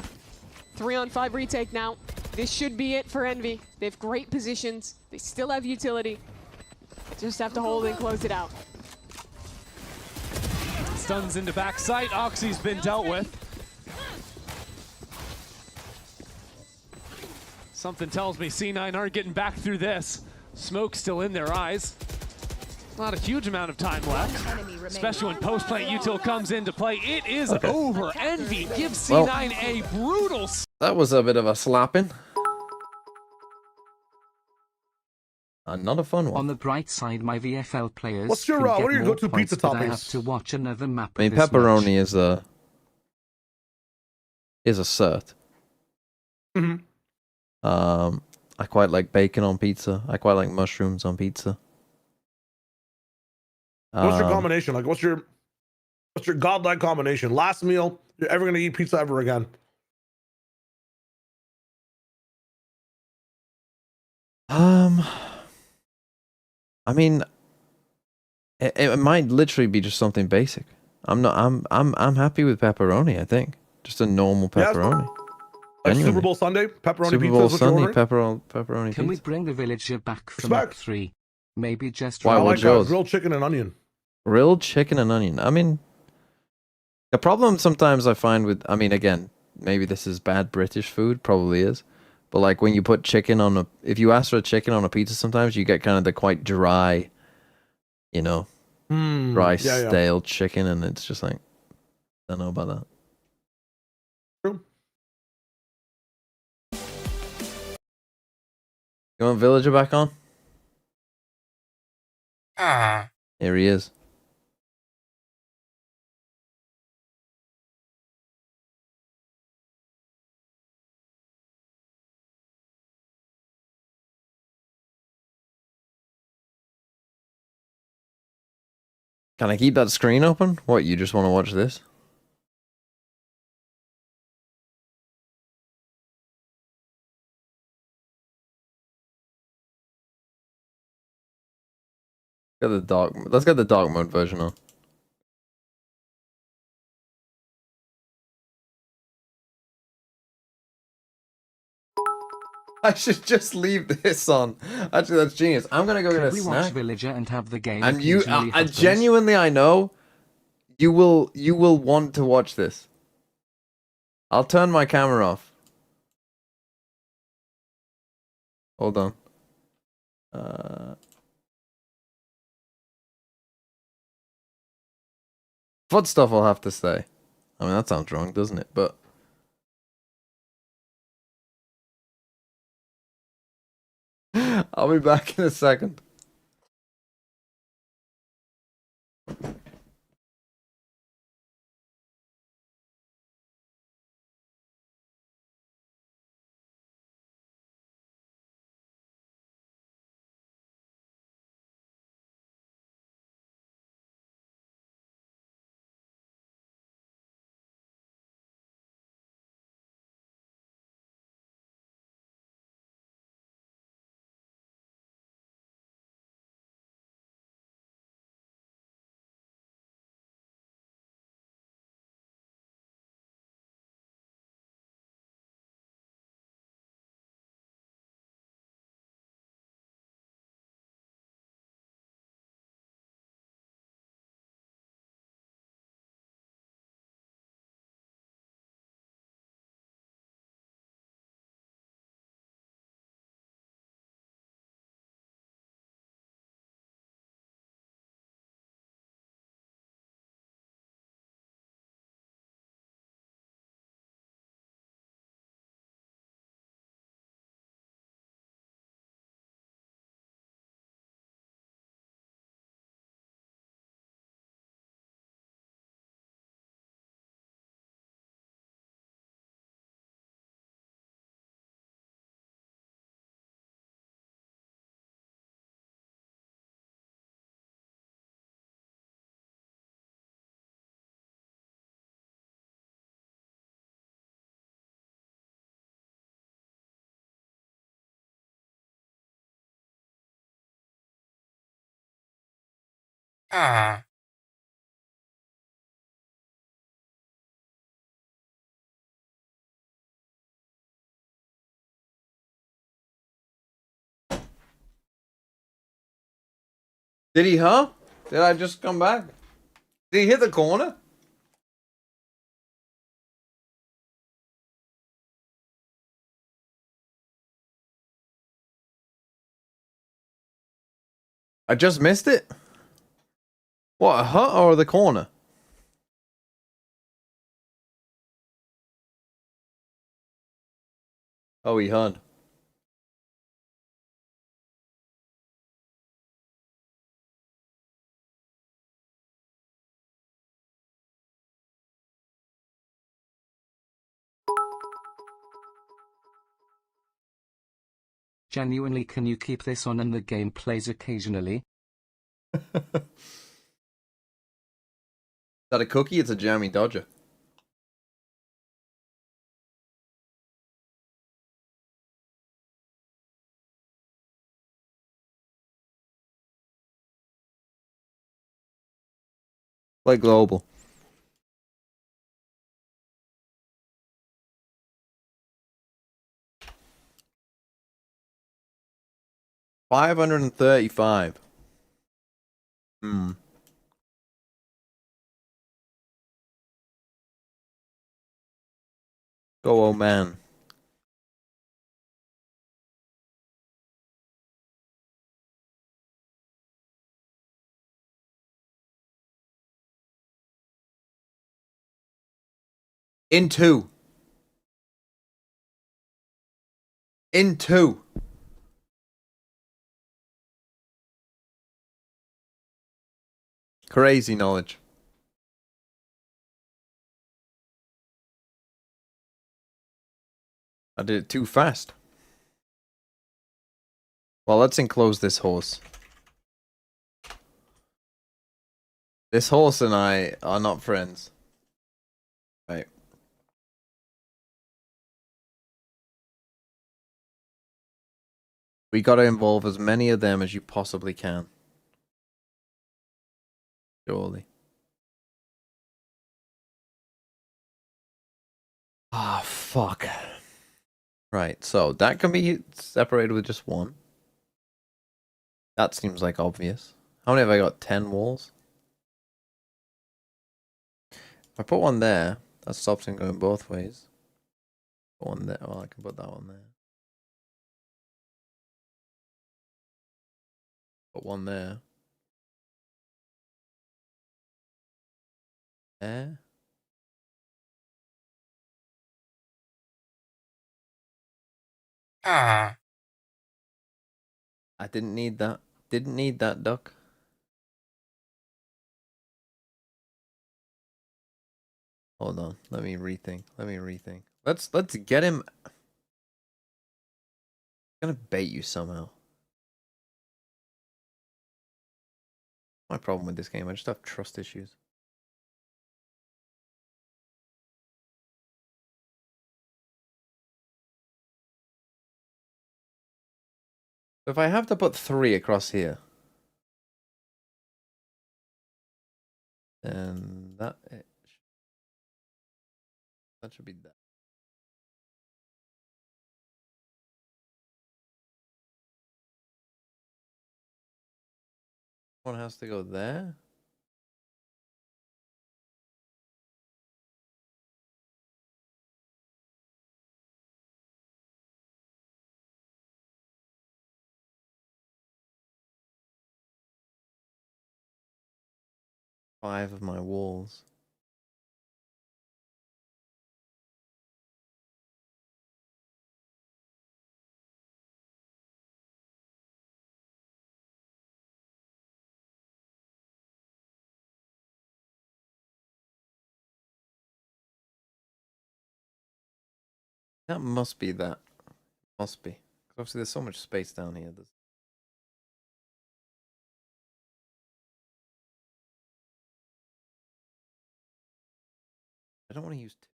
3-on-5 retake now. This should be it for Envy. They have great positions. They still have utility. Just have to hold and close it out. Stuns into backside. Oxy's been dealt with. Something tells me C9 aren't getting back through this. Smoke still in their eyes. Not a huge amount of time left, especially when post-plant util comes into play. It is over. Envy gives C9 a brutal. That was a bit of a slapping. Not a fun one. On the bright side, my VFL players. What's your can get what are your more go-to points, pizza but I have toppings? to watch another map. I mean, of this pepperoni match. is a cert. Mhm. I quite like bacon on pizza. I quite like mushrooms on pizza. What's your combination? Like, what's your godlike combination? Last meal you're ever gonna eat pizza ever again? I mean, it might literally be just something basic. I'm happy with pepperoni. I think just a normal Yeah, pepperoni. Like Genuinely. Super Bowl Sunday, pepperoni Super pizza Bowl is what you're Sunday, ordering? pepperoni Can we pizza. bring the villager back for Respect. map 3? Maybe just. Why, I what's like yours? grilled chicken and onion. Grilled chicken and onion. I mean, the problem sometimes I find with, I mean, again, maybe this is bad British food, probably is, but like when you put chicken on if you ask for a chicken on a pizza, sometimes you get kind of the quite dry, you know, dry, yeah. stale chicken, and it's just like, I don't know about that. True. You want Villager back on? Here he is. Can I keep that screen open? What, you just want to watch this? Let's get the dark mode version on. I should just leave this on. Actually, that's genius. I'm gonna go get a Could we watch snack. Villager and have the game? And you, occasionally I happens? genuinely, I know, you will want to watch this. I'll turn my camera off. Hold on. Foot stuff will have to stay. I mean, that sounds wrong, doesn't it? But I'll be back in a second. Did he, huh? Did I just come back? Did he hit the corner? I just missed it? What, a hut or the corner? Oh, he hung. Genuinely, can you keep this on and the game plays occasionally? Is that a cookie? It's a jammy dodger. Like global. $535. Hmm. Go, old man. In two. In two. Crazy knowledge. I did it too fast. Well, let's enclose this horse. This horse and I are not friends. Right. We gotta involve as many of them as you possibly can. Surely. Ah, fuck. Right, so that can be separated with just one. That seems like obvious. How many have I got? 10 walls? If I put one there, that stops him going both ways. Put one there. Well, I can put that one there. Put one there. There. Ah. I didn't need that. Didn't need that, duck. Hold on. Let me rethink. Let's get him. I'm gonna bait you somehow. My problem with this game, I just have trust issues. If I have to put 3 across here, then that should be that. One has to go there. Five of my walls. That must be that. Must be. 'Cause obviously there's so much space down here. I don't want to use two.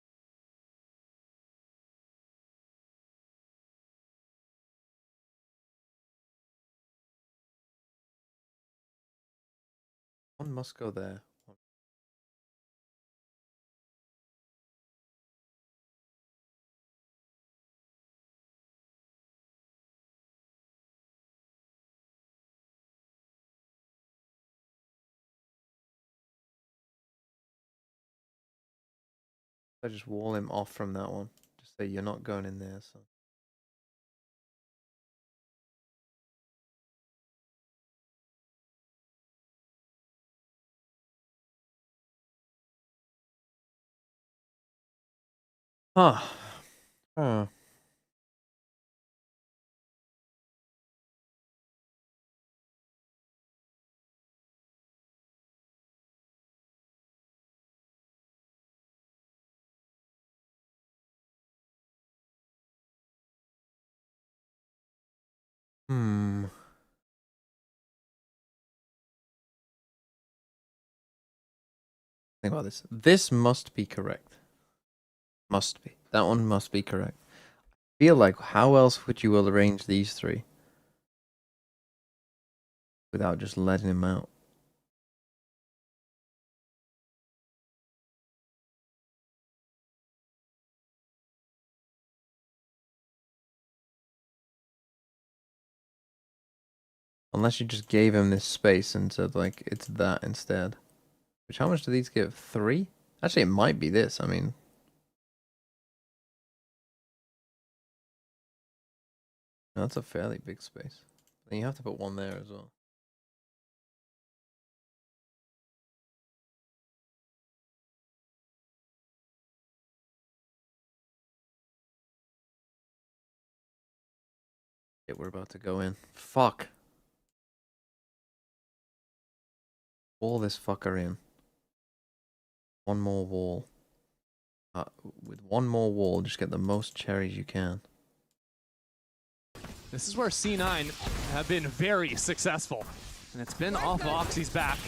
One must go there. I just wall him off from that one. Just say you're not going in there, so. Huh. Huh. Hmm. Think about this. This must be correct. Must be. That one must be correct. I feel like how else would you arrange these three without just letting him out? Unless you just gave him this space and said, like, it's that instead. Which, how much do these give? 3? Actually, it might be this. I mean... That's a fairly big space. Then you have to put one there as well. Yeah, we're about to go in. Fuck. Wall this fucker in. One more wall. With one more wall, just get the most cherries you can. This is where C9 have been very successful. And it's been off Oxy's back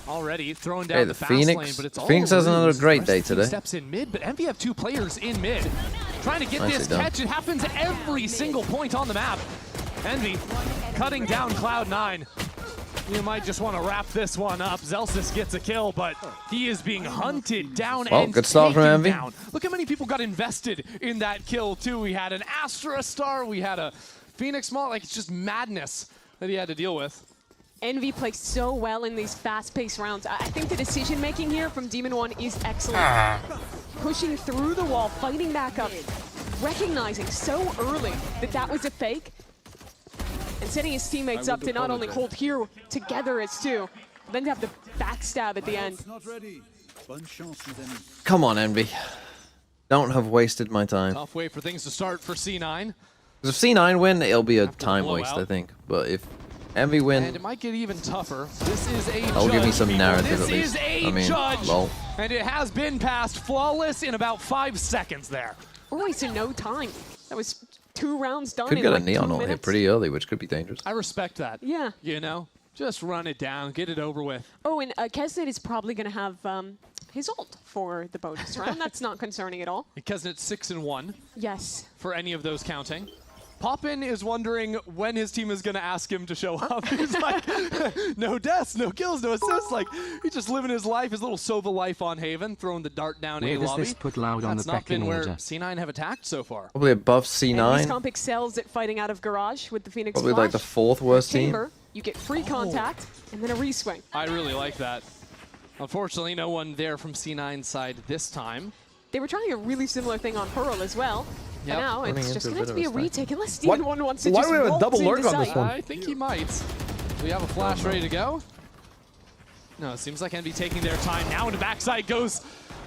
already, throwing down the fast Phoenix. lane, but it's all Phoenix has another Ruse. great day Rest of the today. Steps in mid, but Envy have 2 players in mid. Trying to get Nicely this done. catch. It happens every single point on the map. Envy cutting down Cloud9. You might just want to wrap this one up. Zelsis gets a kill, but he is being hunted down Well, and good start from taken Envy. down. Look how many people got invested in that kill, too. We had an Astra star, we had a Phoenix Malt. Like, it's just madness that he had to deal with. Envy plays so well in these fast-paced rounds. I think the decision-making here from Demon One is excellent. Pushing through the wall, fighting back up, recognizing so early that that was a fake, and setting his teammates up to not only hold here together as 2, but then to have the backstab at the end. Come on, Envy. Don't have wasted my time. Tough way for things to start for C9. Because if C9 win, it'll be a After the time waste, I blowout. think. But if Envy And win, it might get even tougher. This is a that'll judge, give me some people. narrative This at least. is a I mean, judge. lol. And it has been passed flawless in about 5 seconds there. We're wasting no time. That was 2 rounds done Could in get a like 2 neon ult minutes. hit pretty early, which could be dangerous. I respect that. Yeah. You know, just run it down, get it over with. Oh, and Kesnet is probably going to have his ult for the bonus round. That's not concerning at all. Because it's 6-1 Yes. for any of those counting. Poppin is wondering when his team is going to ask him to show up. He's like, no deaths, no kills, no assists. Like, he's just living his life, his little Sova life on Haven, throwing the dart down Where A does lobby. this put Loud on That's the not been pecking where order? C9 have attacked so far. Probably above Envy's C9. comp excels at fighting out of Garage with the Phoenix Probably Flash. like the 4th worst team. Chamber, you get free contact, and then a reswing. I really like that. Unfortunately, no one there from C9's side this time. They were trying a really similar thing on Pearl as well. Yep. But now Running it's into just a going to have to bit be a of a stack. retake unless Demon One wants to Why just do we have a waltz double into lurk on this sight. one? I think he might. Do we have a flash ready to go? No, it seems like Envy taking their time. Now into backside goes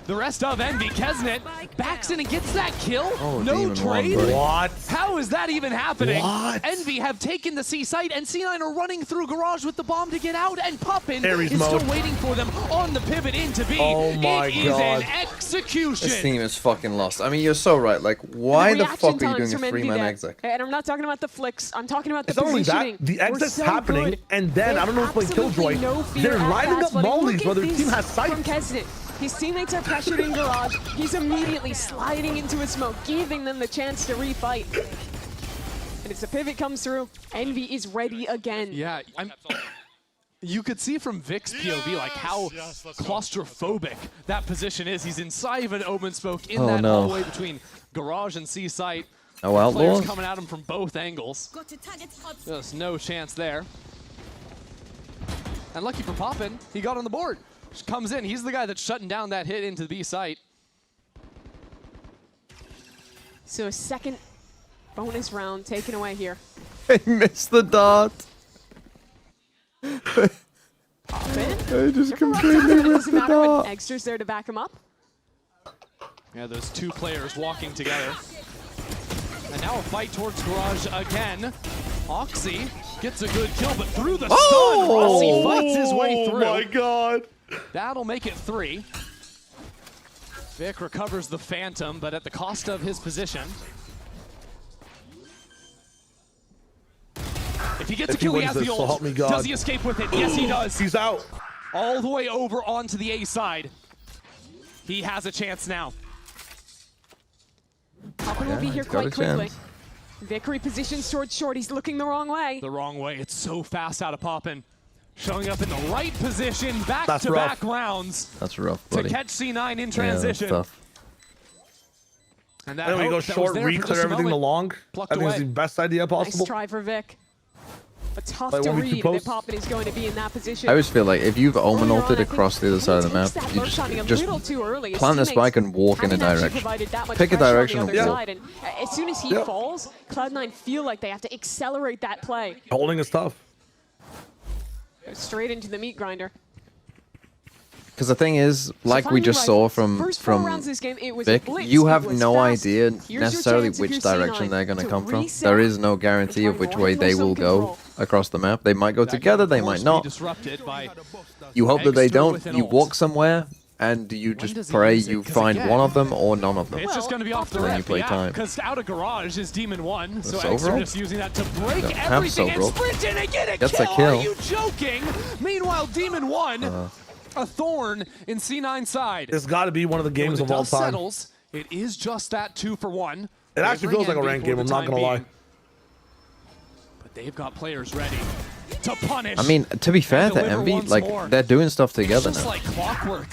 the rest of Envy. Kesnet backs in and gets that kill. Oh, no Demon One, trade. buddy. What? How is that even happening? What? Envy have taken the C site, and C9 are running through Garage with the bomb to get out, and Poppin Ares is mode. still waiting for them on the pivot into B. Oh my It is God. an execution. This team is fucking lost. I mean, you're so right. Like, why the reaction fuck are you times doing a from Envy 3-man there. exec? And I'm not talking about the flicks. I'm talking about the It's not only positioning. that, the We're exit's so happening, good. and then, They I don't know have who's playing absolutely Killjoy, no fear they're at lining fast up flooding. mollies Look while at their this team has sight. From Kesnet. His teammates are pressured in Garage. He's immediately sliding into a smoke, giving them the chance to refight. And as the pivot comes through, Envy is ready again. Yeah, you could see from Vic's POV like how claustrophobic that position is. He's inside of an open smoke in Oh, that no. hallway between Garage and C site. Oh, Players Outlaws? coming at him from both angles. Just no chance there. And lucky for Poppin, he got on the board. Just comes in. He's the guy that's shutting down that hit into the B site. So a second bonus round taken away here. He missed the dart. Poppin. I just Careful, completely it missed doesn't the matter when dart. Extra's there to back him up. Yeah, those two players walking together. And now a fight towards Garage again. Oxy gets a good kill, but through the stun, Rossi fights his way through. Oh my god. That'll make it 3. Vic recovers the Phantom, but at the cost of his position. If he gets a kill, he has the so help ult. me God. Does he escape with it? Yes, he does. He's out. All the way over onto the A side. He has a chance now. Poppin will be here quite quickly. Vic repositions towards short. He's looking the wrong way. The wrong way. It's so fast out of Poppin. Showing up in the right position, back-to-back rough. rounds. That's rough, To buddy. catch C9 in Yeah, that's transition. tough. And that And we hope go that was short, there for re-clear just a everything moment, along. plucked I think it's away. the best idea Nice possible. try for Vic. But tough Like, to when we read compose- that Poppin is going to be in that position. I always feel like if you've omen Earlier on, ulted I think across the other side of the map, takes that you lurk timing a just little too early. His plant the teammates spike and walk in a haven't actually direction. provided that much Pick a pressure on the direction other and walk. side, and as soon as he falls, Cloud9 feel like they have to accelerate that play. Holding is tough. Go straight into the meat grinder. Because the thing is, like we finally, just right, saw first 4 rounds from this game, it was Vic, a blitz, you it have was no fast. idea Here's your necessarily chance if which you're direction C9 they're going to to come from. reset There is no guarantee and of which try and way handle they some will go control. across the map. They might go That can, together, of they course, might be not. disrupted by You hope that they Extra don't. with an You ult. walk somewhere and you does just he pray use it? you 'Cause find again, one of them or none of them. It's just going to be off the Then you rip, play yeah, time. because out of Garage is Demon 1, so That's Extra overall? just using that to break Yeah, have everything and Sobro. sprint in and get a Gets kill. a kill. Are you joking? Meanwhile, Demon 1, a thorn in C9 side. It's got to be one of the And when games the of all dust time. settles, it is just that 2-for-1. It actually feels like a ranked game, I'm not going to lie. But they've got players ready to punish. I mean, to be fair and to deliver Envy, once like, more. they're doing stuff It's together just now. like clockwork.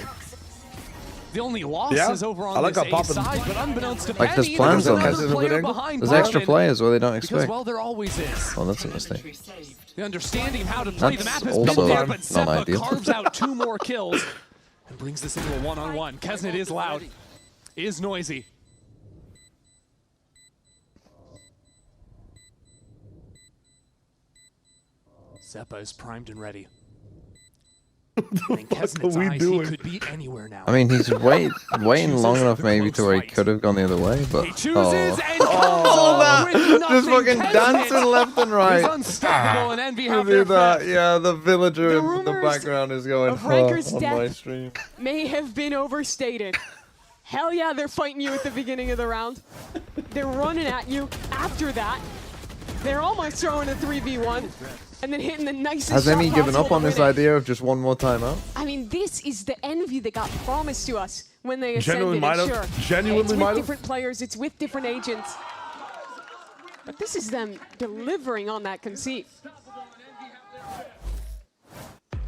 The only loss Yeah, is over I on like this how A Poppin- side, but unbeknownst to Like, there's Penny, plans there's on another this. player behind There's extra Poppin. players where they don't Because, expect. well, there always is. Oh, that's a mistake. The understanding of how to play the That's map is also built there, but not Zeppa ideal. carves out 2 more kills and brings this into a one-on-one. Kesnet is loud, is noisy. Zeppa is primed and ready. And Kesnet's are we eyes, doing? he could be anywhere now. I mean, he's waiting long Chooses enough the maybe to close where he fight. could have gone the other way, but He chooses and comes oh, up with just nothing. fucking Kesnet dancing left and is right. unstoppable, and Envy have Do their that, fifth. yeah, the villager The in the rumors background is going of Ranker's on my death stream. may have been overstated. Hell yeah, they're fighting you at the beginning of the round. They're running at you after that. They're almost throwing a 3v1 and then hitting the nicest Has shot Envy given up possible on to this win it. idea of just one more timeout? I mean, this is the Envy that got promised to us when they Genuinely ascended. might and have. sure, Genuinely it's with might have. different players, it's with different agents. But this is them delivering on that conceit.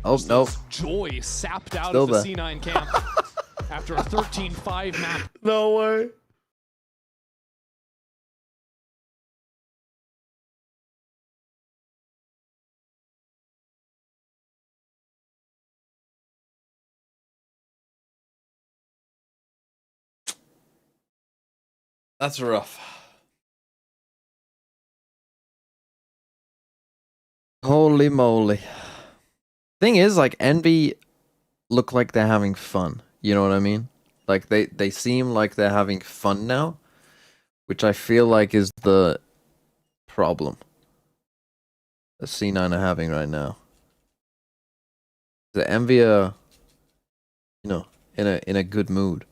Oh, no. Joy sapped out Still of the there. C9 camp after a 13-5 map. No way. That's rough. Holy moly. Thing is, like, Envy look like they're having fun. You know what I mean? Like, they seem like they're having fun now, which I feel like is the problem that C9 are having right now. The Envy are, you know, in a good mood.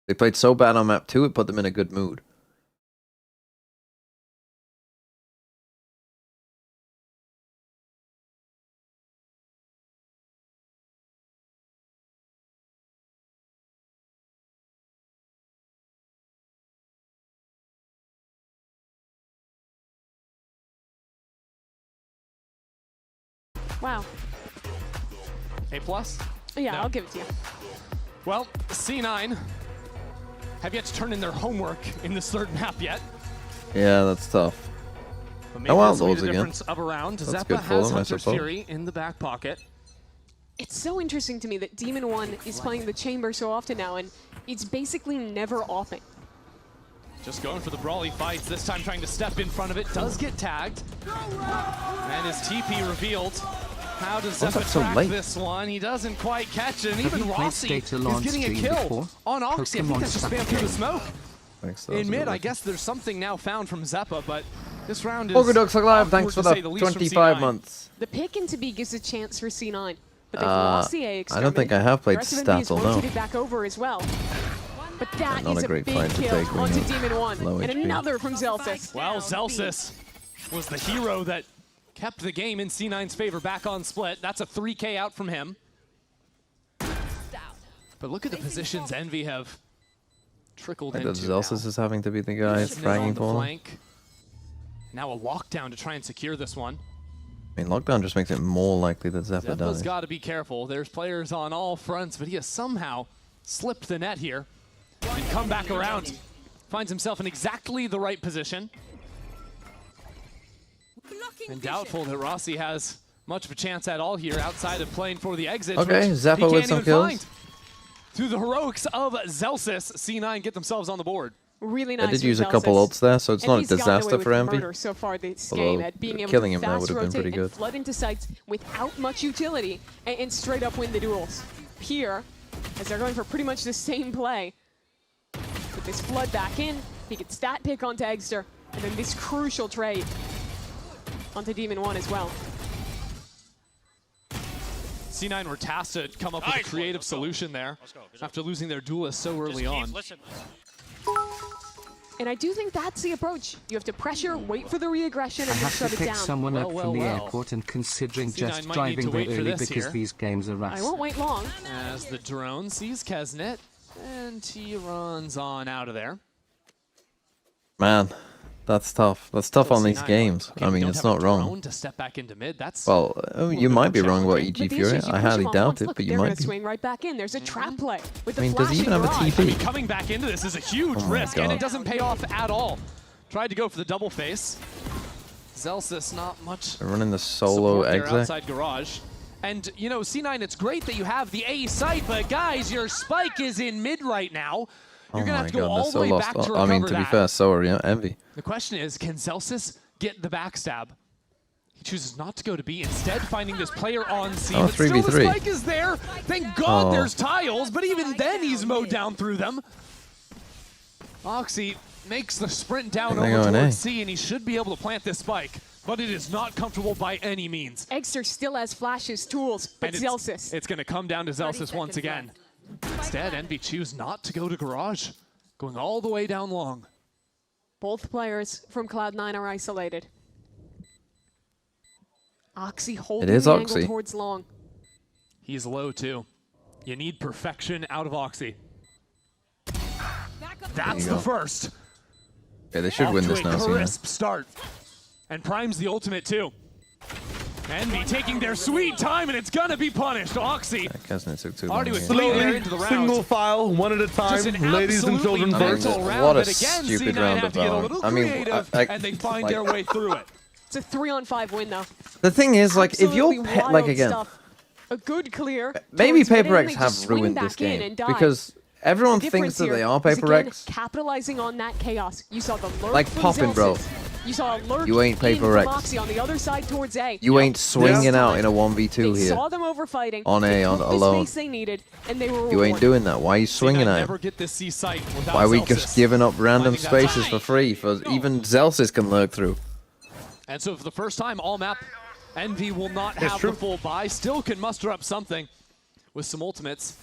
They played so bad on map 2, it put them in a good mood. Wow. A+? Yeah, No. I'll give it to you. Well, C9 have yet to turn in their homework in this third map yet. Yeah, that's tough. But Oh, well, this will be those the again. difference of a round. That's Zeppa good for has them, I Hunter's suppose. Fury in the back pocket. It's so interesting to me that Demon 1 is playing the chamber so often now, and it's basically never offing. Just going for the brawly fights, this time trying to step in front of it. Does get tagged. And his TP revealed. How does What's Zeppa up so track late? this one? He doesn't quite catch it. And Have even you played Rossi Stater is on getting a stream kill before? on Oxy. I think Pokemon that's just spam Snap through the Game. smoke. Thanks, that was In a mid, good I one. guess there's something now found from Zeppa, but this round is Polka Ducks Live, awkward thanks for to the say least from 25 C9. months. The pick into B gives a chance for C9. But they've lost the A I don't think I have played The rest of NV is Statel, no. rotated back over as well. But that Not is a a great big fight to kill take when onto you're Demon 1. low And HP. another from Zelsis. Well, Zelsis was the hero that kept the game in C9's favor back on split. That's a 3K out from him. But look at the positions Envy have trickled I think into that Zelsis now. is having to be the guy Snip on fragging the for him. flank. Now a lockdown to try and secure this one. I mean, lockdown just makes it more likely that Zeppa Zeppa's dies. got to be careful. There's players on all fronts, but he has somehow slipped the net here and come back around. Finds himself in exactly the right position. And doubtful that Rossi has much of a chance at all here outside of playing for the exit. Okay, which Zeppa he with can't some even kills. find. Through the heroics of Zelsis, C9 get themselves on the board. Really I nice. did from use a couple Zelsis. ults there, so it's not a Envy's gotten away disaster with for Envy. murder so far this Although, game at being able killing to him there fast would have been rotate pretty and good. flood into sites without much utility and straight up win the duels. Here, as they're going for pretty much the same play. With this flood back in, he gets stat pick onto Eggster, and then this crucial trade onto Demon 1 as well. C9 were tasked to come up with a creative solution there after losing their duelist so early on. And I do think that's the approach. You have to pressure, wait for the re-aggression, I and then have shut to it pick down. someone up Well, from the well. airport and considering C9 just might need driving to there wait for early this because here. these games are I rust. won't wait long. As the drone sees Kesnet, and he runs on out of there. Man, that's tough. That's tough on these C9, games. okay, I we mean, don't it's have a not wrong. drone to step back into mid. That's Well, you might be wrong about challenging. EG But the Fury. issue is you I push highly them off doubt once. it, Look, but you they're might gonna be. swing right back in. There's a trap play with the I mean, does he flashing even have a garage. TP? Coming back into this is a huge Oh my risk, and God. it doesn't pay off at all. Tried to go for the double face. Zelsis, not much They're running the solo support there exec. outside garage. And, you know, C9, it's great that you have the A site, but guys, your spike is in mid right now. You're Oh going to my have to go god, all they're the so way lost. back to recover I mean, to be that. fair, so are Envy. The question is, can Zelsis get the backstab? He chooses not to go to B, instead finding this player on C. Oh, but still the 3v3. spike is there. Thank God Oh. there's tiles, but even then he's mowed down through them. Oxy makes the sprint down They over go in A. towards C, and he should be able to plant this spike, but it is not comfortable by any means. Eggster still has flashes, tools, but And Zelsis. It's going to come down to Zelsis once again. Instead, Envy choose not to go to garage, going all the way down long. Both players from Cloud9 are isolated. Oxy holding is the Oxy. angle towards long. He's low too. You need perfection out of Oxy. That's you the go. first. Yeah, they should Off win to this a now, Cena. crisp start. And Prime's the ultimate too. Envy taking their sweet time, and it's gonna be punished. Oxy Kesnet took too long. already with here. 3 there Slowly, into the round. single file, one at a Just time, an ladies and absolutely children I mean, first. mental round, what a but again, stupid C9 round have of to get a Valorant. little I mean, creative, and they find like- their way through it. It's a 3-on-5 win, though. The thing is, like, if Absolutely you're wild like again, stuff. A good clear. maybe towards mid, Paper and X they have just swing ruined back this in game and die. because everyone The thinks difference that they here are is, Paper again, X. capitalizing on that chaos. You saw the lurk Like from popping, bro. Zelsis. You saw a lurk You ain't Paper in from X. Oxy on the other side towards A. You ain't swinging Yeah. out in a 1v2 They here. saw them over fighting. On A, they on took alone. the space they needed, and they were You ain't rewarded. doing that. Why are you swinging C9 at never him? get this C site without Why are we Zelsis. just giving up random Finding that spaces time. for free? For even Zelsis can lurk through. And so for the first time, all map, Envy will not It's have true. the full buy. Still can muster up something with some ultimates.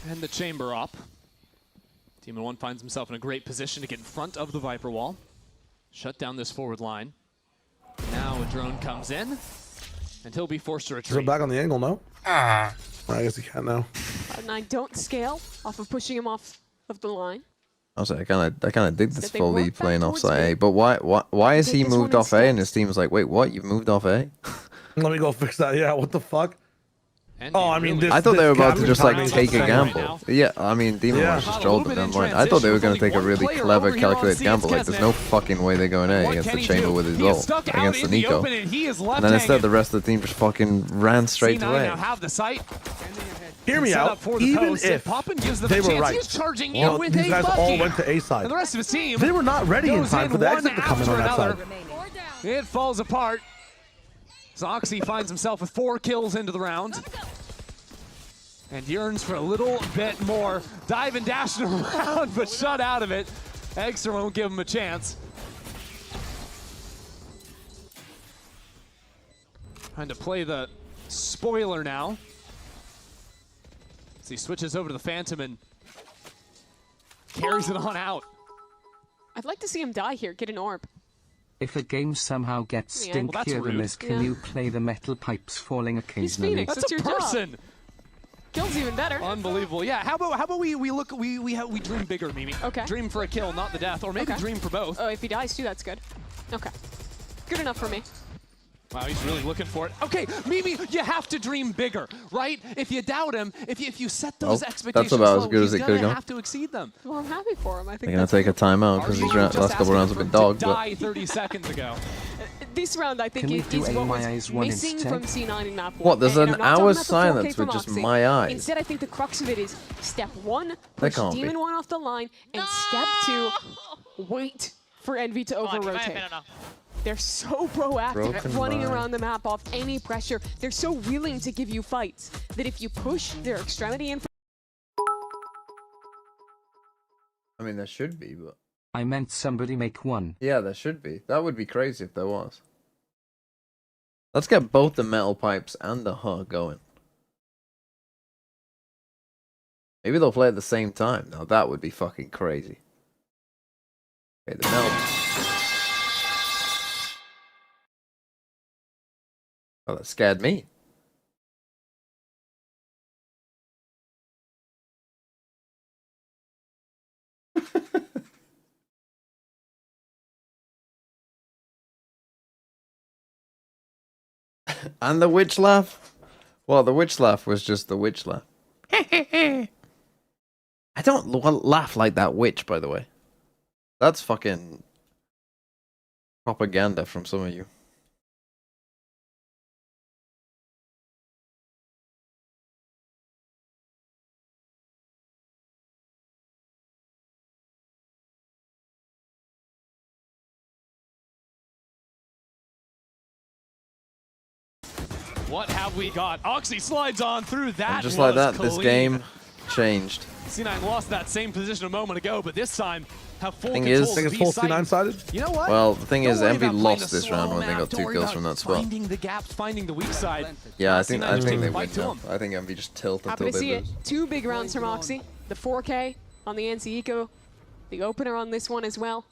And the chamber up. Demon 1 finds himself in a great position to get in front of the Viper wall. Shut down this forward line. Now a drone comes in, and he'll be forced to Is retreat. it back on the angle, no? I guess he can't now. Cloud9 don't scale off of pushing him off of the line. I was like, I kind of dig this That they fully work back playing towards offside A, me. but why is Take he this one moved in off A and steps. his team was like, wait, what? You've moved off A? Let me go fix that. Yeah, what the fuck? Envy Oh, I mean, really this- I thought they were about to Captain just like Tommy take a thing gamble. right now. Yeah, I mean, Demon Yeah. was just Caught a trolled little them. bit in I thought they were transition going with to take a only really one player clever, over here on calculated C, gamble. it's Like, there's Kesnet. no fucking way they're going A What against can the he Chamber do? with his He is ult stuck out against the in Nico. open, and he is left And then instead, hanging. the rest of the team just fucking ran straight C9 away. now have the site. Hear me Set out. up for the Even post. if Poppin gives them they a were chance. right, He's charging well, in with these a guys all bucky. went to A side. And the rest of his team They were not ready in goes time for the one exit to come in on after that another. side. It falls apart. So Oxy finds himself with 4 kills into the round. And yearns for a little bit more. Diving, dashing around, but shut out of it. Eggster won't give him a chance. Trying to play the spoiler now. As he switches over to the Phantom and carries it on out. I'd like to see him die here, get an orb. If a game somehow gets Yeah. Well, that's stinkier than rude. this, can you play the metal pipes falling occasionally? Phoenix. That's a your job. person. Kill's even better. Unbelievable. Yeah. How about we dream bigger, Mimi. Okay. Dream for a kill, not the death, or maybe Okay. dream for both. Oh, if he dies too, that's good. Okay. Good enough for me. Wow, he's really looking for it. Okay, Mimi, you have to dream bigger, right? If you doubt him, if you set those Well, expectations that's about as low, good as he's it could've gonna gone. have to exceed them. Well, I'm happy for him. I think They're gonna that's take a timeout Are because you these just last couple asking rounds have for been him to dog. But die 30 seconds ago. This round, I think, Can we is do what Aim My was Eyes 1 missing instead? from C9 in map 1. What, there's And an I'm not talking hour's about the 4K silence from with just Oxy. My Eyes? Instead, I think the crux of it is step 1, That push can't be. Demon 1 off the line, and step 2, wait for Envy to over-rotate. They're so proactive at Broken running by. around the map off any pressure. They're so willing to give you fights that if you push their extremity in. I mean, there should be, but I meant somebody make one. yeah, there should be. That would be crazy if there was. Let's get both the metal pipes and the HUD going. Maybe they'll play at the same time. Now that would be fucking crazy. Okay, the metal. Oh, that scared me. And the witch laugh? Well, the witch laugh was just the witch laugh. I don't laugh like that witch, by the way. That's fucking propaganda from some of you. What have we got? Oxy slides on through that. And just like was that, this clean. game changed. C9 lost that same position a moment ago, but this time have full Thing control is- of I think B it's full site. C9 sided. You know what? Well, the thing Don't is, worry Envy about playing lost the this round slow when they map. got Don't 2 worry kills about from that spot. Finding the gaps, finding the weak side. Yeah, I C9 think just take they the win fight to now. him. I think Envy just tilt Happy until to see they it. lose. 2 big rounds from Oxy. The 4K on the NC Eco. The opener on this one as well.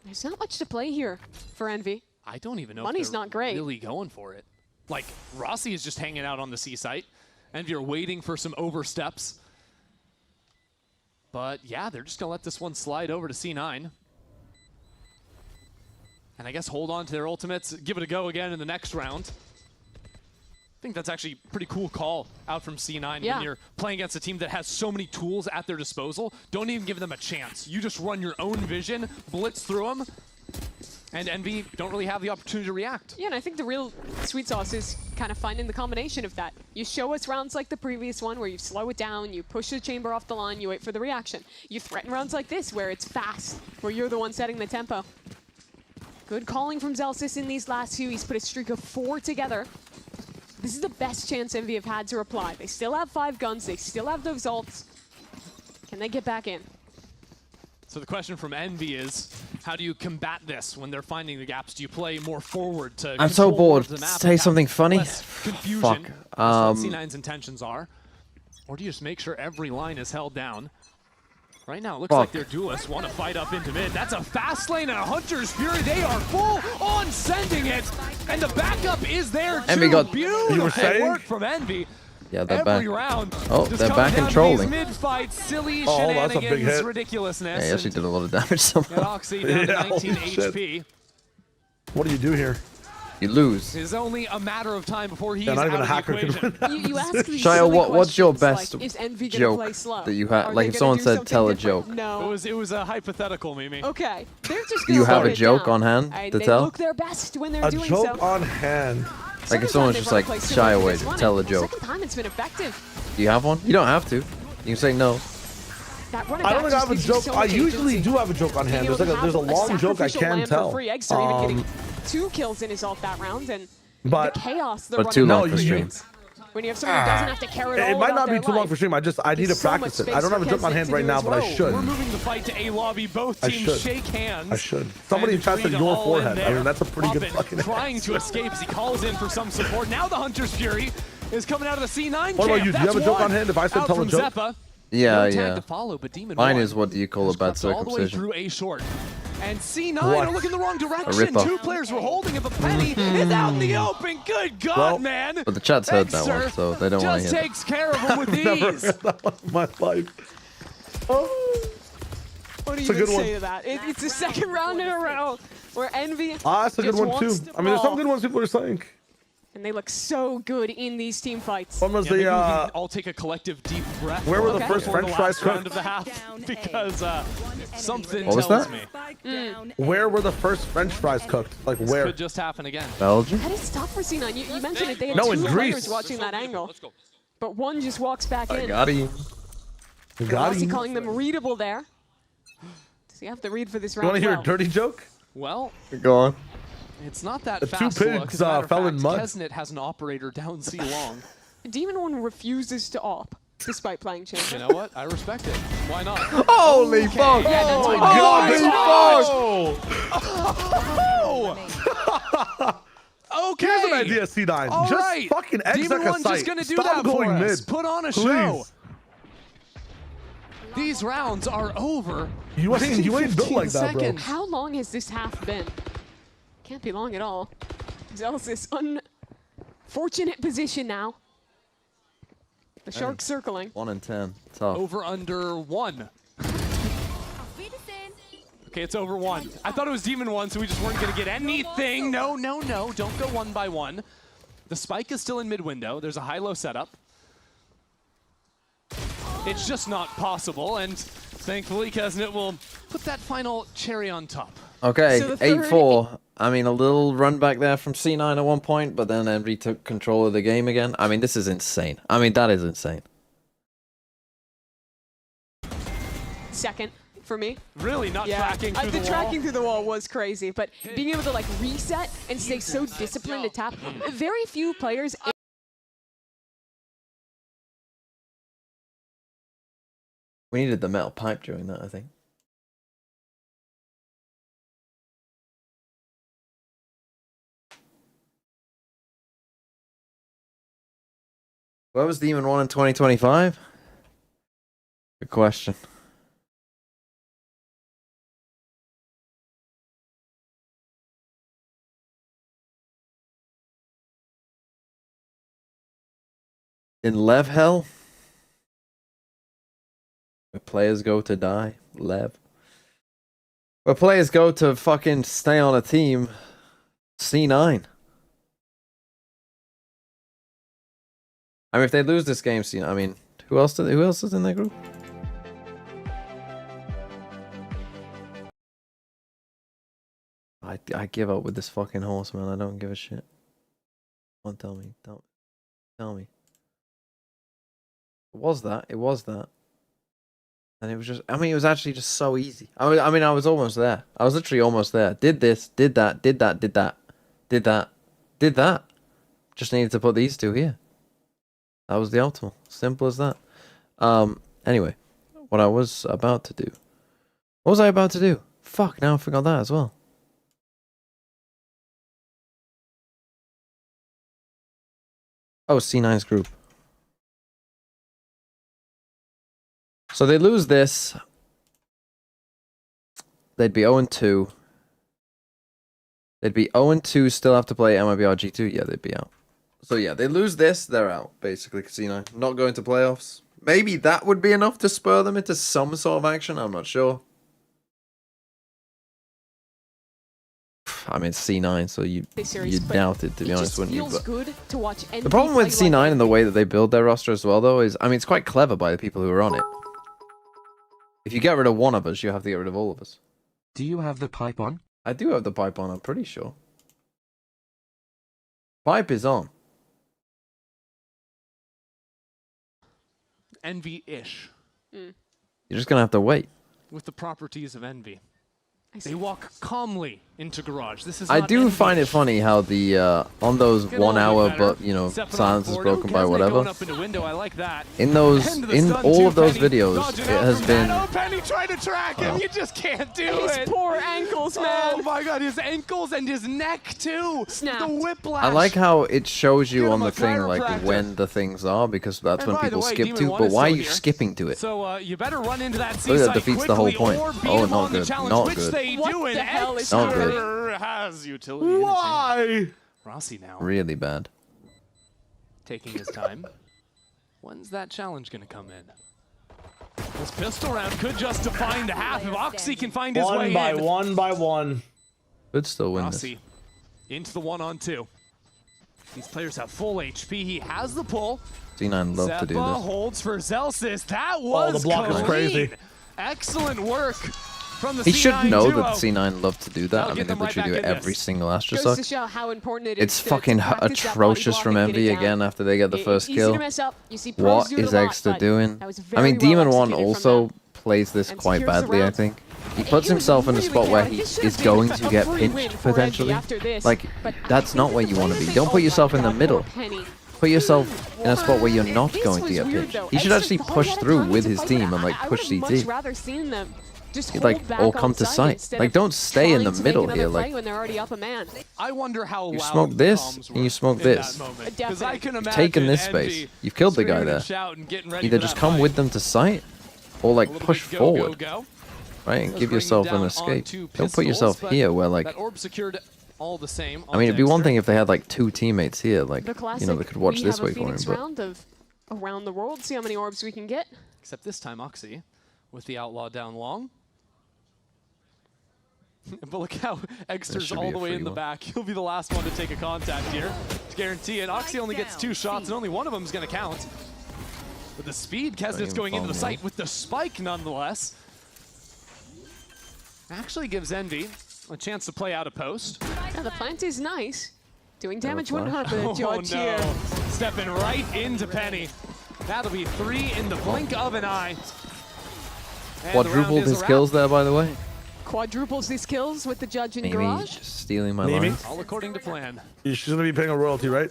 There's not much to play here for Envy. I don't even know Money's if they're not great. really going for it. Like, Rossi is just hanging out on the C site. Envy are waiting for some oversteps. But yeah, they're just going to let this one slide over to C9. And I guess hold on to their ultimates, give it a go again in the next round. I think that's actually a pretty cool call out from C9 Yeah. when you're playing against a team that has so many tools at their disposal. Don't even give them a chance. You just run your own vision, blitz through them, and Envy don't really have the opportunity to react. Yeah, and I think the real sweet sauce is kind of finding the combination of that. You show us rounds like the previous one where you slow it down, you push the chamber off the line, you wait for the reaction. You threaten rounds like this where it's fast, where you're the one setting the tempo. Good calling from Zellsis in these last 2. He's put a streak of 4 together. This is the best chance Envy have had to reply. They still have 5 guns, they still have those ults. Can they get back in? So the question from Envy is, how do you combat this when they're finding the gaps? Do you play more forward to I'm so control more bored. of the map Say and have something funny. less confusion? Fuck. That's what C9's intentions are. Or do you just make sure every line is held down? Right now, it looks like Fuck. their duelists want to fight up into mid. That's a fast lane and a Hunter's Fury. They are full on sending it. And the backup is there Envy too. got- Beautiful You were saying? work from Envy. Yeah, they're Every back. round. Oh, just they're comes back down and to these trolling. mid-fight, silly Oh, that's a big shenanigans, hit. ridiculousness. Yeah, he actually and- did a lot of damage somehow. and Oxy down to Yeah, holy 19 shit. HP. What do you do here? You lose. It's only a matter of time before he's Yeah, not out even a of the hacker can equation. win. You ask these Shia, silly what's your questions best like, is Envy gonna joke play slow? that you had? Are Like they if gonna someone do said, something tell a different? joke. No. It was a hypothetical, Mimi. Okay, they're just Do gonna you have slow a it joke down. on hand to They tell? look their best when they're A doing joke so. on hand. Like if Second someone's time just they've like, run a play shy similar to away this to one, tell a and the joke. Second time it's been effective. Do you have one? You don't have to. You can say no. That run I don't back think I just have a gives you joke. so I much usually agency. do have a joke on hand. Being There's able to a have long joke I sacrificial can lamb for tell. free. Eggster even getting 2 kills in his ult that round, and But the chaos the But running too long No, for you- stream. when you have someone who doesn't have to care at all it might about not be their too long life. for stream. I need to There's so much practice it. space I don't have for a jump on Kesnet hand to right do now, as but I well. should. We're moving the fight to A lobby. Both I teams should. shake hands. I should. Somebody And tested Tweed your all in forehead. I there. mean, that's a pretty good Muppet fucking. trying to escape as he calls in for some support. Now the Hunter's Fury is coming out of the C9 What about camp. you? Do you have a That's joke one. on hand if I said Out tell a from joke? Zeppa. Yeah, No tag yeah. to follow, but Demon Mine 1 is what do you call a has bad crept all the way circumcision? through A short. And C9 What? are looking the wrong direction. rip-off. Two players were holding it, but Penny is out in the open. Good God, Well, man. But the chat's heard that Exer one, so they don't want to just hear it. takes care of him with Never ease. heard that one in my life. Oh. What do It's you a good even one. say to that? It's the second round in a row where Envy Ah, that's a good just one too. wants the I mean, there's some ball, good ones people are saying. and they look so good in these team fights. One was Yeah, maybe we the can all take a collective deep breath. where were the Okay. first before the French fries last round cooked? of the half Down A. because something What was tells that? me Spike down A. Where were the first French fries cooked? Like this where? could just happen again. Belgium? That is tough for C9. You mentioned it. They had No, two in players Greece. watching that angle, Let's go. but one just walks back I in. got him. Got Aussie him. calling them readable there. So you have to read for this You round. want to hear well. a dirty joke? Well, Go on. it's not that The two fast. look. pigs, As a matter of fell in fact, mud. Kesnet has an operator down C long. Demon One refuses to op despite playing You champion. know what? I respect it. Why not? Holy fuck! Yeah, that's Oh, what God, Okay. Here's an idea, C9. All just right. fucking exec Demon a One's site. just gonna do Stop that for going us. mid. Put on a Please. show. These rounds are over. You ain't built 15 like that, bro. seconds. How long has this half been? Can't be long at all. Zealous' unfortunate position now. The Sharks circling. 1 in 10. Tough. Over under 1. Okay, it's over 1. I thought it was Demon 1, so we just weren't gonna get anything. No, no, no. Don't go 1 by 1. The spike is still in mid window. There's a high-low setup. It's just not possible, and thankfully Kesnet will put that final cherry on top. Okay, So the third- 8-4. I mean, a little run back there from C9 at one point, but then Envy took control of the game again. I mean, this is insane. I mean, that is insane. Second for me. Really not tracking through the the tracking wall. through the wall was crazy, but being able to like reset and stay so disciplined to tap. Very few players. We needed the metal pipe during that, I think. Where was Demon 1 in 2025? Good question. In Lev Hell? Where players go to die. Lev. Where players go to fucking stay on a team. C9. I mean, if they lose this game, C9, I mean, who else is in their group? I give up with this fucking horse, man. I don't give a shit. Don't tell me. Don't tell me. It was that. It was that. And it was just, I mean, it was actually just so easy. I mean, I was almost there. I was literally almost there. Did this, did that, did that, did that, did that, did that. Just needed to put these two here. That was the optimal. Simple as that. Anyway, what I was about to do. What was I about to do? Fuck, now I forgot that as well. Oh, C9's group. So they lose this. They'd be 0-2. They'd be 0-2, still have to play MIBR G2. Yeah, they'd be out. So yeah, they lose this, they're out, basically. Casino. Not going to playoffs. Maybe that would be enough to spur them into some sort of action. I'm not sure. I mean, it's C9, so you doubt it, to be honest, wouldn't you? It just But feels good to watch. the problem with C9 and the way that they build their roster as well, though, is, I mean, it's quite clever by the people who are on it. If you get rid of one of us, you have to get rid of all of us. Do you have the pipe on? I do have the pipe on, I'm pretty sure. Pipe is on. Envy-ish. You're just going to have to wait. With the properties of Envy. They walk calmly into garage. This is I not do Envy. find it funny how the on those Get a little 1 bit hour, better. but you know, Stepping silence on is forward. broken by Kesnick whatever. going up into window. I like that. In those, And the in stun all to of those Penny. videos, Dodging it out has from been. that. Oh, Penny trying to track him. You just can't do His it. poor ankles, man. Oh my God, his ankles and his neck too. Snapped. The whiplash. I like how it shows you Give on him the a thing like chiropractor. when the things are, because that's And when by the people way, skip Demon to. One But is why are still you here. skipping to it? So you better run into that Look, seaside that defeats the whole quickly point. or beat Oh, him not on the good. challenge, Not which good. they What do. And the hell is Not good. Exter has utility. in his hand. Why? Rossi now Really bad. taking his time. When's that challenge gonna come in? This pistol round could just define the half if Oxy can find his way in. One by one. Could still win this. Rossi into the 1-on-2. These players have full HP. He has the pull. C9 love to do Zeppa this. holds for Zelsis. That was the block is clean. crazy. Excellent work from the He should C9 know duo. that C9 love to do that. That'll I get mean, they them right literally do back it in every this. single Astra Goes to suck. show how important it is It's to fucking practice that body atrocious block from and get Envy it down. again after they get the first Easy kill. to mess up. You see pros What do it is a lot, Exter but doing? that was I very mean, well Demon One executed from also them. plays this And quite secures the badly, I round. think. He It puts was himself in a really spot where chaotic. he This should is have been going a to get free win pinched for Envy potentially. after this, Like, but that's not where you want to be. Don't put yourself in the middle. Put yourself in a spot where you're not This going to was get weird, pinched. though. He should Exter actually finally push had through time with to his fight team back. and like I push would have CT. much rather seen them just He'd, hold like, back all on come to site sight. instead Like, of don't stay in trying the to make middle another here, play like- when they're already up a man. I wonder how You loud smoke the this, comms and you were smoke in this. that moment. 'Cause Definitely. I can You've taken imagine this Envy space. You've killed the guy screaming and there. shouting, getting ready Either for just that come fight. with them to sight, or A like little push bit go, forward, go. right, and Does give bring you yourself an down escape. onto Don't put pistols, yourself but here where like. that orb secured all the same. I mean, it'd be onto one Exter. thing if they had like 2 teammates here, like The classic, you know, they could watch we this have a way for him. Phoenix But round of around the world, see how many orbs we can get. Except this time, Oxy with the outlaw down long. But look how Exter's should all be the a way free in the one. back. He'll be the last one to take a contact here to guarantee it. Oxy only gets 2 shots, and only one of them is going to count. With the speed, Kesnick's even going into the follow site with the spike nonetheless. Actually gives Envy a chance to play out a post. Yeah, the plant is nice. Doing damage flash. wouldn't hurt for the Oh judge here. no, stepping right into Penny. That'll be 3 in the blink of an eye. And the round quadrupled is his a wrap. kills there, by the way. Quadruples these kills with the judge in Mimi garage. just stealing my Mimi? lines. All according to plan. She's gonna be paying a royalty, right?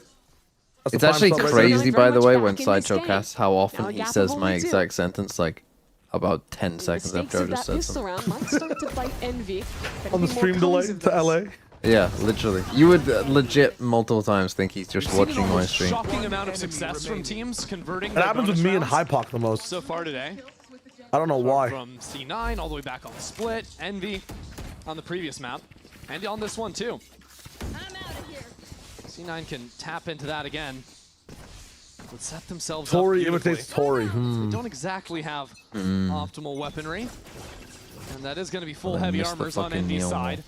That's It's the prime actually sub right there. crazy, Very by the much way, back when in this Sideshow game. casts how often Now he Gap says of my only 2. exact sentence, like about 10 seconds Mistakes after I of just that said pistol something. round might start to bite Envy. There'll On the be more stream delay comes of to this. LA. Yeah, literally. You would legit multiple times think he's just We've seen an watching my almost stream. shocking amount of success from teams converting It their happens with bonus me and rounds Hypoc the most. so far today. I don't know why. From C9 all the way back on the split, Envy on the previous map, and on this one too. C9 can tap into that again. But set themselves Tori up beautifully. imitates Tori. They don't exactly have optimal weaponry. And that is going to be full Oh, they heavy missed the armors on fucking Envy's Neil side.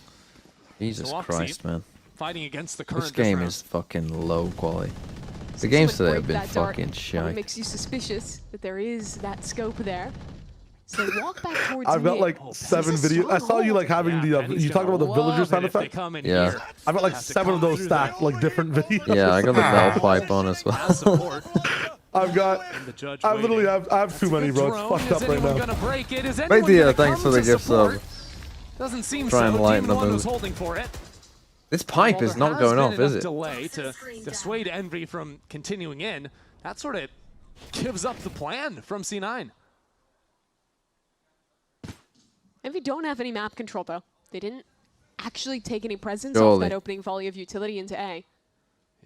Jesus So Oxy Christ, man. Fighting against the current This game round. is fucking low quality. The See games someone today have break been that dart. fucking Probably shite. makes you suspicious that there is that scope there. So walk back towards I've got mid. like Oh, 7 this is videos. I saw you like having the. Penny's You talked gonna about the villager love sound it if they effect. come in Yeah. here. I've got like Have to 7 of come those through stacked, that. like different videos. Yeah, I got the bell pipe on as As well. support. I've got. The judge I literally waiting. I have too many, Good bro. drone. It's fucked Is up right anyone now. gonna break it? Is Right anyone there, gonna thanks come for the to gift support? sub. Doesn't seem Try so. and lighten Demon the One was mood. holding for it. This pipe While is there not has going been off, is enough it? delay to dissuade Envy from continuing in. That sort of gives up the plan from C9. Envy don't have any map control though. They didn't actually take any presence off Surely. that opening volley of utility into A.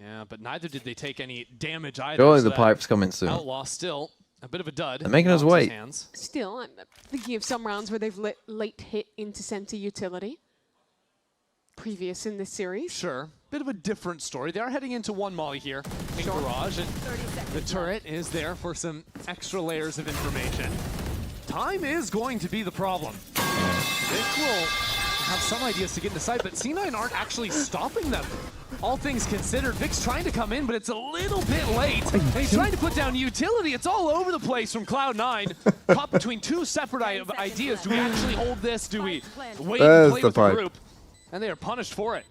Yeah, but neither did they take any damage either. Surely so the that pipe's coming soon. Outlaw still a bit of a dud. They're making us Ox's wait. hands. Still, I'm thinking of some rounds where they've late hit into center utility. Previous in this series. Sure, bit of a different story. They are heading into one molly here in garage, and the turret is there for some extra layers of information. Time is going to be the problem. Vic will have some ideas to get into sight, but C9 aren't actually stopping them. All things considered, Vic's trying to come in, but it's a little bit late. And he's trying to put down utility. It's all over the place from Cloud9. Caught between 2 separate ideas. Do we actually hold this? Do we wait There's and play the with the pipe. group? And they are punished for it.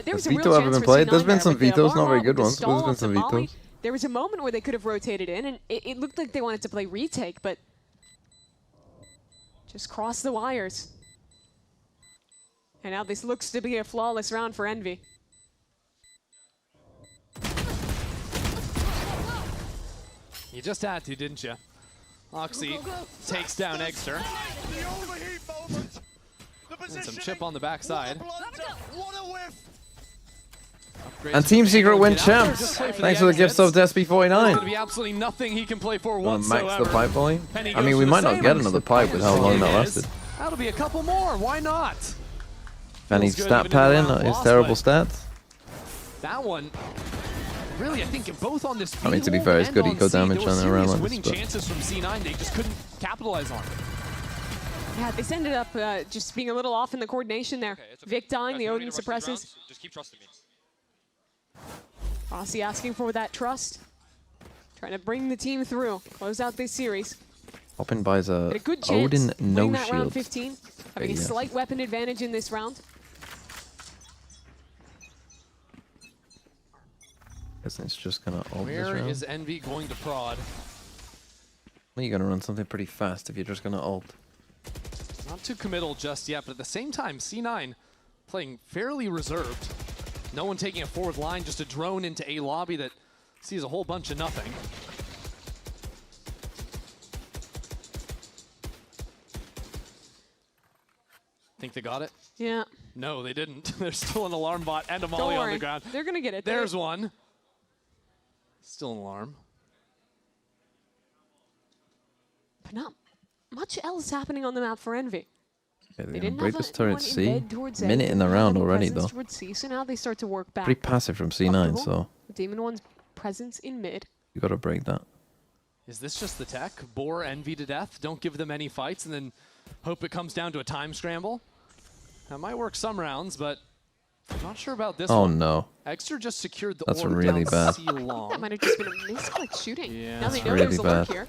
There was a Veto real ever chance been for played? C9 There's been there some with the vetoes, not very Varmont, good with the ones, but there's stall been some off the molly. vetoes. There was a moment where they could have rotated in, and it looked like they wanted to play retake, but just cross the wires. And now this looks to be a flawless round for Envy. You just had to, didn't you? Oxy takes down Eggster. And some chip on the backside. And Team Secret win champs. Thanks for the gifts of There's going to Despy49. be absolutely nothing he can play for Wanna whatsoever. max the pipe volume? Penny I mean, goes we for might the not save. get another pipe with how long that It is. lasted. That'll be a couple more. Why not? Penny's Feels good stat even pad in in a round his lost, terrible but stats. That one, really, I think both on this. I mean, to be field fair, it's and good on eco C, damage there were on a round serious like winning this, but- chances from C9. They just couldn't capitalize on it. Yeah, this ended up just being a little off in the coordination there. Vic dying, the Odin suppresses. Just keep trusting me. Rossi asking for that trust. Trying to bring the team through. Close out this series. Open buys a But a good chance Odin no winning that round shield. 15. Having a Yeah. slight weapon advantage in this round. Guess it's just gonna ult this Where round. is Envy going to prod? Well, you're gonna run something pretty fast if you're just gonna ult. Not too committal just yet, but at the same time, C9 playing fairly reserved. No one taking a forward line, just a drone into a lobby that sees a whole bunch of nothing. Think they got it? Yeah. No, they didn't. There's still an alarm bot and a Don't molly on worry. the ground. They're going to get it. There's one. Still an alarm. But not much else happening on the map for Envy. Yeah, They they didn't break have this turret anyone C. in bed towards A. Minute They in the didn't have round any already, presence though. towards C, so now they start to work back. Pretty passive from C9, Comfortable. so Demon One's presence in mid. you gotta break that. Is this just the tech? Bore Envy to death, don't give them any fights, and then hope it comes down to a time scramble? That might work some rounds, but I'm not sure about this Oh one. no. Extra just secured the That's orb really down bad. C That long. might have just been a misclick shooting. Yeah, now they that's know really there's a lurk bad. here.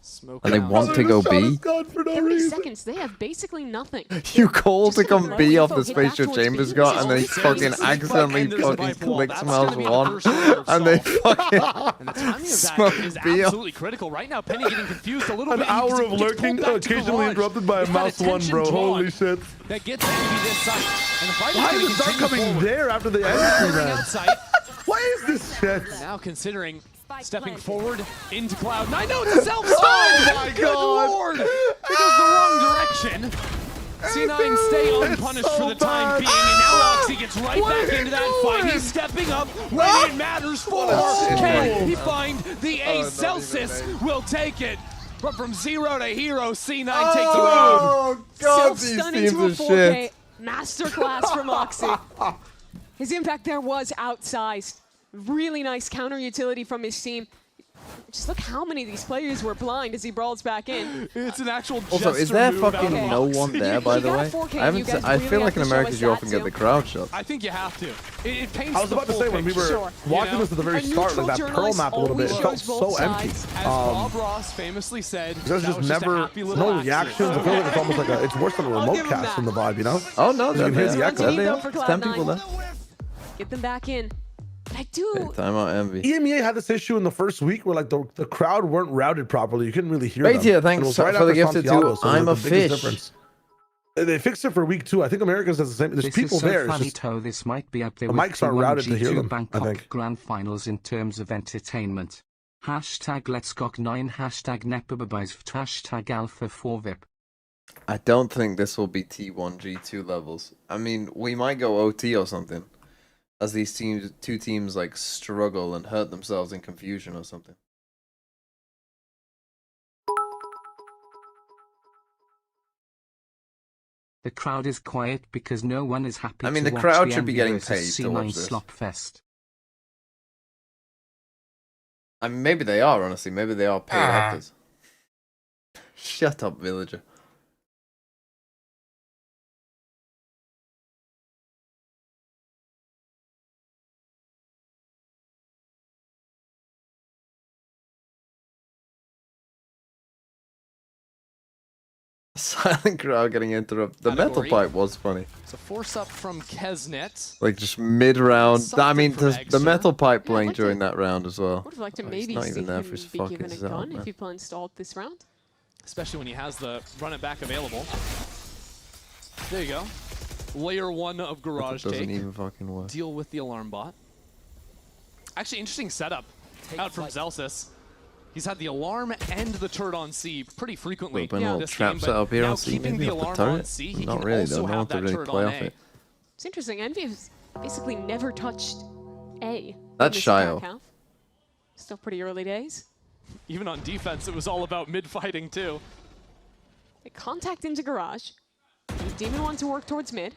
Smoke And they down. want to go B? 30 seconds. They have basically nothing. You call to Just come gonna B low off the info, hit back spatial towards chambers B. got, and This they is fucking insane. accidentally And there's a fucking Viper wall. click That's smells gonna be the one, first layer of and they salt. fucking And the timing of that smoke is B off. absolutely critical. Right now, Penny getting confused a little An bit. hour of He gets lurking, pulled back to occasionally garage. interrupted by a With that mouse one, attention bro. drawn, Holy shit. That gets Envy this site. And the fight Why is did going it to start continue coming forward. there after the entry, Moving man? outside. Why is this shit? Now considering stepping planted. forward into Cloud9. No, it's a self-stun! Oh my Good God. lord! It goes the wrong direction. C9 stay unpunished so for the time bad. being, and now Oxy gets right What back are you into that fight. doing? He's stepping up when it matters for. Can he find the ace? Celsius will take it. But from 0 to hero, C9 takes the road. Oh god, these Self-stun teams into a are 4K. shit. Masterclass from Oxy. His impact there was outsized. Really nice counter utility from his team. Just look how many of these players were blind as he brawls back in. It's an actual Also, is jester there move out of fucking no Oxy. one there, by You the got way? 4K, I haven't. you guys I really feel have like to in show America us you that often get too. the crowd shot. I think you have to. It paints I was the about to full say, when we picture. were Sure. watching know? this at the very A start, like that neutral Pearl journalist map a little bit, it always felt shows so both empty. sides. As Bob Ross famously said, There's that just was never, a happy little no accident. reactions. I feel like it's almost like it's worse than a remote give him cast that. in the vibe, you know? Oh no, You they're can hear there. the echo. There they Go are. for 10 people Cloud9. there. Get them back in. But I do. Okay, time out Envy. EMEA had this issue in the first week where like the crowd weren't routed properly. You couldn't really hear Right them. here, And it thanks was for right the after gifted Santiago, too. so it was I'm a the biggest fish. difference. They fixed it for week 2. I think America's does the same. There's This people is so there. It's funny, just, Toe. This might be up there the with mics aren't T1 routed to hear G2 them, I Bangkok think. Grand Finals in terms of entertainment. Hashtag Let's Cock 9. Hashtag Nepababais. Hashtag Alpha 4 VIP. I don't think this will be T1 G2 levels. I mean, we might go OT or something, as these two teams like struggle and hurt themselves in confusion or something. The crowd is quiet because no one is happy I mean, to the watch crowd the should be Envy getting versus paid to C9 watch this. slop fest. I mean, maybe they are, honestly. Maybe they are paid actors. Shut up, villager. Silent crowd getting interrupted. The metal Category. pipe was funny. It's a force up from Kesnet. Like just mid-round. I Something mean, from the Exeter. metal pipe Yeah, playing I'd like during to- that round as well. Would have liked to Oh, he's maybe not see even him there for his be fucking given a self, gun man. if he plans to ult this round. Especially when he has the run it back available. There you go. layer 1 of Garage It doesn't take. even fucking work. Deal with the alarm bot. Actually, interesting setup out from Zelsis. He's had the alarm and the turret on C pretty frequently Been a little this trap game, set but up here now on C, keeping maybe the off the alarm turret? on C, he Not can really, also though. No have one to that really turret play on off A. it. It's interesting. Envy has basically never touched A. That's in this Shio. attack half. Still pretty early days. Even on defense, it was all about mid-fighting too. They contact into Garage. Demon wants to work towards mid.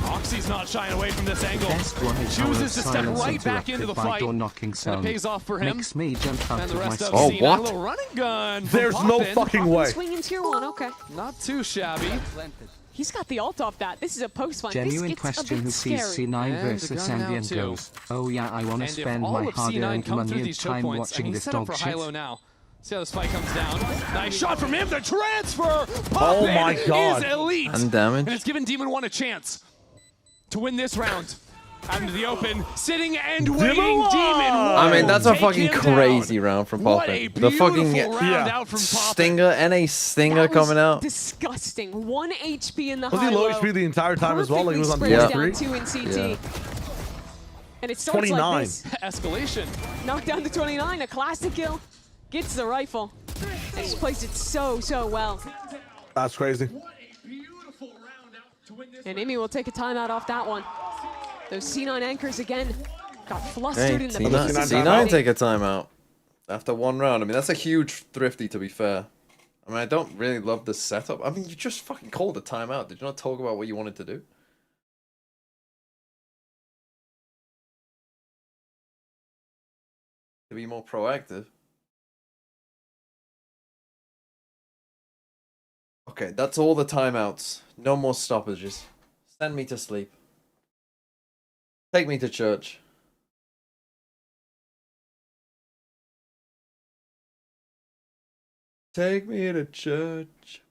Oxy's not shying away from this angle. Best one is how Chooses to step silence right back into the interrupted by fight. door knocking And it sound. pays off for him. Makes me jump out And the of my rest of skin. Oh, C9, what? a little running gun. from There's no Poppin. fucking Poppin way. swinging tier 1, okay. Not too shabby. He's got the ult off that. This is a post fight. Genuine this gets a question bit who sees scary. C9 And versus the gun Envy now and too. goes, oh yeah, I want to And if spend all my of C9 hard-earned come money through and these choke time points, and watching he's this set up dog for shit. high-low now. See how the spike comes down. Nice shot from him. The transfer. Oh my God. Is elite. And damage. And it's given Demon 1 a chance to win this round. Out into the open, sitting and waiting. Demon 1. I mean, that's a Take fucking him crazy down. round from What a Poppin. The fucking beautiful round out from Poppin. Stinger, NA Stinger That was coming out. disgusting. 1 HP in the Was high he low low. HP the entire time as well? Like he was on Perfectly PS3? spread down 2 in CT. Yeah. And it starts 29. like this. Escalation. Knocked down to 29, a classic kill. Gets the rifle. And just plays it so well. That's crazy. And Amy will take a timeout off that one. Those C9 anchors again got flustered Hey, in the C9, base. C9 take a timeout after one round. I mean, that's a huge thrifty, to be fair. I mean, I don't really love the setup. I mean, you just fucking called a timeout. Did you not talk about what you wanted to do? To be more proactive. Okay, that's all the timeouts. No more stoppages. Send me to sleep. Take me to church. Take me to church.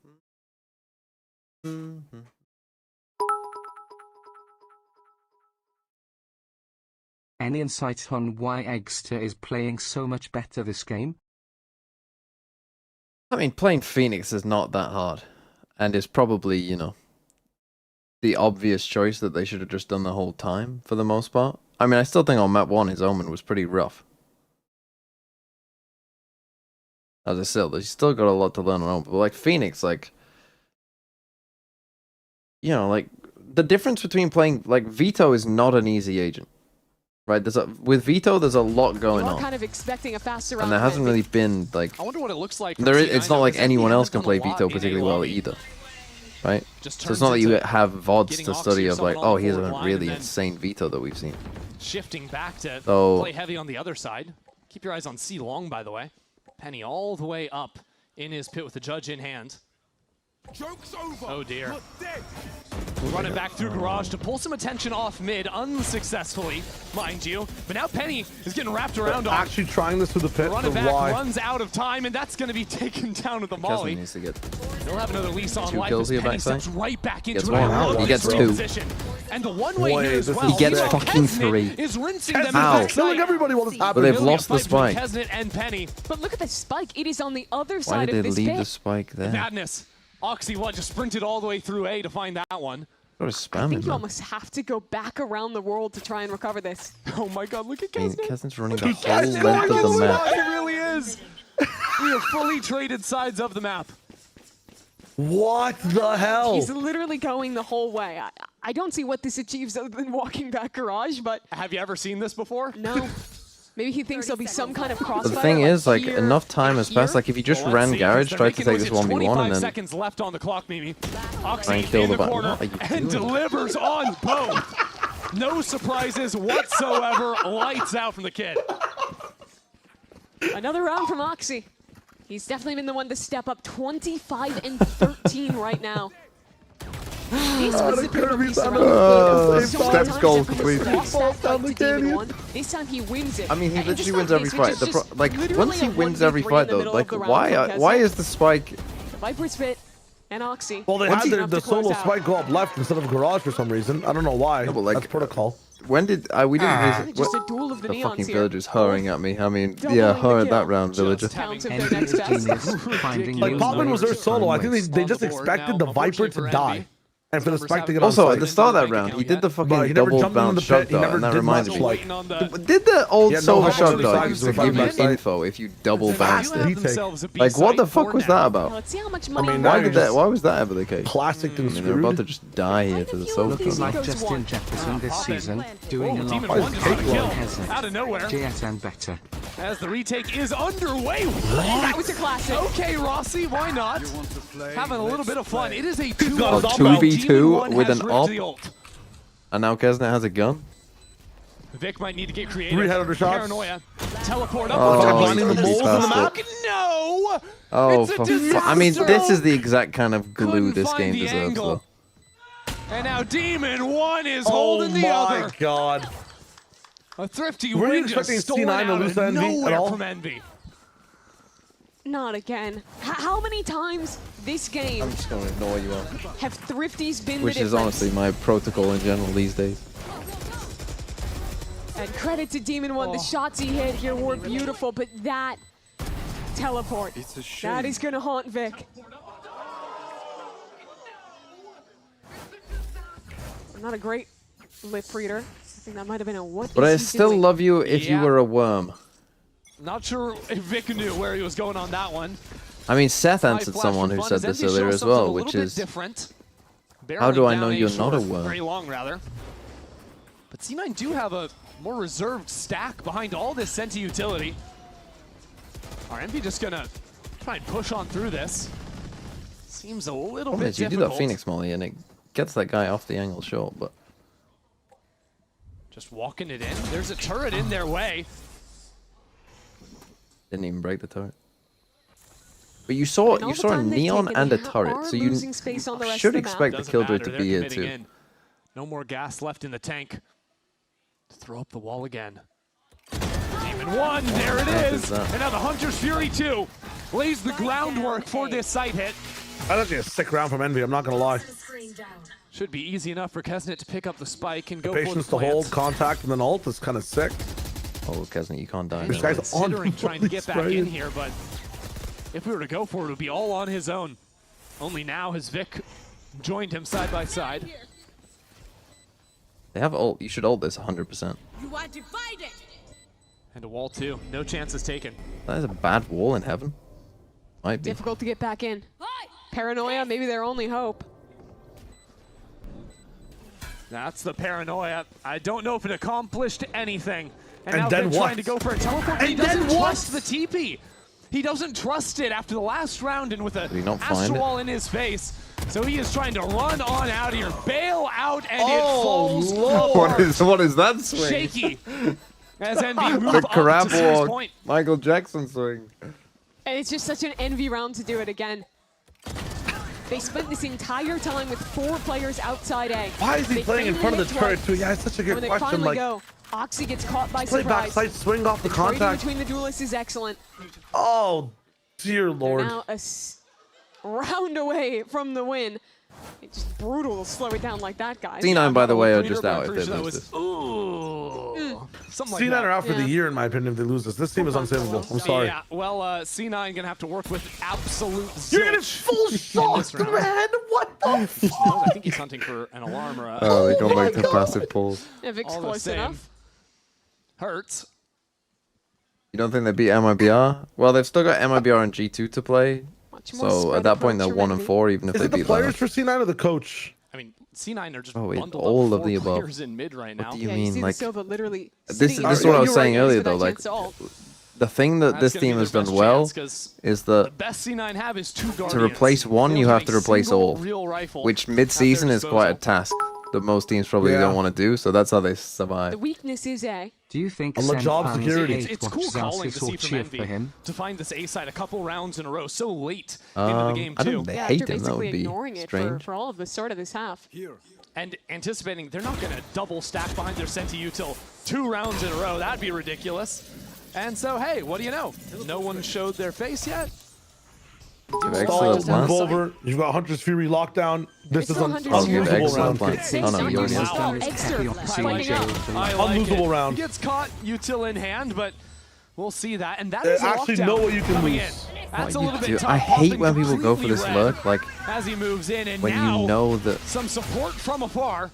Mhm. Any insight on why Eggster is playing so much better this game? I mean, playing Phoenix is not that hard. And it's probably, you know, the obvious choice that they should have just done the whole time, for the most part. I mean, I still think on map 1, his Omen was pretty rough. As I said, he's still got a lot to learn on Omen. But like Phoenix, like, you know, like, the difference between playing, like, Vito is not an easy agent. Right? With Vito, there's a lot going You're on. kind of expecting a faster round. And there hasn't really been, like, I wonder what it looks like. it's not like anyone else can play Vito particularly well either. Right? So it's not that you have VODs to study of like, oh, here's a really insane Vito that we've seen. Shifting back to So- play heavy on the other side. Keep your eyes on C long, by the way. Penny all the way up in his pit with the judge in hand. Joke's over. Oh dear. You're dead. Running back through Garage to pull some attention off mid, unsuccessfully, mind you. But now Penny is getting wrapped around on. Actually trying this through the pit. Running For back why? runs out of time, and that's going to be taken down with the Kesman molly. needs to get He'll have another lease on 2 life kills as here Penny backside. steps right back Gets into it. one. I love He this gets 2. position. And the one-way Boy, here as this is well. He gets Meanwhile, fucking Kesnet 3. is rinsing Kesnet them Ow. is killing everybody while this But happening. they've Really a lost the fight between spike. Kesnet and Penny. But look at the spike. It is on the other Why side did of they this leave pit. the spike there? Madness. Oxy just sprinted all the way through A to find that one. Got to I spam think him, you man. almost have to go back around the world to try and recover this. Oh my god, look at I mean, Kesnet. Kesnet's running the Look whole at Kesnet. length of the map. It really is. We are fully traded sides of the map. What the hell? He's literally going the whole way. I don't see what this achieves other than walking back Garage, but Have you ever seen this before? no. Maybe he thinks there'll be some kind of crossfire. But the thing is, like, here enough time has passed. here. Like, if you just Well, let's ran see, 'cause Garage, they're tried to making take noise. this It's 1v1, 25 and then seconds left on the clock, Mimi. Oxy try and kill in the the button. corner What are you and doing? delivers on both. No surprises whatsoever. Lights out from the kid. Another round from Oxy. He's definitely been the one to step up. 25 and 13 right now. This was the pivotal piece around the game. So many Steps times goal Epic has complete. lost that fight down to the Demon canyon. 1. This time he wins it. I mean, he And literally just wins like every this, which fight. is The just like, literally once he a wins 1v3 every in fight, the though, middle like, of the round from why Kesnet. is the spike? Viper's Pit And Oxy. Well, they Once had enough the to close solo out. spike go up left instead of garage for some reason. I don't know why. No, but like, that's protocol. When did we didn't visit? Just a duel of the The neons fucking here. villagers hurrying at me. I mean, Doubling yeah, the her at kill. that round, villager. Counts of their Envy next is best. genius, finding Like new Poppin was their ways to solo. I find think ways. they just expected the Viper to die, and for the spike to get on Also, site. at the start of that round, he did the But fucking he never double jumped into the bounce shot pit. He dart, never and that did reminded much, me. like- Did the old Yeah, no solo help shot to the dart sides used to with give you backside. info if you double bounced have it? themselves Like, what the fuck was that about? Let's see how much I money. mean, Why now did you're that? Why was that ever the case? classic and I mean, they're about to screwed. just die here to the solo Looking Easy like goes Justin one. Jefferson this season, doing a lot Demon better One just got a than kill Hezek. out of nowhere. JS and better. As the retake is underway. That was a classic. Okay, Rossi, why not? Having a little bit of fun. It is a 2 got his Oh, op Demon 2v2 One with has an ripped op? the ult. And now Kesnet has a gun. Vic might need to get creative. 300 shots. Paranoia. Teleport up. Oh, They're blinding the he moles on the passed map? it. No! Oh, It's a for I mean, disaster. this is the exact kind of glue Couldn't this find game the deserves, angle. though. And now Demon One is Oh holding the my other. god. A thrifty Were you win just expecting stolen C9 to out lose of to Envy at nowhere all? from Envy. Not again. How many times this game I'm just gonna ignore you all. have thrifties been Which the is difference? honestly my protocol in general these days. And credit to Demon One. The shots he hit here were beautiful, but that teleport, that is going to haunt Vic. Not a great lip reader. I think that might have been a what But I is he still doing? love you if you Yeah. were a worm. Not sure if Vic knew where he was going on that one. I mean, Seth High answered flash someone for who fun said as this Envy earlier shows as something well, a which little bit is, different. how do I Barreling know down you're A not a short, worm? Very long, rather. But C9 do have a more reserved stack behind all this Senti utility. Are Envy just gonna try and push on through this? Seems a little Problem bit is, you do difficult. that Phoenix molly and it gets that guy off the angle short, but Just walking it in. There's a turret in their way. didn't even break the turret. But you saw And all you the saw a time they've neon taken, and a they turret, are so you losing space on the rest should of the map. expect the Doesn't killjoy matter, to they're be here committing too. in. No more gas left in the tank. Throw up the wall again. Demon One, there it That is. is that. And now the Hunter's Fury 2 lays the groundwork for this site hit. That's actually a sick round from Envy, I'm not gonna lie. Should be easy enough for Kesnet to pick up the spike and go Patience for to the hold, plant. contact, and then ult is kind of sick. Oh, Kesnet, you can't die. This now. guy's on Considering trying to get back spraying. in here, but if we were to go for it, it would be all on his own. Only now has Vic joined him side by side. They have ult. You should ult this 100%. You are divided. And a wall too. No chances taken. That is a bad wall in heaven. Might be. Difficult to get back in. Paranoia, maybe their only hope. That's the paranoia. I don't know if it accomplished anything. And now then they're what? trying to go for a teleport. But he And then doesn't what? trust the TP. He doesn't trust it after the last round and with a Did he not find Astral it? Wall in his face. So he is trying to run on out here, bail out, and it Oh, falls Lord. apart. What is that swing? Shaky. As Envy move The up crab to Series walk. point. Michael Jackson swing. And it's just such an Envy round to do it again. They spent this entire time with 4 players outside A. Why is he They playing in finally front of the hit turret twice. too? Yeah, it's such a When good they question. finally Like, go, Oxy gets caught by play surprise. backside, swing off the The trading contact. between the duelists is excellent. Oh, dear They're Lord. now a round away from the win. It's just brutal to slow it down like that, guys. C9, by the way, are Peter, just but I'm out if pretty they sure that lose was- this. Ooh. Something like C9 that. are out for the Yeah. year, in my opinion, if they lose this. This team is unsavable. I'm sorry. Yeah, well, C9 gonna have to work with absolute You're getting zilch full in shocked, this round. man. What the I think he's hunting for an alarm or a Oh, they go Oh my back to God. passive pulls. Yeah, Vic's all the close same. enough. Hurts. You don't think they beat MIBR? Well, they've still got MIBR and G2 to play. Much more So spread at that point, they're approach 1 from and Envy. 4, even if Is they it the beat players Lion. for C9 or the coach? I mean, C9 are just Oh, wait, bundled all up of 4 the above. players in mid right now. do you Yeah, mean, you see like, the Silva literally this sitting is in what I the was saying right earlier, for that though, like, chance to ult. The thing that That's this gonna be team their has done best well chance, 'cause is the that best C9 have is 2 Guardians. to replace one, you Fails have to a replace single all, real rifle which at mid-season their is quite a disposal. task that most teams probably Yeah. don't want to do, so that's how they survive. The weakness is A. Do you think On the job Senpai security. It's cool watches calling us to see or from cheer Envy for him? to find this A side a couple rounds in a row so late into the game I too. don't they Yeah, hate after him, that basically would be ignoring it strange. for all of the start of this half. And anticipating they're not going to double stack behind their Senti till 2 rounds in a row. That'd be ridiculous. And so, hey, what do you know? No one showed their face yet. Give Stall, excellent move plan. over. You've got Hunter's Fury lockdown. This It's is still an Hunter's I'll give Fury. unlosable excellent round. plan. Oh no, you already Wow. have Down his Extra heavy off the finding CJ. out. I like Unlosable it. round. Gets caught, util in hand, but we'll see that. And that They is a actually lockdown know what you can coming lose. in. That's a little bit Dude, tough. I hate Hoffman when people go for completely this red lurk. Like as he moves in, and when now you know that some support from afar.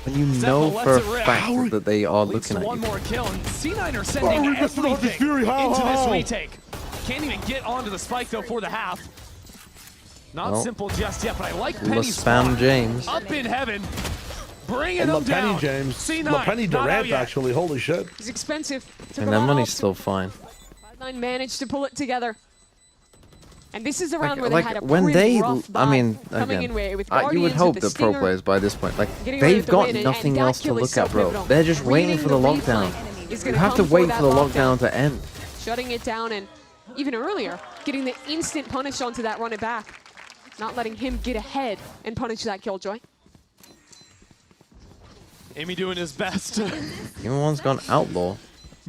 when you Zephyr know lets for a it rip. fact that they are Leads to looking at one you. more kill, and C9 are sending Oh, this is Hunter's everything Fury. How, into how? this retake. Can't even get onto the spike though for the half. Not Well, simple just yet, but I like La Penny's Spam spot. James. Up in heaven, bringing La them down. Penny James. C9, La Penny not out Durant, yet. actually. Holy shit. It's expensive. Took And a their lot money's off. still fine. Cloud9 managed to pull it together. And this is a round Like, where they had a when pretty they, rough I buy mean, coming again, in with you would Guardians, hope with the that pro Stinger, players by this point, like, getting away they've with the got win, and nothing that else to kill is look so at, bro. pivotal. They're just waiting Reading for the the lockdown. replay is You gonna have to come for wait that for the lockdown to end. Shutting it down, and even earlier, getting the instant punish onto that run it back. Not letting him get ahead and punish that Killjoy. Amy doing his best to Even one's gone outlaw.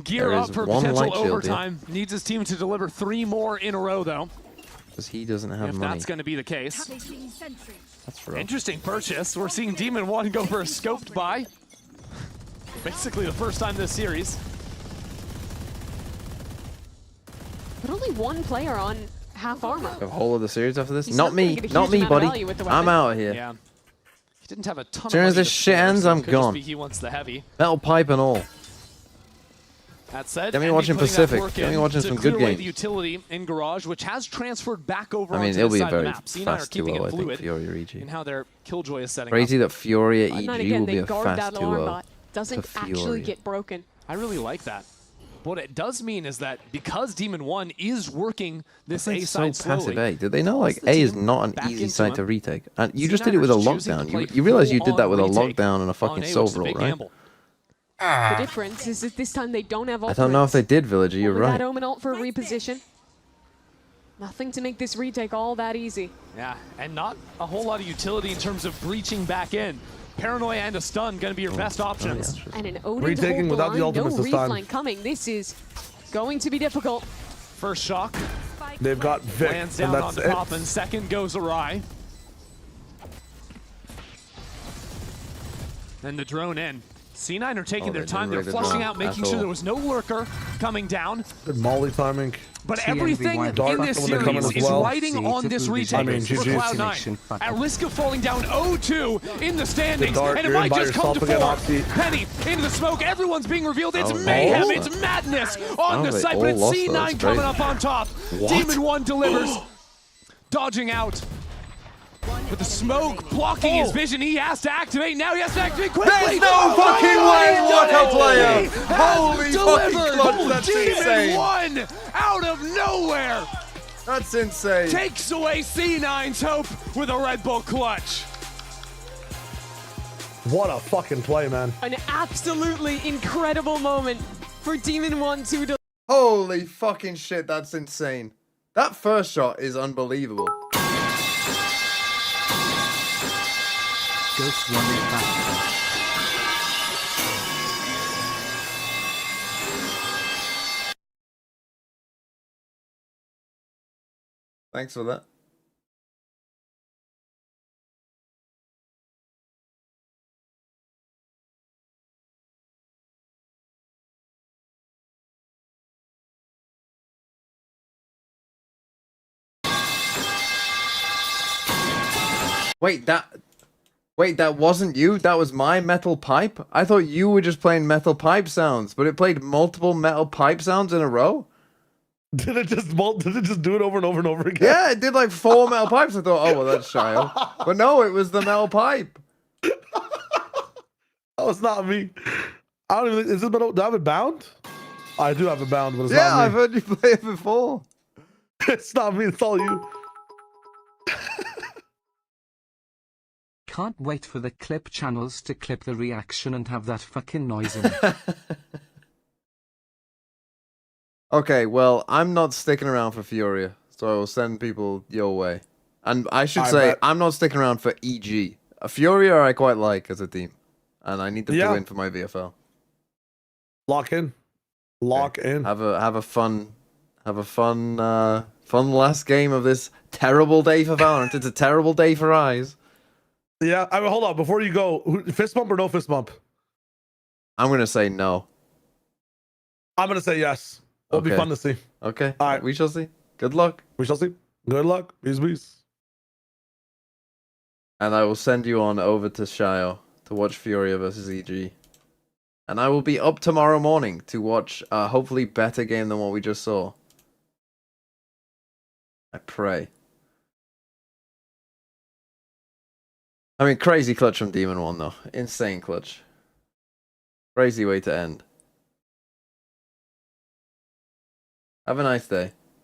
gear There up is for one potential light shield here. overtime. Needs his team to deliver 3 more in a row, though, Because he doesn't have if money. that's going to be the case. That's rough. Interesting purchase. We're seeing Demon 1 go for a scoped buy. Basically the first time this series. But only one player on half armor. The whole of the series after this? He's Not not gonna me. get a Not huge me, amount of buddy. value with the I'm weapon. out of here. Yeah. He didn't have a ton As soon of as money this to shit spare, ends, so it I'm could just gone. be he wants the heavy. Metal pipe and all. That said, Get me Envy watching putting that Pacific. work Get me in watching to some clear good away games. the utility in Garage, which has transferred back over I mean, onto it'll this be a side of the very map. C9 are fast keeping 2-0, it I think, fluid Fury EG. in how their Killjoy is setting Crazy up. that Fury Cloud9 EG again, will they be a guard fast that alarm 2-0. bot. Doesn't for actually Fury. get broken. I really like that. What it does mean is that because Demon 1 is working this A It's so side slowly, passive A. Did they know once like the A is team not an back easy into side him, to retake? And you just did it C9 with a are choosing to lockdown. play You realize you did that with a full-on lockdown and a on fucking A, which soul is a roll, big right? gamble. The difference is that this time they don't have I ultimates. don't know if they did, Villager. You're Over right. that Omen ult for a reposition. Nothing to make this retake all that easy. Yeah, and not a whole lot of utility in terms of breaching back in. Paranoia and a stun going to be your best options. And an Odin to Retaking hold the without the line, no ultimates this time. refline coming. This is going to be difficult. First shock They've got Vic, lands and down that's onto it. Poppin. Second goes awry. And the drone in. C9 are taking Oh, their they time. didn't They're rig the flushing drone out, making at sure all. there was no lurker coming down. Good Molly timing. But TNV everything wide Dart in this when they come in series as is well. riding on this retake I mean, for GG. Cloud9. At risk of falling down 0-2 in the standings. Dart, And it you're in might by just come yourself to again, 4. Oxy. Penny into the smoke. Everyone's being revealed. It's Oh, they mayhem. lost It's that. madness on Oh, the they site. all But it's lost that. C9 That's coming crazy. up on top. What? Demon 1 delivers. Dodging out. With the smoke blocking his vision, he has to activate. Now he has to activate quickly. There's no fucking way! What a player! He has Holy delivered. fucking clutch, that's Demon insane. 1 out of nowhere That's insane. takes away C9's hope with a Red Bull clutch. What a fucking play, man. An absolutely incredible moment for Demon 1 to Holy fucking shit, that's insane. That first shot is unbelievable. Ghost running back. Thanks for that. Wait, that wasn't you? That was my metal pipe? I thought you were just playing metal pipe sounds, but it played multiple metal pipe sounds in a row? Did it just do it over and over and over again? Yeah, it did like 4 metal pipes. I thought, oh, well, that's Shio. But no, it was the metal pipe. That was not me. I don't even. Is this metal? Do I have it bound? I do have it bound, but it's Yeah, not I've me. heard you play it before. It's not me. It's all you. Can't wait for the clip channels to clip the reaction and have that fucking noise in it. Okay, well, I'm not sticking around for Furia, so I will send people your way. And I should say, bet. I'm not sticking around for EG. Furia I quite like as a team, and I need them Yeah. to win for my VFL. Lock in. Lock in. Have a fun Fun last game of this terrible day for Valorant. It's a terrible day for Eyes. Yeah, I mean, hold on. Before you go, fist bump or no fist bump? I'm gonna say no. I'm gonna say yes. It'll be Okay. fun to see. Okay. All right. We shall see. Good luck. We shall see. Good luck. Peace. And I will send you on over to Shio to watch Furia versus EG. And I will be up tomorrow morning to watch a hopefully better game than what we just saw. I pray. I mean, crazy clutch from Demon 1 though. Insane clutch. Crazy way to end. Have a nice day.